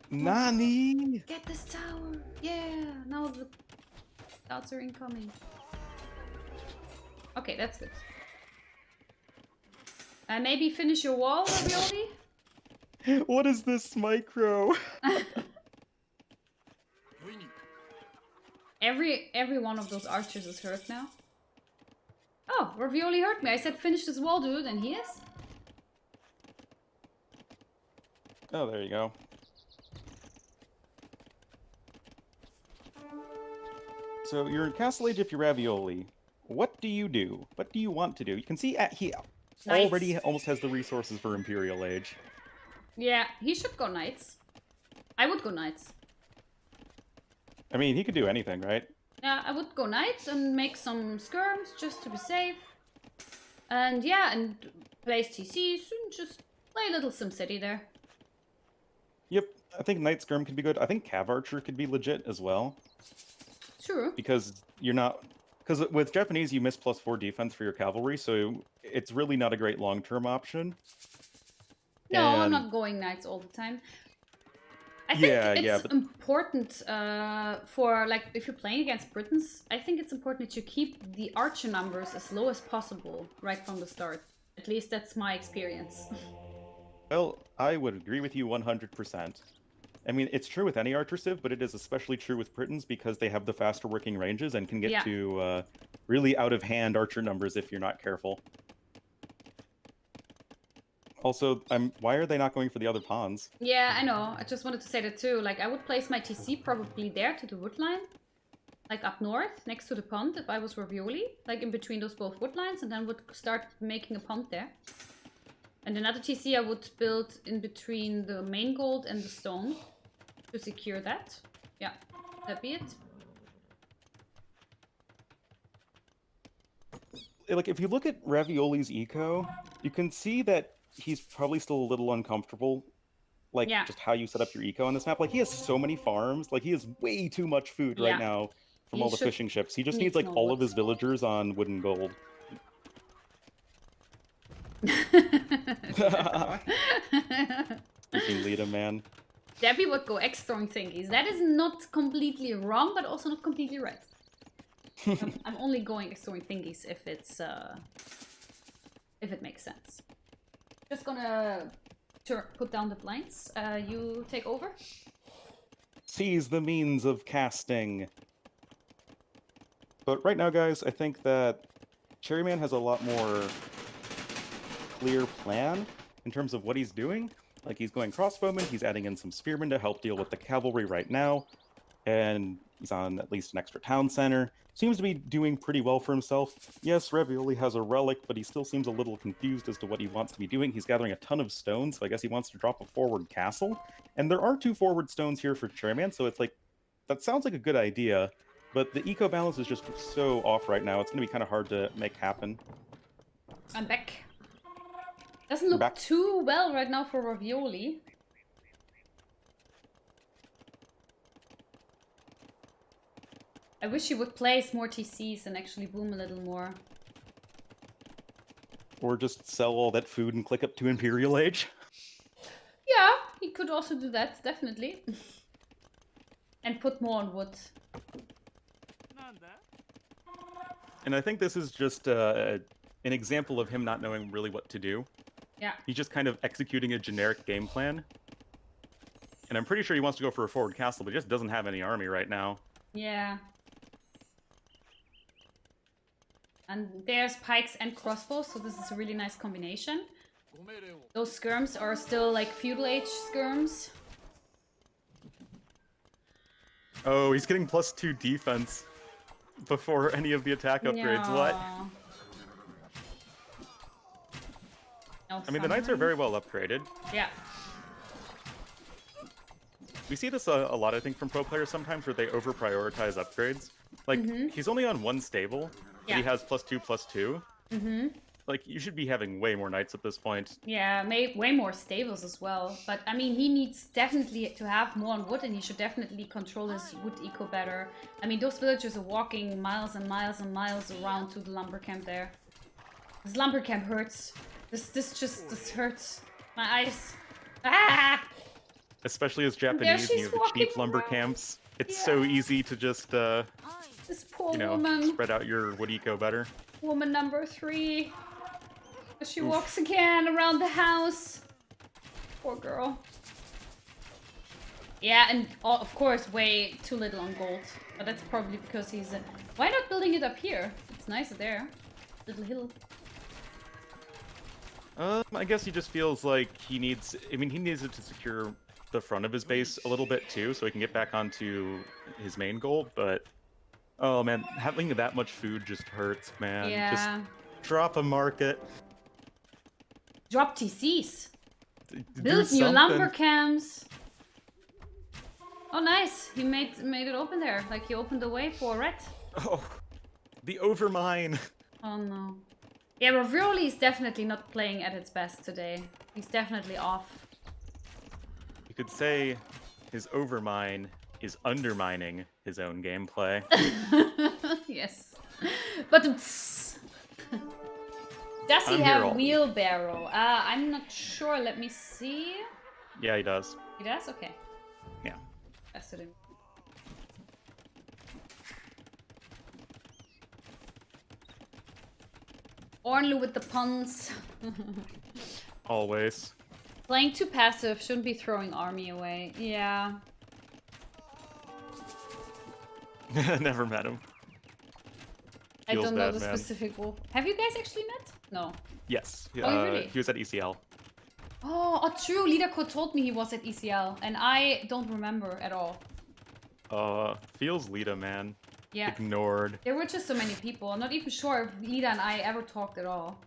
Nani? Get this tower! Yeah! Now the scouts are incoming. Okay, that's good. Maybe finish your wall, Ravioli? What is this micro? Every one of those archers is hurt now. Oh, Ravioli hurt me. I said finish this wall, dude, and he is. Oh, there you go. So you're in Castle Age if you're Ravioli. What do you do? What do you want to do? You can see he already almost has the resources for Imperial Age. Yeah, he should go knights. I would go knights. I mean, he could do anything, right? Yeah, I would go knights and make some skirms just to be safe. And yeah, and place TCs and just play a little SimCity there. Yep, I think Knight Skirm could be good. I think Cav Archer could be legit as well. Sure. Because you're not... Because with Japanese, you miss +4 defense for your cavalry, so it's really not a great long-term option. No, I'm And- not going knights all the time. I think it's important for, like, if you're playing against Britons, I think it's important that you keep the archer numbers as low as possible right from the start. At least that's my experience. Well, I would agree with you 100%. I mean, it's true with any archer civ, but it is especially true with Britons because they have the faster working ranges and can get to really out-of-hand archer numbers if you're not careful. Also, why are they not going for the other pawns? Yeah, I know. I just wanted to say that too. Like, I would place my TC probably there to the wood line. Like, up north, next to the pond, if I was Ravioli. Like, in between those both wood lines, and then would start making a pond there. And another TC I would build in between the main gold and the stone to secure that. Yeah, that'd be it. Like, if you look at Ravioli's eco, you can see that he's probably still a little uncomfortable, like, just how you set up your eco on this map. Like, he has so many farms. Like, he has way too much food right now from all the fishing ships. He just needs, like, all of his villagers on wood and gold. Freaking lead him, man. Debbie would go X-throwing thingies. That is not completely wrong, but also not completely right. I'm only going X-throwing thingies if it's if it makes sense. Just gonna put down the blinds. You take over. Seize the means of casting. But right now, guys, I think that Cherryman has a lot more clear plan in terms of what he's doing. Like, he's going crossbowman, he's adding in some spearmen to help deal with the cavalry right now, and he's on at least an extra town center. Seems to be doing pretty well for himself. Yes, Ravioli has a relic, but he still seems a little confused as to what he wants to be doing. He's gathering a ton of stones, so I guess he wants to drop a forward castle. And there are 2 forward stones here for Cherryman, so it's like, that sounds like a good idea, but the eco balance is just so off right now, it's going to be kind of hard to make happen. I'm back. Doesn't look Back. too well right now for Ravioli. I wish he would place more TCs and actually boom a little more. Or just sell all that food and click up to Imperial Age. Yeah, he could also do that, definitely. And put more on wood. And I think this is just an example of him not knowing really what to do. Yeah. He's just kind of executing a generic game plan. And I'm pretty sure he wants to go for a forward castle, but he just doesn't have any army right now. Yeah. And there's pikes and crossbows, so this is a really nice combination. Those skirms are still like feudal age skirms. Oh, he's getting +2 defense before any of the attack upgrades. What? No I mean, the knights are summon. very well upgraded. Yeah. We see this a lot, I think, from pro players sometimes, where they over-prioritize upgrades. Like, he's only on one stable, but he Yeah. has +2/+2. Like, you should be having way more knights at this point. Yeah, way more stables as well. But I mean, he needs definitely to have more on wood, and he should definitely control his wood eco better. I mean, those villagers are walking miles and miles and miles around to the lumber camp there. This lumber camp hurts. This hurts my eyes. Ah! Especially as Japanese, and she's you have the walking cheap lumber around. camps. It's so easy to just, This poor you know, woman. spread out your wood eco better. Woman number 3. She walks again around the house. Poor girl. Yeah, and of course, way too little on gold. But that's probably because he's... Why not building it up here? It's nicer there. Little hill. I guess he just feels like he needs... I mean, he needs it to secure the front of his base a little bit, too, so he can get back onto his main gold, but... Oh, man, having that much food just hurts, man. Yeah. Just drop a market. Drop TCs. Do Build new something. lumber camps. Oh, nice. He made it open there. Like, he opened the way for red. Oh, the overmine. Oh, no. Yeah, Ravioli is definitely not playing at its best today. He's definitely off. You could say his overmine is undermining his own gameplay. Yes. But does he I'm have here all- wheelbarrow? I'm not sure. Let me see. Yeah, he does. He does? Okay. Yeah. That's it. Ornlu with the puns. Always. Playing too passive, shouldn't be throwing army away. Yeah. Never met him. I Feels don't know bad, the man. specific wolf. Have you guys actually met? No. Yes. Oh, really? He was at ECL. Oh, true. Liederko told me he was at ECL, and I don't remember at all. Feels Lita, man. Yeah. Ignored. There were just so many people. I'm not even sure if Lida and I ever talked at all.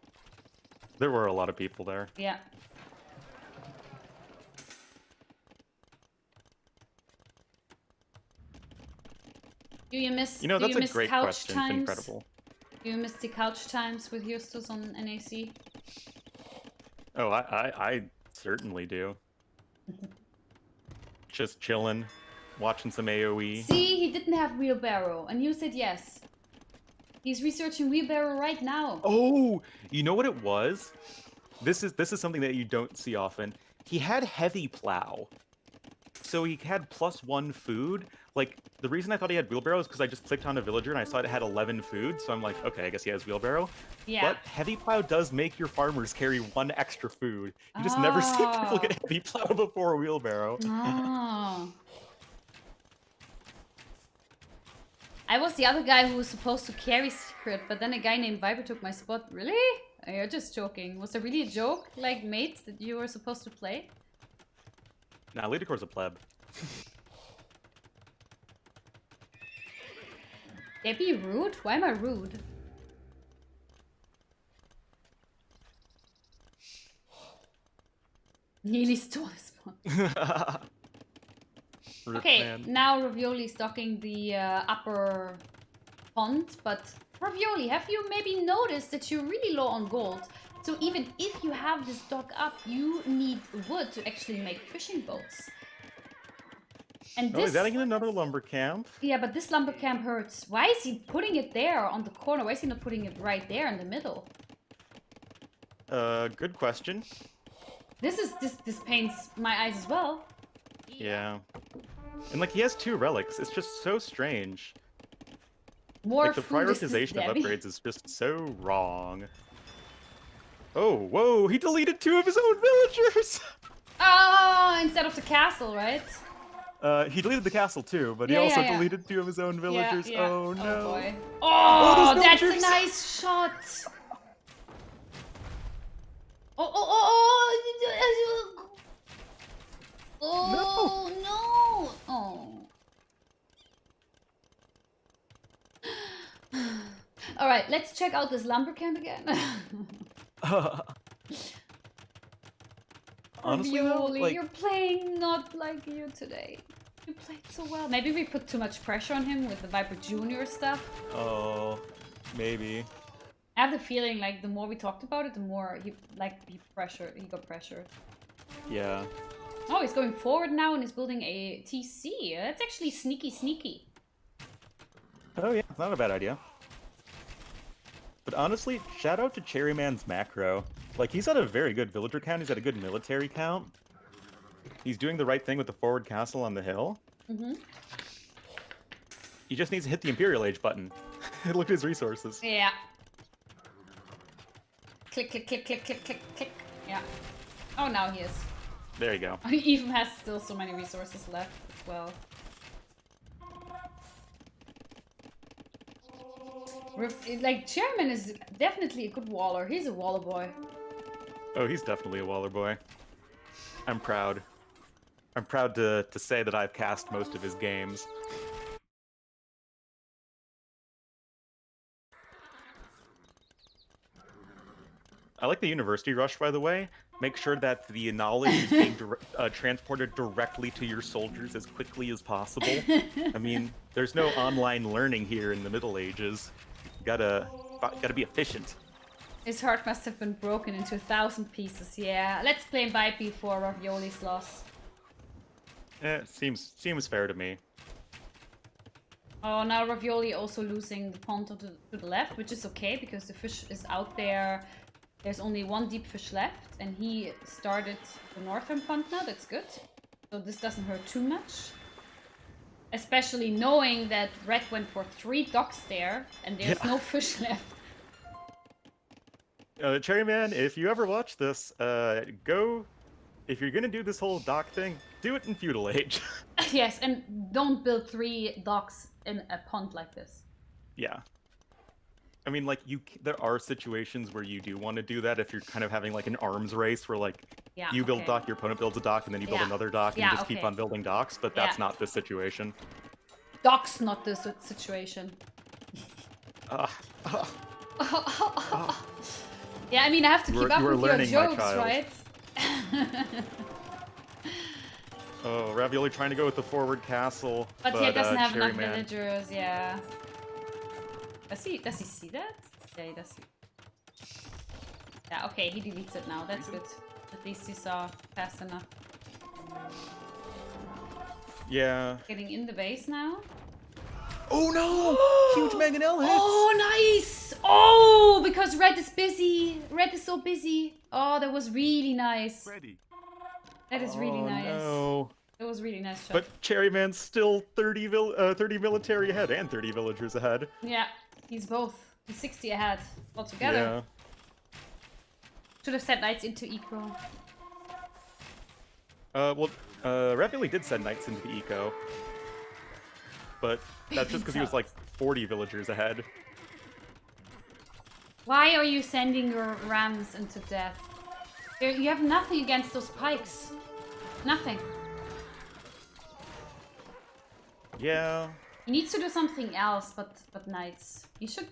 There were a lot of people there. Yeah. Do you miss? You know, do that's you a miss great couch question. times? It's incredible. Do you miss the couch times with Justus on NAC? Oh, I certainly do. Just chilling, watching some AoE. See, he didn't have wheelbarrow, and you said yes. He's researching wheelbarrow right now. Oh, you know what it was? This is something that you don't see often. He had heavy plow. So he had +1 food. Like, the reason I thought he had wheelbarrow is because I just clicked on a villager and I saw it had 11 food. So I'm like, okay, I guess he has wheelbarrow. Yeah. But heavy plow does make your farmers carry 1 extra food. You just never see people get heavy plow before a wheelbarrow. Oh. I was the other guy who was supposed to carry secret, but then a guy named Viper took my spot. Really? Oh, you're just joking. Was there really a joke, like mates, that you were supposed to play? Nah, Lidicor's a pleb. They be rude? Why am I rude? Nearly stole his spot. Rip, Okay, man. now Ravioli is stocking the upper pond, but Ravioli, have you maybe noticed that you're really low on gold? So even if you have this dock up, you need wood to actually make fishing boats. And Oh, this... he's adding in another lumber camp. Yeah, but this lumber camp hurts. Why is he putting it there on the corner? Why is he not putting it right there in the middle? Good question. This pains my eyes as well. Yeah. And like he has 2 relics. It's just so strange. More Like the food is this, prioritization of Debbie. upgrades is just so wrong. Oh, whoa, he deleted 2 of his own villagers! Oh, instead of the castle, right? He deleted the castle too, but he Yeah, also yeah, yeah. deleted 2 of his own villagers. Yeah, yeah. Oh no. Oh, boy. Oh, Oh, those that's a villagers! nice shot. Oh, no. Oh. All right, let's check out this lumber camp again. Honestly, though, Ravioli, like, you're playing not like you today. You played so well. Maybe we put too much pressure on him with the Viper Junior stuff. oh, maybe. I have the feeling like the more we talked about it, the more he got pressured. Yeah. Oh, he's going forward now and he's building a TC. That's actually sneaky. Oh yeah, not a bad idea. But honestly, shout out to Cherryman's macro. Like, he's at a very good villager count, he's at a good military count. He's doing the right thing with the forward castle on the hill. Mm-hmm. He just needs to hit the Imperial Age button. Look at his resources. Yeah. Click. Yeah. Oh, now he is. There you go. He even has still so many resources left as well. Like, Cherryman is definitely a good waller. He's a waller boy. Oh, he's definitely a Waller boy. I'm proud. I'm proud to say that I've cast most of his games. I like the University Rush, by the way. Make sure that the knowledge is being transported directly to your soldiers as quickly as possible. I mean, there's no online learning here in the Middle Ages. Gotta be efficient. His heart must have been broken into 1,000 pieces. Yeah, let's play Vipe for Ravioli's loss. Seems fair to me. Oh, now Ravioli also losing the pond to the left, which is okay because the fish is out there. There's only 1 deep fish left, and he started the northern pond now. That's good. So this doesn't hurt too much. Especially knowing that Red went for 3 docks there, and there's no fish left. Cherryman, if you ever watch this, if you're gonna do this whole dock thing, do it in Feudal Age. Yes, and don't build 3 docks in a pond like this. Yeah. I mean, like, there are situations where you do want to do that if you're kind of having, like, an arms race where, like, you build a dock, your opponent builds a dock, and then you build another dock, and you just keep on building docks, but that's not the situation. Docks not the situation. Yeah, I mean, I have to keep up with your jokes, right? Oh, Ravioli trying to go with the forward castle. But he doesn't have enough Cherryman... villagers, yeah. Does he see that? Yeah, he does see. Yeah, okay, he deletes it now. That's good. At least he saw fast enough. Yeah. Getting in the base now. Oh no! Huge mangonel hits! Oh, nice! Oh, because Red is busy. Red is so busy. Oh, that was really nice. That is really nice. No. That was really nice shot. But Cherryman's still 30 military ahead and 30 villagers ahead. Yeah, he's both. He's 60 ahead altogether. Yeah. Should have sent knights into eco. Ravioli did send knights into the eco. But that's just because he was like 40 villagers ahead. Why are you sending your rams into death? You have nothing against those pikes. Nothing. Yeah. He needs to do something else, but knights. You should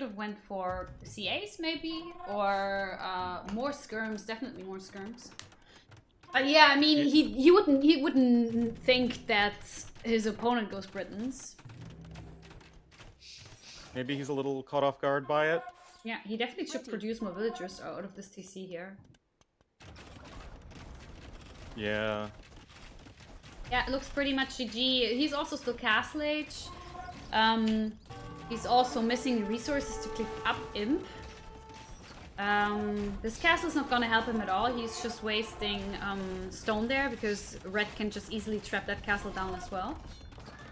have went for CAs maybe, or more skirms. Definitely more skirms. Yeah, I mean, he wouldn't think that his opponent goes Britons. Maybe he's a little caught off guard by it. Yeah, he definitely should produce more villagers out of this TC here. Yeah. Yeah, it looks pretty much GG. He's also still Castle Age. He's also missing resources to click up Imp. This castle is not gonna help him at all. He's just wasting stone there because red can just easily trap that castle down as well.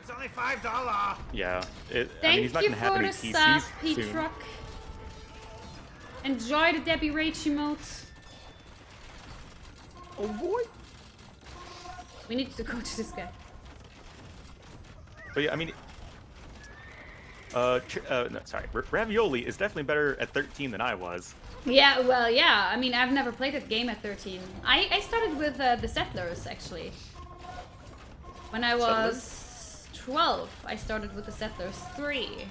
It's only $5. Yeah. Thank he's not you gonna have for any the TCs sub, soon. P-Truck. Enjoy the Debbie Rage emote. Oh boy. We need to go to this guy. But yeah, I mean, no, sorry, Ravioli is definitely better at 13 than I was. Yeah, well, yeah. I mean, I've never played that game at 13. I started with the Settlers, actually. When I was 12, I started with the Settlers 3.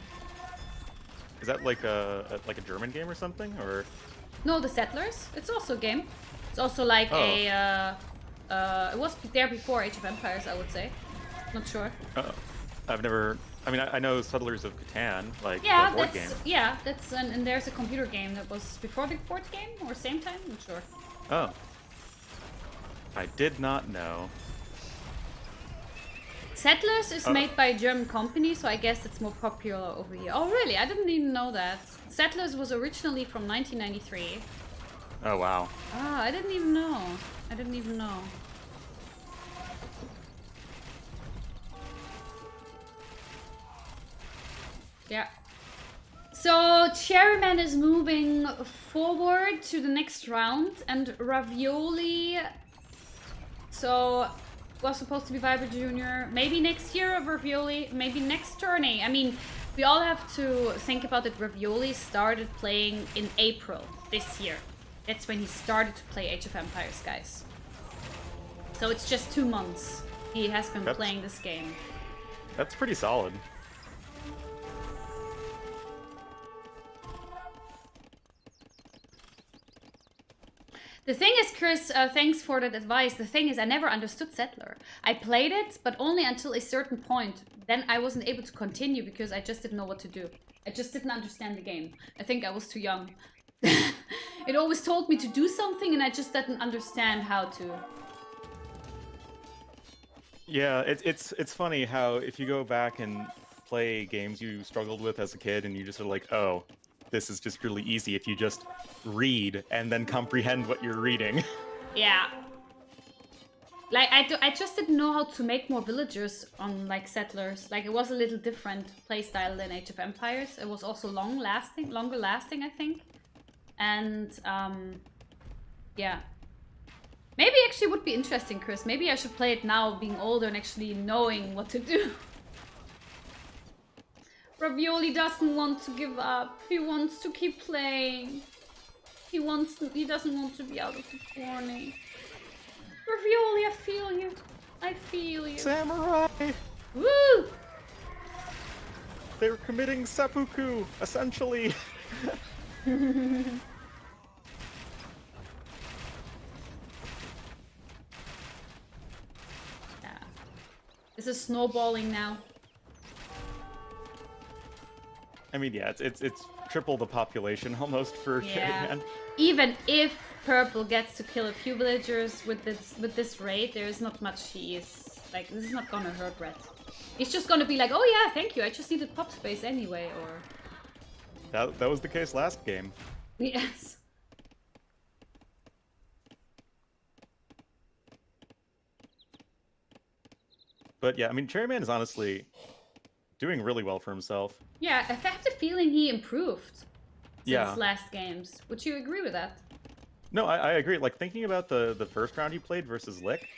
Is that like a German game or something, or? No, the Settlers. It's also a game. It's also like a... it was there before Age of Empires, I would say. Not sure. I've never... I mean, I know Settlers of Catan, like Yeah, the board that's game. yeah, that's and there's a computer game that was before the board game or same time. I'm not sure. Oh, I did not know. Settlers is made by a German company, so I guess it's more popular over here. Oh, really? I didn't even know that. Settlers was originally from 1993. Oh wow. Ah, I didn't even know. I didn't even know. Yeah. So Cherryman is moving forward to the next round, and Ravioli. So was supposed to be Viper Junior. Maybe next year of Ravioli. Maybe next tourney. I mean, we all have to think about that. Ravioli started playing in April this year. That's when he started to play Age of Empires, guys. So it's just 2 months he has been playing this game. That's pretty solid. The thing is, Chris, thanks for that advice. The thing is, I never understood Settler. I played it, but only until a certain point. Then I wasn't able to continue because I just didn't know what to do. I just didn't understand the game. I think I was too young. It always told me to do something and I just didn't understand how to. Yeah, it's funny how if you go back and play games you struggled with as a kid and you just are like, oh, this is just really easy if you just read and then comprehend what you're reading. Yeah. Like, I just didn't know how to make more villagers on, like, Settlers. Like, it was a little different playstyle than Age of Empires. It was also longer lasting, I think. And, yeah. Maybe actually would be interesting, Chris. Maybe I should play it now, being older and actually knowing what to do. Ravioli doesn't want to give up. He wants to keep playing. He doesn't want to be out of the tourney. Ravioli, I feel you. I feel you. Samurai! Woo! They were committing seppuku, essentially. Yeah. This is snowballing now. I mean, yeah, it's triple the population almost for Cherryman. Even if Purple gets to kill a few villagers with this raid, there is not much he is like. This is not gonna hurt Red. He's just gonna be like, oh yeah, thank you. I just needed pop space anyway, or. That was the case last game. Yes. But yeah, I mean, Cherryman is honestly doing really well for himself. Yeah, I have the feeling he improved since Yeah. last games. Would you agree with that? No, I agree. Like, thinking about the first round he played versus Lick,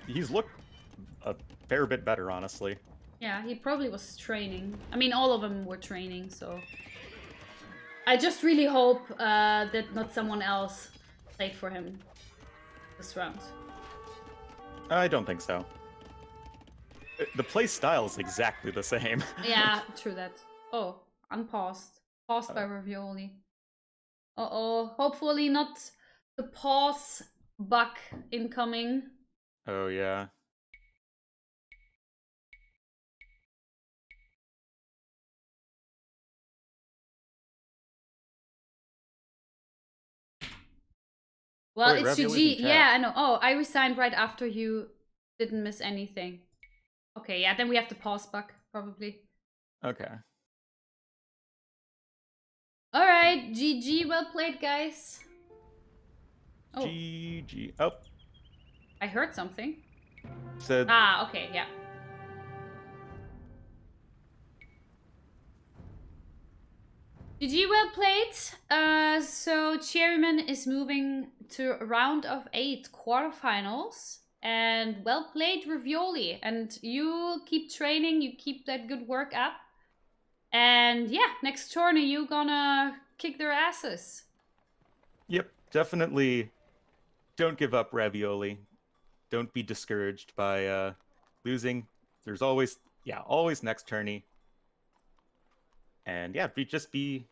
he's looked a fair bit better, honestly. Yeah, he probably was training. I mean, all of them were training, so... I just really hope that not someone else played for him this round. I don't think so. The play style is exactly the same. Yeah, true that. Oh, unpaused. Paused by Ravioli. Uh-oh. Hopefully not the pause bug incoming. Oh, yeah. Well, wait, it's Ravioli's in GG. chat. Yeah, I know. Oh, I resigned right after you didn't miss anything. Okay, yeah, then we have to pause back, probably. Okay. All right, GG. Well played, guys. Oh, GG. Oh, I heard something. said Ah, okay, yeah. GG, well played. So Cherryman is moving to round of 8 quarterfinals. And well played, Ravioli. And you keep training, you keep that good work up. And yeah, next tourney you gonna kick their asses. Yep, definitely don't give up, Ravioli. Don't be discouraged by losing. There's always next tourney. And yeah, just be,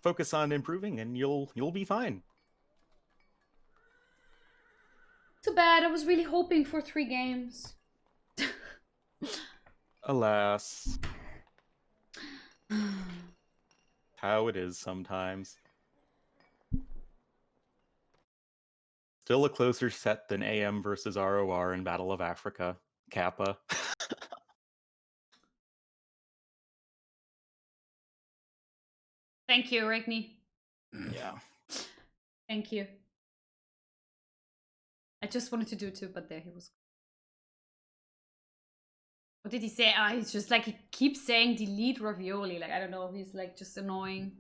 focus on improving and you'll be fine. Too bad, I was really hoping for 3 games. Alas. How it is sometimes. Still a closer set than AM versus ROR in Battle of Africa. Kappa. Thank you, Rickney. Yeah. Thank you. I just wanted to do 2, but there he was. What did he say? He's just like, he keeps saying delete Ravioli. Like, I don't know, he's like just annoying.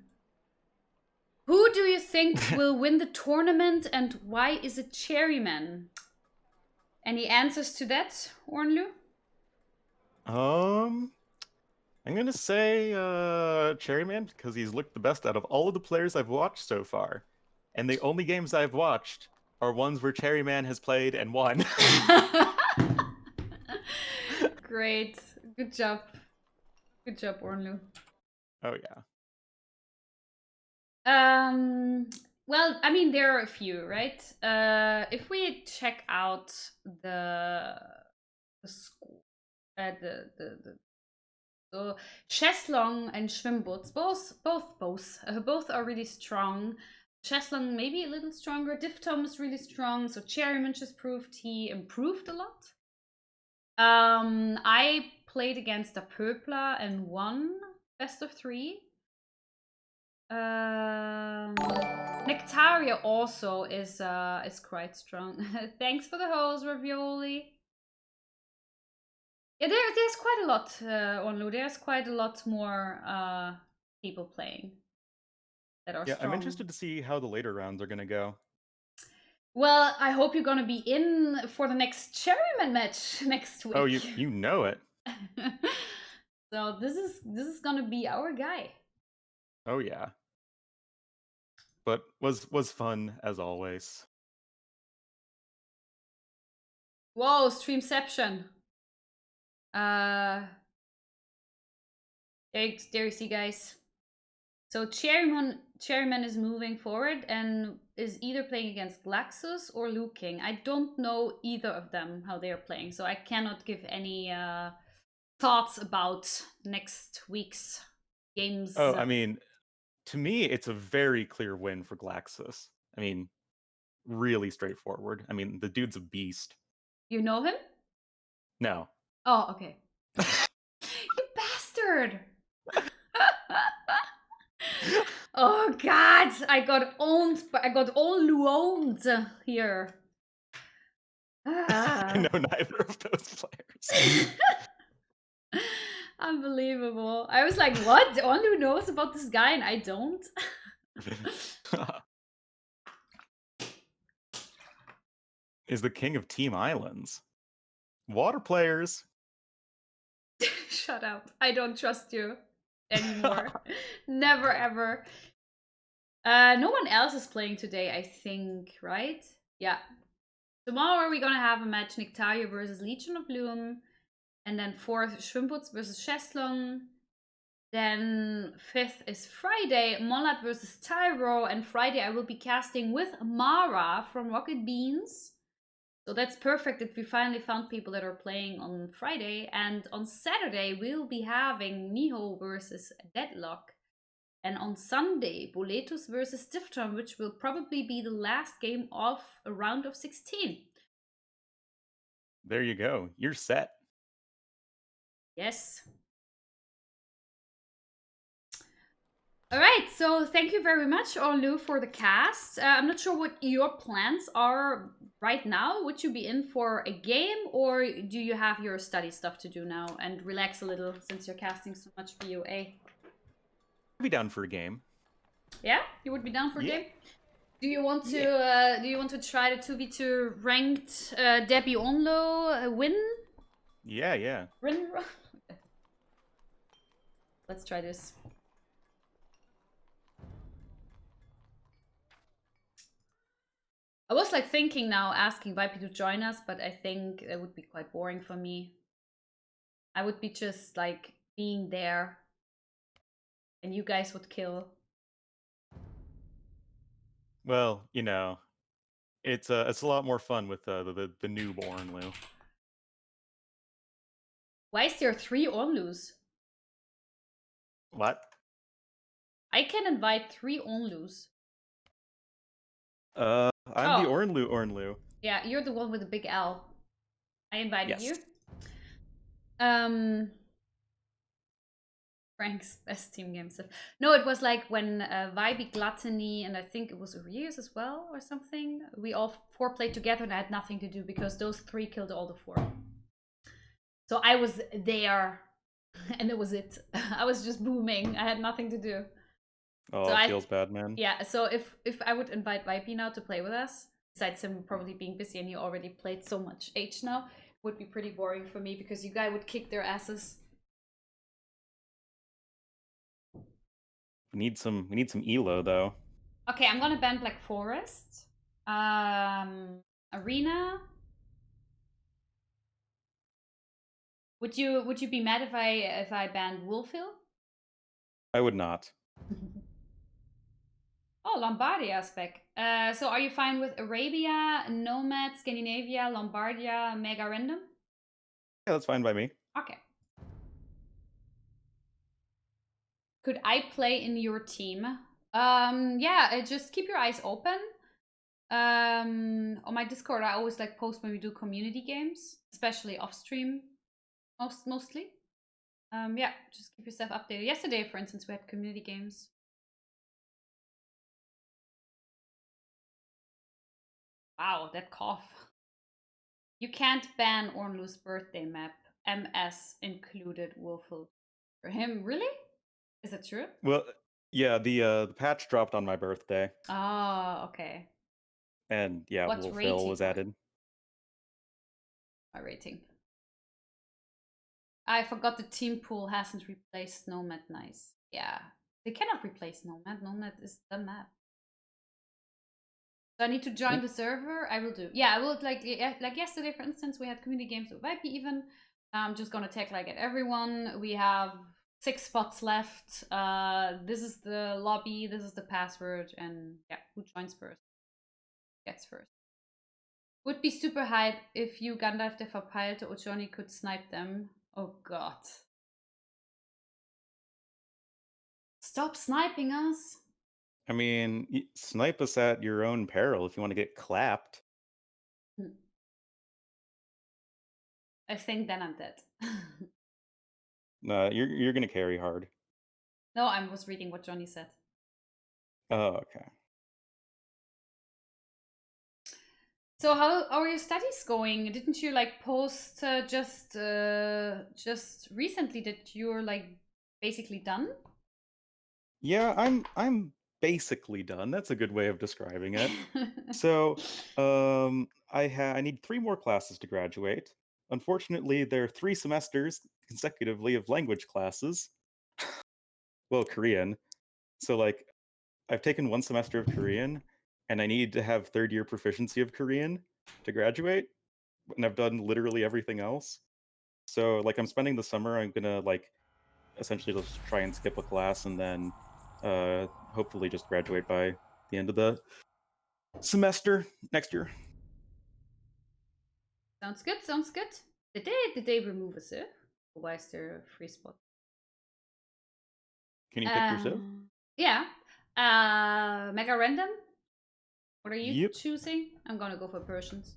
Who do you think will win the tournament and why is it Cherryman? Any answers to that, Ornlu? I'm gonna say Cherryman because he's looked the best out of all of the players I've watched so far. And the only games I've watched are ones where Cherryman has played and won. Great. Good job. Good job, Ornlu. Oh yeah. Well, I mean, there are a few, right? If we check out the school, so Cheslong and Schwimmboots, both are really strong. Cheslong maybe a little stronger. Diftom is really strong. So Cherryman just proved he improved a lot. I played against a Purpla and won best of 3. Nectaria also is quite strong. Thanks for the hose, Ravioli. Yeah, there's quite a lot, Ornlu. There's quite a lot more people playing that are strong. I'm interested to see how the later rounds are gonna go. Well, I hope you're gonna be in for the next Cherryman match next week. Oh, you know it. So this is gonna be our guy. Oh yeah. But was fun as always. Whoa, Streamception. There you see, guys. So Cherryman is moving forward and is either playing against Glaxus or Liu King. I don't know either of them how they are playing, so I cannot give any thoughts about next week's games. Oh, I mean, to me, it's a very clear win for Glaxus. I mean, really straightforward. I mean, the dude's a beast. You know him? No. Oh, okay. You bastard! Oh God, I got owned. I got owned here. I know neither of those players. Unbelievable. I was like, what? Ornlu knows about this guy and I don't? Is the king of Team Islands. Water players. Shut up. I don't trust you anymore. Never ever. No one else is playing today, I think, right? Yeah. Tomorrow we're gonna have a match Nectaria versus Legion of Bloom. And then 4th, Schwimmboots versus Cheslong. Then 5th is Friday, Mollat versus Tyro. And Friday I will be casting with Mara from Rocket Beans. So that's perfect that we finally found people that are playing on Friday. And on Saturday we'll be having Niho versus Deadlock. And on Sunday, Boletus versus Diphthong, which will probably be the last game of a round of 16. There you go. You're set. Yes. All right, so thank you very much, Ornlu, for the cast. I'm not sure what your plans are right now. Would you be in for a game, or do you have your study stuff to do now and relax a little since you're casting so much VOA? I'd be down for a game. Yeah, you would be down for a game. Do you want to? Do you want to try the 2v2 ranked Debbie Ornlu win? Yeah. Win. Let's try this. I was like thinking now asking Vipe to join us, but I think it would be quite boring for me. I would be just like being there and you guys would kill. Well, you know, it's a lot more fun with the newborn Lou. Why is there 3 Ornlus? What? I can invite 3 Ornlus. I'm the Ornlu. Yeah, you're the one with the big L. I invited you. Frank's best team game stuff. No, it was like when Vibe, Gluttony, and I think it was Urias as well or something. We all 4 played together and I had nothing to do because those 3 killed all the 4. So I was there and that was it. I was just booming. I had nothing to do. Oh, so it feels bad, man. Yeah, so if I would invite Vipe now to play with us, besides him probably being busy and he already played so much H now, it would be pretty boring for me because you guys would kick their asses. We need some elo though. Okay, I'm gonna ban Black Forest. Arena. Would you be mad if I banned Wolfhill? I would not. Oh, Lombardia is back. So are you fine with Arabia, Nomad, Scandinavia, Lombardia, Mega Random? Yeah, that's fine by me. Okay. Could I play in your team? Yeah, just keep your eyes open. On my Discord, I always like post when we do community games, especially off stream, mostly. Yeah, just keep yourself updated. Yesterday, for instance, we had community games. Wow, that cough. You can't ban Ornlu's birthday map. MS included Wolfhill. For him, really? Is that true? Well, yeah, the patch dropped on my birthday. Oh, okay. And yeah, Wolfhill was added. My rating. I forgot the team pool hasn't replaced Nomad. Nice. Yeah. They cannot replace Nomad. Nomad is the map. So I need to join the server. I will do. Yeah, I will like yesterday, for instance, we had community games with Vipe even. I'm just gonna tag like at everyone. We have 6 spots left. This is the lobby, this is the password, and yeah, who joins first gets first. Would be super hype if you Gandalf der Verpeilte or Johnny could snipe them. Oh god. Stop sniping us. I mean, snipe us at your own peril if you want to get clapped. I think then I'm dead. No, you're gonna carry hard. No, I was reading what Johnny said. Oh, okay. So how are your studies going? Didn't you like post just recently that you're like basically done? Yeah, I'm basically done. That's a good way of describing it. So, I need 3 more classes to graduate. Unfortunately, there are 3 semesters consecutively of language classes. Well, Korean. So, like, I've taken 1 semester of Korean, and I need to have 3rd year proficiency of Korean to graduate, and I've done literally everything else. So, like, I'm spending the summer, I'm gonna, like, essentially just try and skip a class and then hopefully just graduate by the end of the semester next year. Sounds good, sounds good. Did they remove a civ? Or why is there a free spot? Can you pick your civ? Yeah. Mega random? What are you Yep. choosing? I'm gonna go for Persians.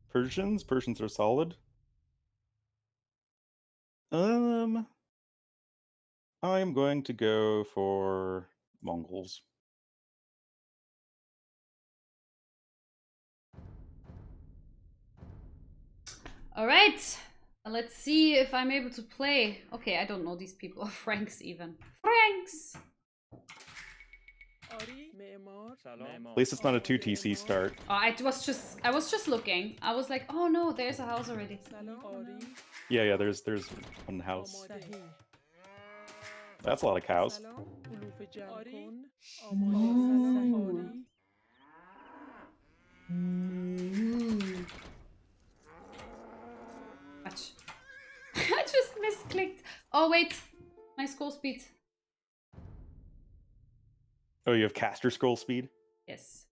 Persians. Persians are solid. I'm going to go for Mongols. All right. Let's see if I'm able to play. Okay, I don't know these people. Franks even. Franks! At least it's not a 2 TC start. Oh, I was just looking. I was like, oh no, there's a house already. Yeah, there's one house. That's a lot of cows. Watch. I just misclicked. Oh wait, my scroll speed. Oh, you have caster scroll speed? Yes.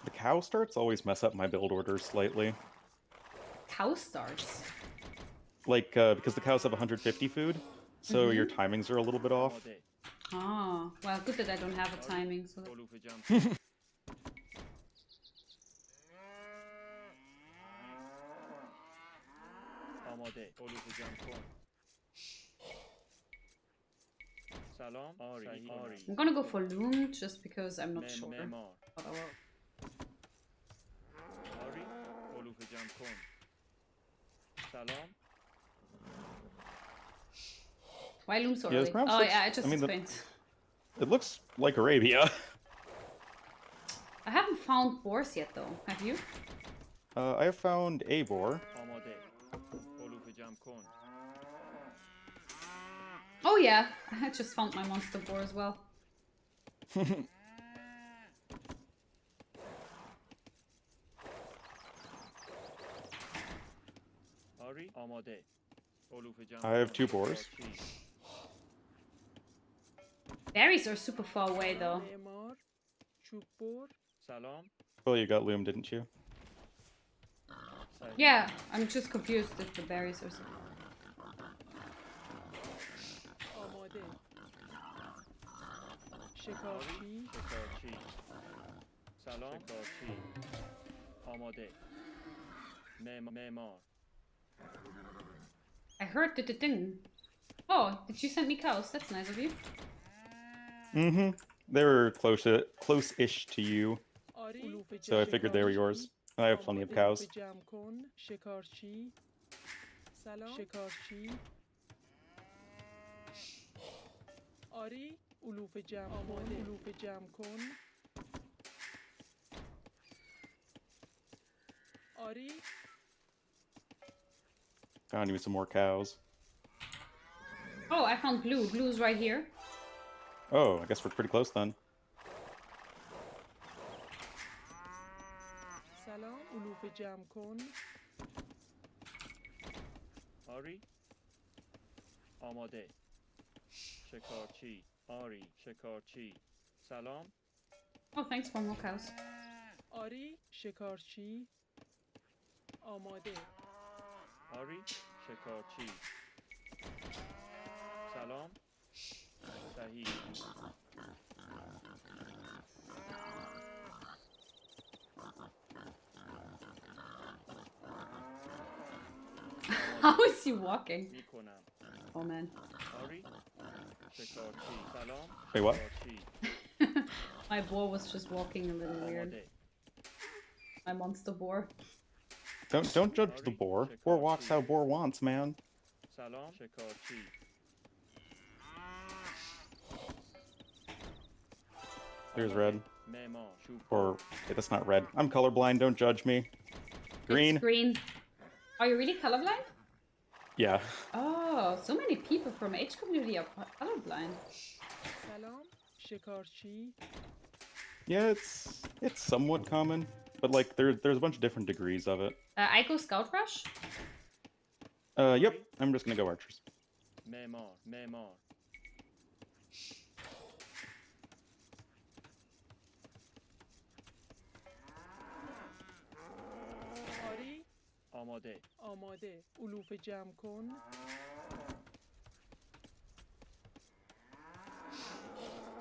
The cow starts always mess up my build orders slightly. Cow starts. Like, because the cows have 150 food, so your timings are a little bit off. Oh, well, good that I don't have a timing. So that... I'm gonna go for Loom just because I'm not sure. But I will. Why Loom so early? Oh yeah, I just explained. It looks like Arabia. I haven't found boars yet though. Have you? I have found a boar. Oh yeah, I just found my monster boar as well. I have 2 boars. Berries are super far away though. Well, you got Loom, didn't you? Yeah, I'm just confused if the berries are. I heard the ding. Oh, did you send me cows? That's nice of you. Mm-hmm. They were close-ish to you, so I figured they were yours. I have plenty of cows. Found you some more cows. Oh, I found blue. Blue's right here. Oh, I guess we're pretty close then. Oh, thanks for more cows. How is he walking? Oh man. Wait, what? My boar was just walking a little weird. My monster boar. Don't judge the boar. Boar walks how boar wants, man. There's red. Or wait, that's not red. I'm colorblind. Don't judge me. Green. It's green. Are you really colorblind? Yeah. Oh, so many people from H community are colorblind. Yeah, it's somewhat common, but like there's a bunch of different degrees of it. I go Scout Rush. Yep. I'm just gonna go archers. معمار معمار آری آماده آماده علوف جمع کن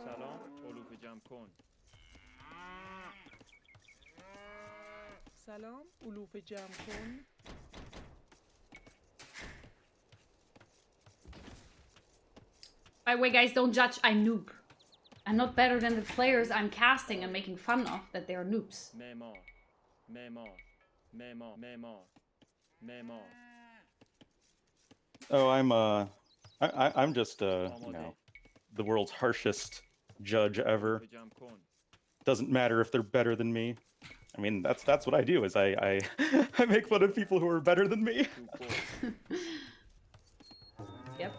سلام علوف جمع کن سلام علوف جمع کن By the way, guys, don't judge. I'm noob. I'm not better than the players I'm casting and making fun of that they are noobs. معمار معمار معمار معمار معمار Oh, I'm just the world's harshest judge ever. علوف جمع کن Doesn't matter if they're better than me. I mean, that's what I do. Is I I make fun of people who are better than me. Yep.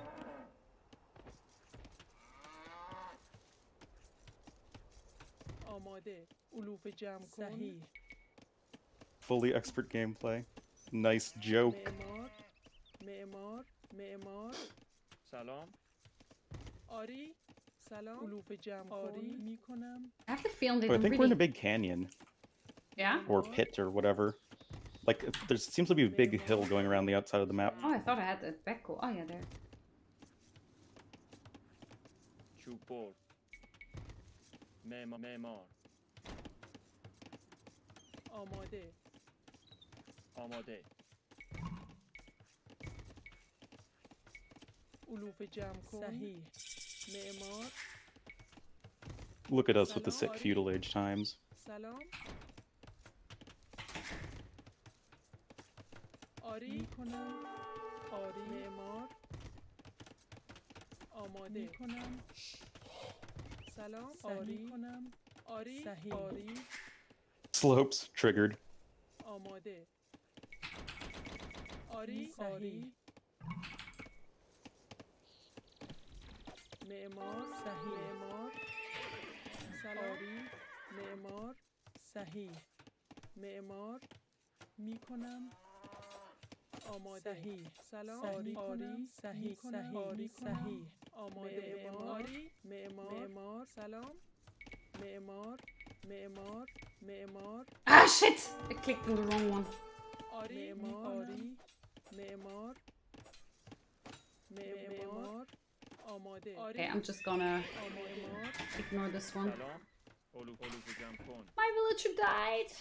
آماده علوف جمع کن صحیح Fully expert gameplay. Nice joke. معمار معمار معمار سلام آری سلام علوف جمع آری میکنم I have the feeling they Oh, I don't think we're in a really... big canyon Yeah? or pit or whatever. Like there seems to be a big hill going around the outside of the map. Oh, I thought I had the back goal. Oh, yeah, there. چوب بر معمار معمار آماده آماده علوف جمع کن صحیح معمار Look at us with the sick feudal age times. سلام آری میکنم آری معمار آماده میکنم سلام آری میکنم آری صحیح آری Slopes triggered. آماده آری آری معمار صحیح معمار سلام آری معمار صحیح معمار میکنم آماده صحیح سلام آری آری صحیح صحیح آری صحیح آماده معماری معمار سلام معمار معمار معمار Ah, shit! I clicked on the wrong one. آری آری معمار معمار آماده Okay, I'm just gonna معمار ignore this one. سلام علوف جمع کن My villager died!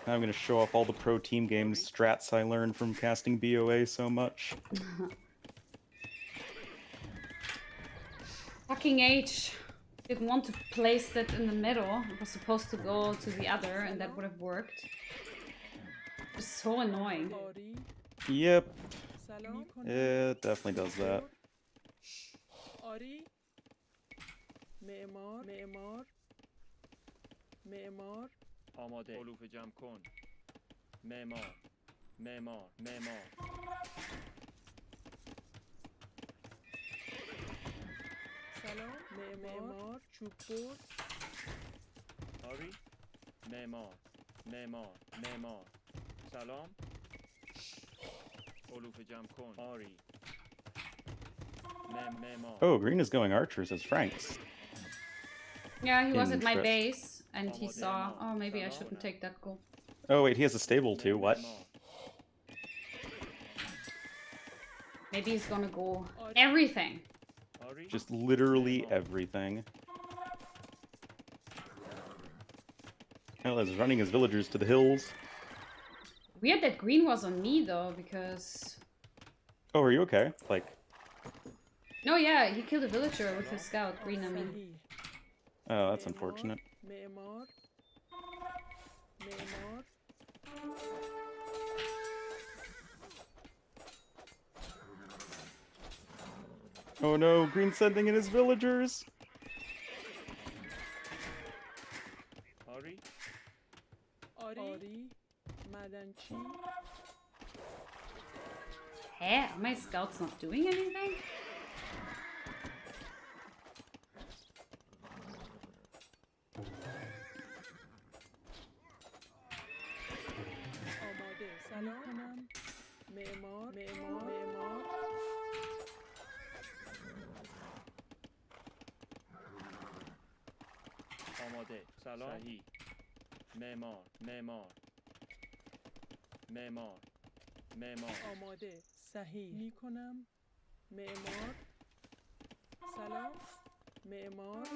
I'm gonna show off all the pro team games strats I learned from casting BOA so much. Fucking H didn't want to place it in the middle. It was supposed to go to the other, and that would have worked. It's so annoying. آری Yep, سلام it definitely does that. آری معمار معمار معمار آماده علوف جمع کن معمار معمار معمار سلام معمار چوب بر آری معمار معمار معمار سلام علوف جمع کن آری معمار Oh, green is going archers as Franks. Yeah, he was at my Interest. base, and he saw, oh, maybe I shouldn't take that goal. Oh wait, he has a stable too. What? Maybe he's gonna go everything. آری Just literally everything. Hell, is running his villagers to the hills. Weird that green was on me, though, because... Oh, are you okay? Like, No, yeah, he killed a villager with his scout. Green, I mean. صحیح oh, that's unfortunate. معمار معمار Oh no, green's sending in his villagers. آری آری معدنچی Hey, are my scouts not doing anything? معمار معمار آماده سلام صحیح معمار معمار معمار معمار آماده صحیح می کنم معمار سلام معمار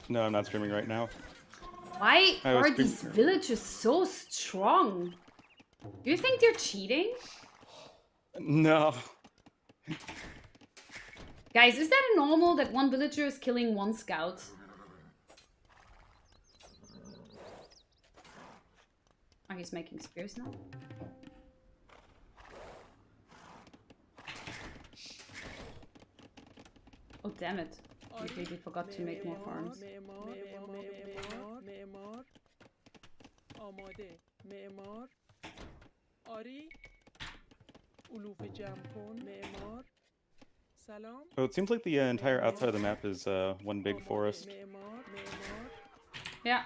No, I'm not streaming right now. Why I was are these streaming- villagers so strong? Do you think they're cheating? No. Guys, is that normal that one villager is killing one scout? Oh, he's making spears now. Oh, damn it. I completely forgot to make more farms. معمار آماده معمار آری علوف جمع کن معمار سلام Oh, it seems like the entire outside of the map is one big forest. معمار معمار Yeah.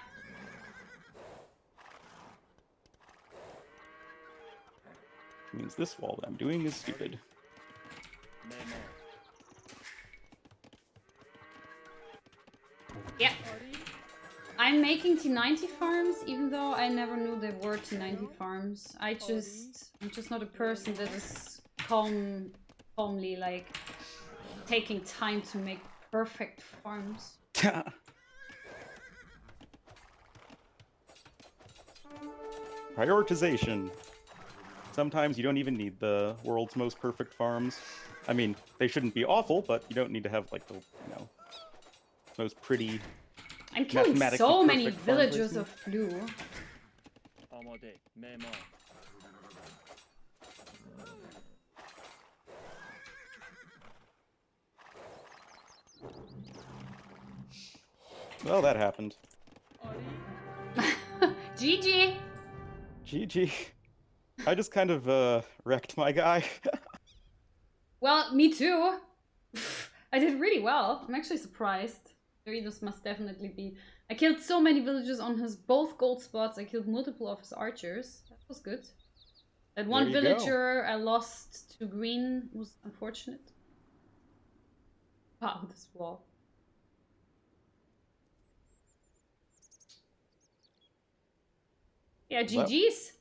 Means this wall that I'm doing is stupid. معمار Yeah. I'm making T90 farms, even though I never knew there were T90 farms. I'm just not a person that is calmly like taking time to make perfect farms. Prioritization. Sometimes you don't even need the world's most perfect farms. I mean, they shouldn't be awful, but you don't need to have like the, most pretty. I'm killing Mathematically so many perfect farm villagers placement. of blue. آماده معمار Well, that happened. GG! GG. I just kind of wrecked my guy. Well, me too. I did really well. I'm actually surprised. Doritos must definitely be. I killed so many villagers on his both gold spots. I killed multiple of his archers. That was good. That one There you go. villager I lost to green was unfortunate. Wow, this wall. Yeah, Well, GG's.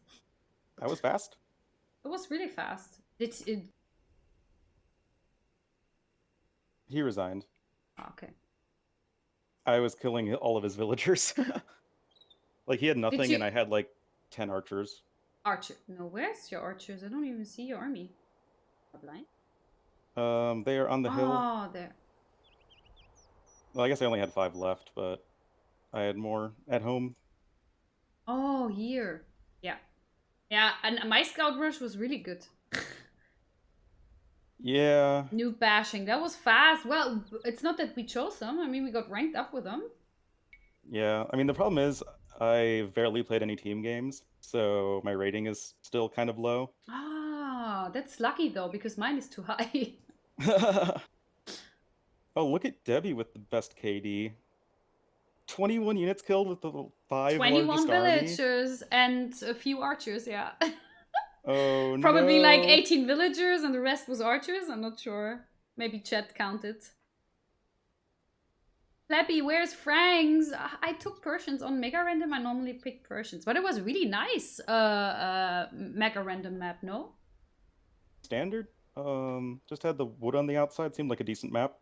That was fast. It was really fast. It. He resigned. Oh, okay. I was killing all of his villagers. Like, he had nothing, you- and I had like 10 archers. Archer. No, where's your archers? I don't even see your army. Blind? They are on the hill. Oh, there. Well, I guess I only had 5 left, but I had more at home. Oh, here. Yeah. Yeah, and my scout rush was really good. Yeah. New bashing. That was fast. Well, it's not that we chose them. I mean, we got ranked up with them. Yeah. I mean, the problem is I barely played any team games, so my rating is still kind of low. Ah, that's lucky though, because mine is too high. Oh, look at Debbie with the best KD. 21 units killed with the 5 21 largest army. villagers and a few archers, yeah. Oh, Probably no. like 18 villagers and the rest was archers. I'm not sure. Maybe chat counted. Flappy, where's Franks? I took Persians on Mega Random. I normally pick Persians, but it was really nice. Mega Random map, no? Standard? Just had the wood on the outside. Seemed like a decent map.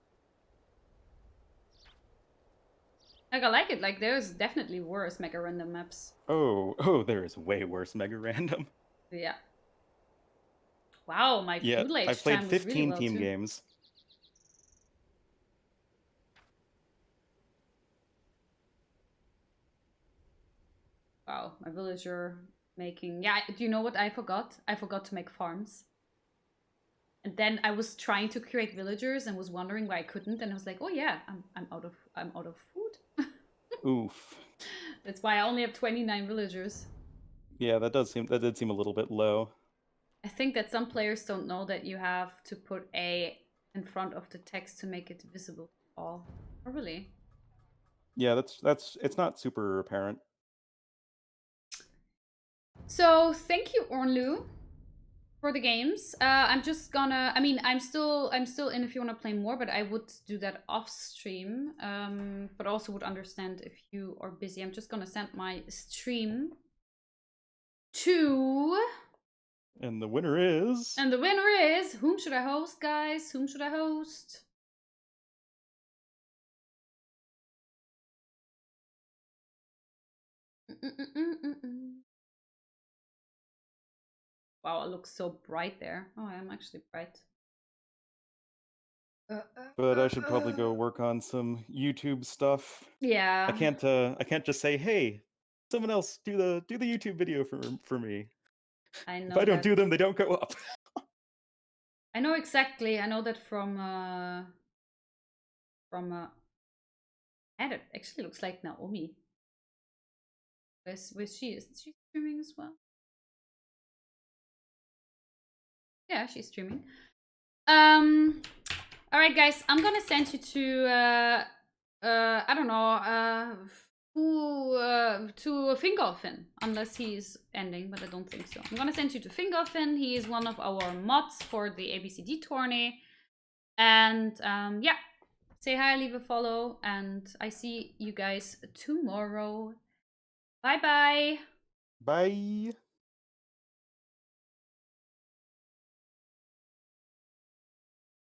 Like, I like it. Like, there's definitely worse Mega Random maps. Oh, there is way worse Mega Random. Yeah. Wow, my Yeah, Feudal Age I played time was 15 really well team too. games. Wow, my villager making... Yeah, do you know what I forgot? I forgot to make farms. And then I was trying to create villagers and was wondering why I couldn't. And I was like, oh yeah, I'm out of food. Oof. That's why I only have 29 villagers. Yeah, that did seem a little bit low. I think that some players don't know that you have to put A in front of the text to make it visible to all. Oh, really? Yeah, that's it's not super apparent. So thank you, Ornlu, for the games. I'm just gonna. I mean, I'm still in if you want to play more, but I would do that off stream. But also would understand if you are busy. I'm just gonna send my stream to. And the winner is. And the winner is. Whom should I host, guys? Whom should I host? Wow, it looks so bright there. Oh, I am actually bright. But I should probably go work on some YouTube stuff. Yeah. I can't just say, hey, someone else do the YouTube video for me. I know. If I don't do them, they don't go up. I know exactly. I know that from and it actually looks like Naomi. Where's she? Is she streaming as well? Yeah, she's streaming. All right, guys, I'm gonna send you to I don't know to Fingolfin, unless he's ending, but I don't think so. I'm gonna send you to Fingolfin. He is one of our mods for the ABCD tourney, and yeah, say hi, leave a follow, and I see you guys tomorrow. Bye bye. Bye.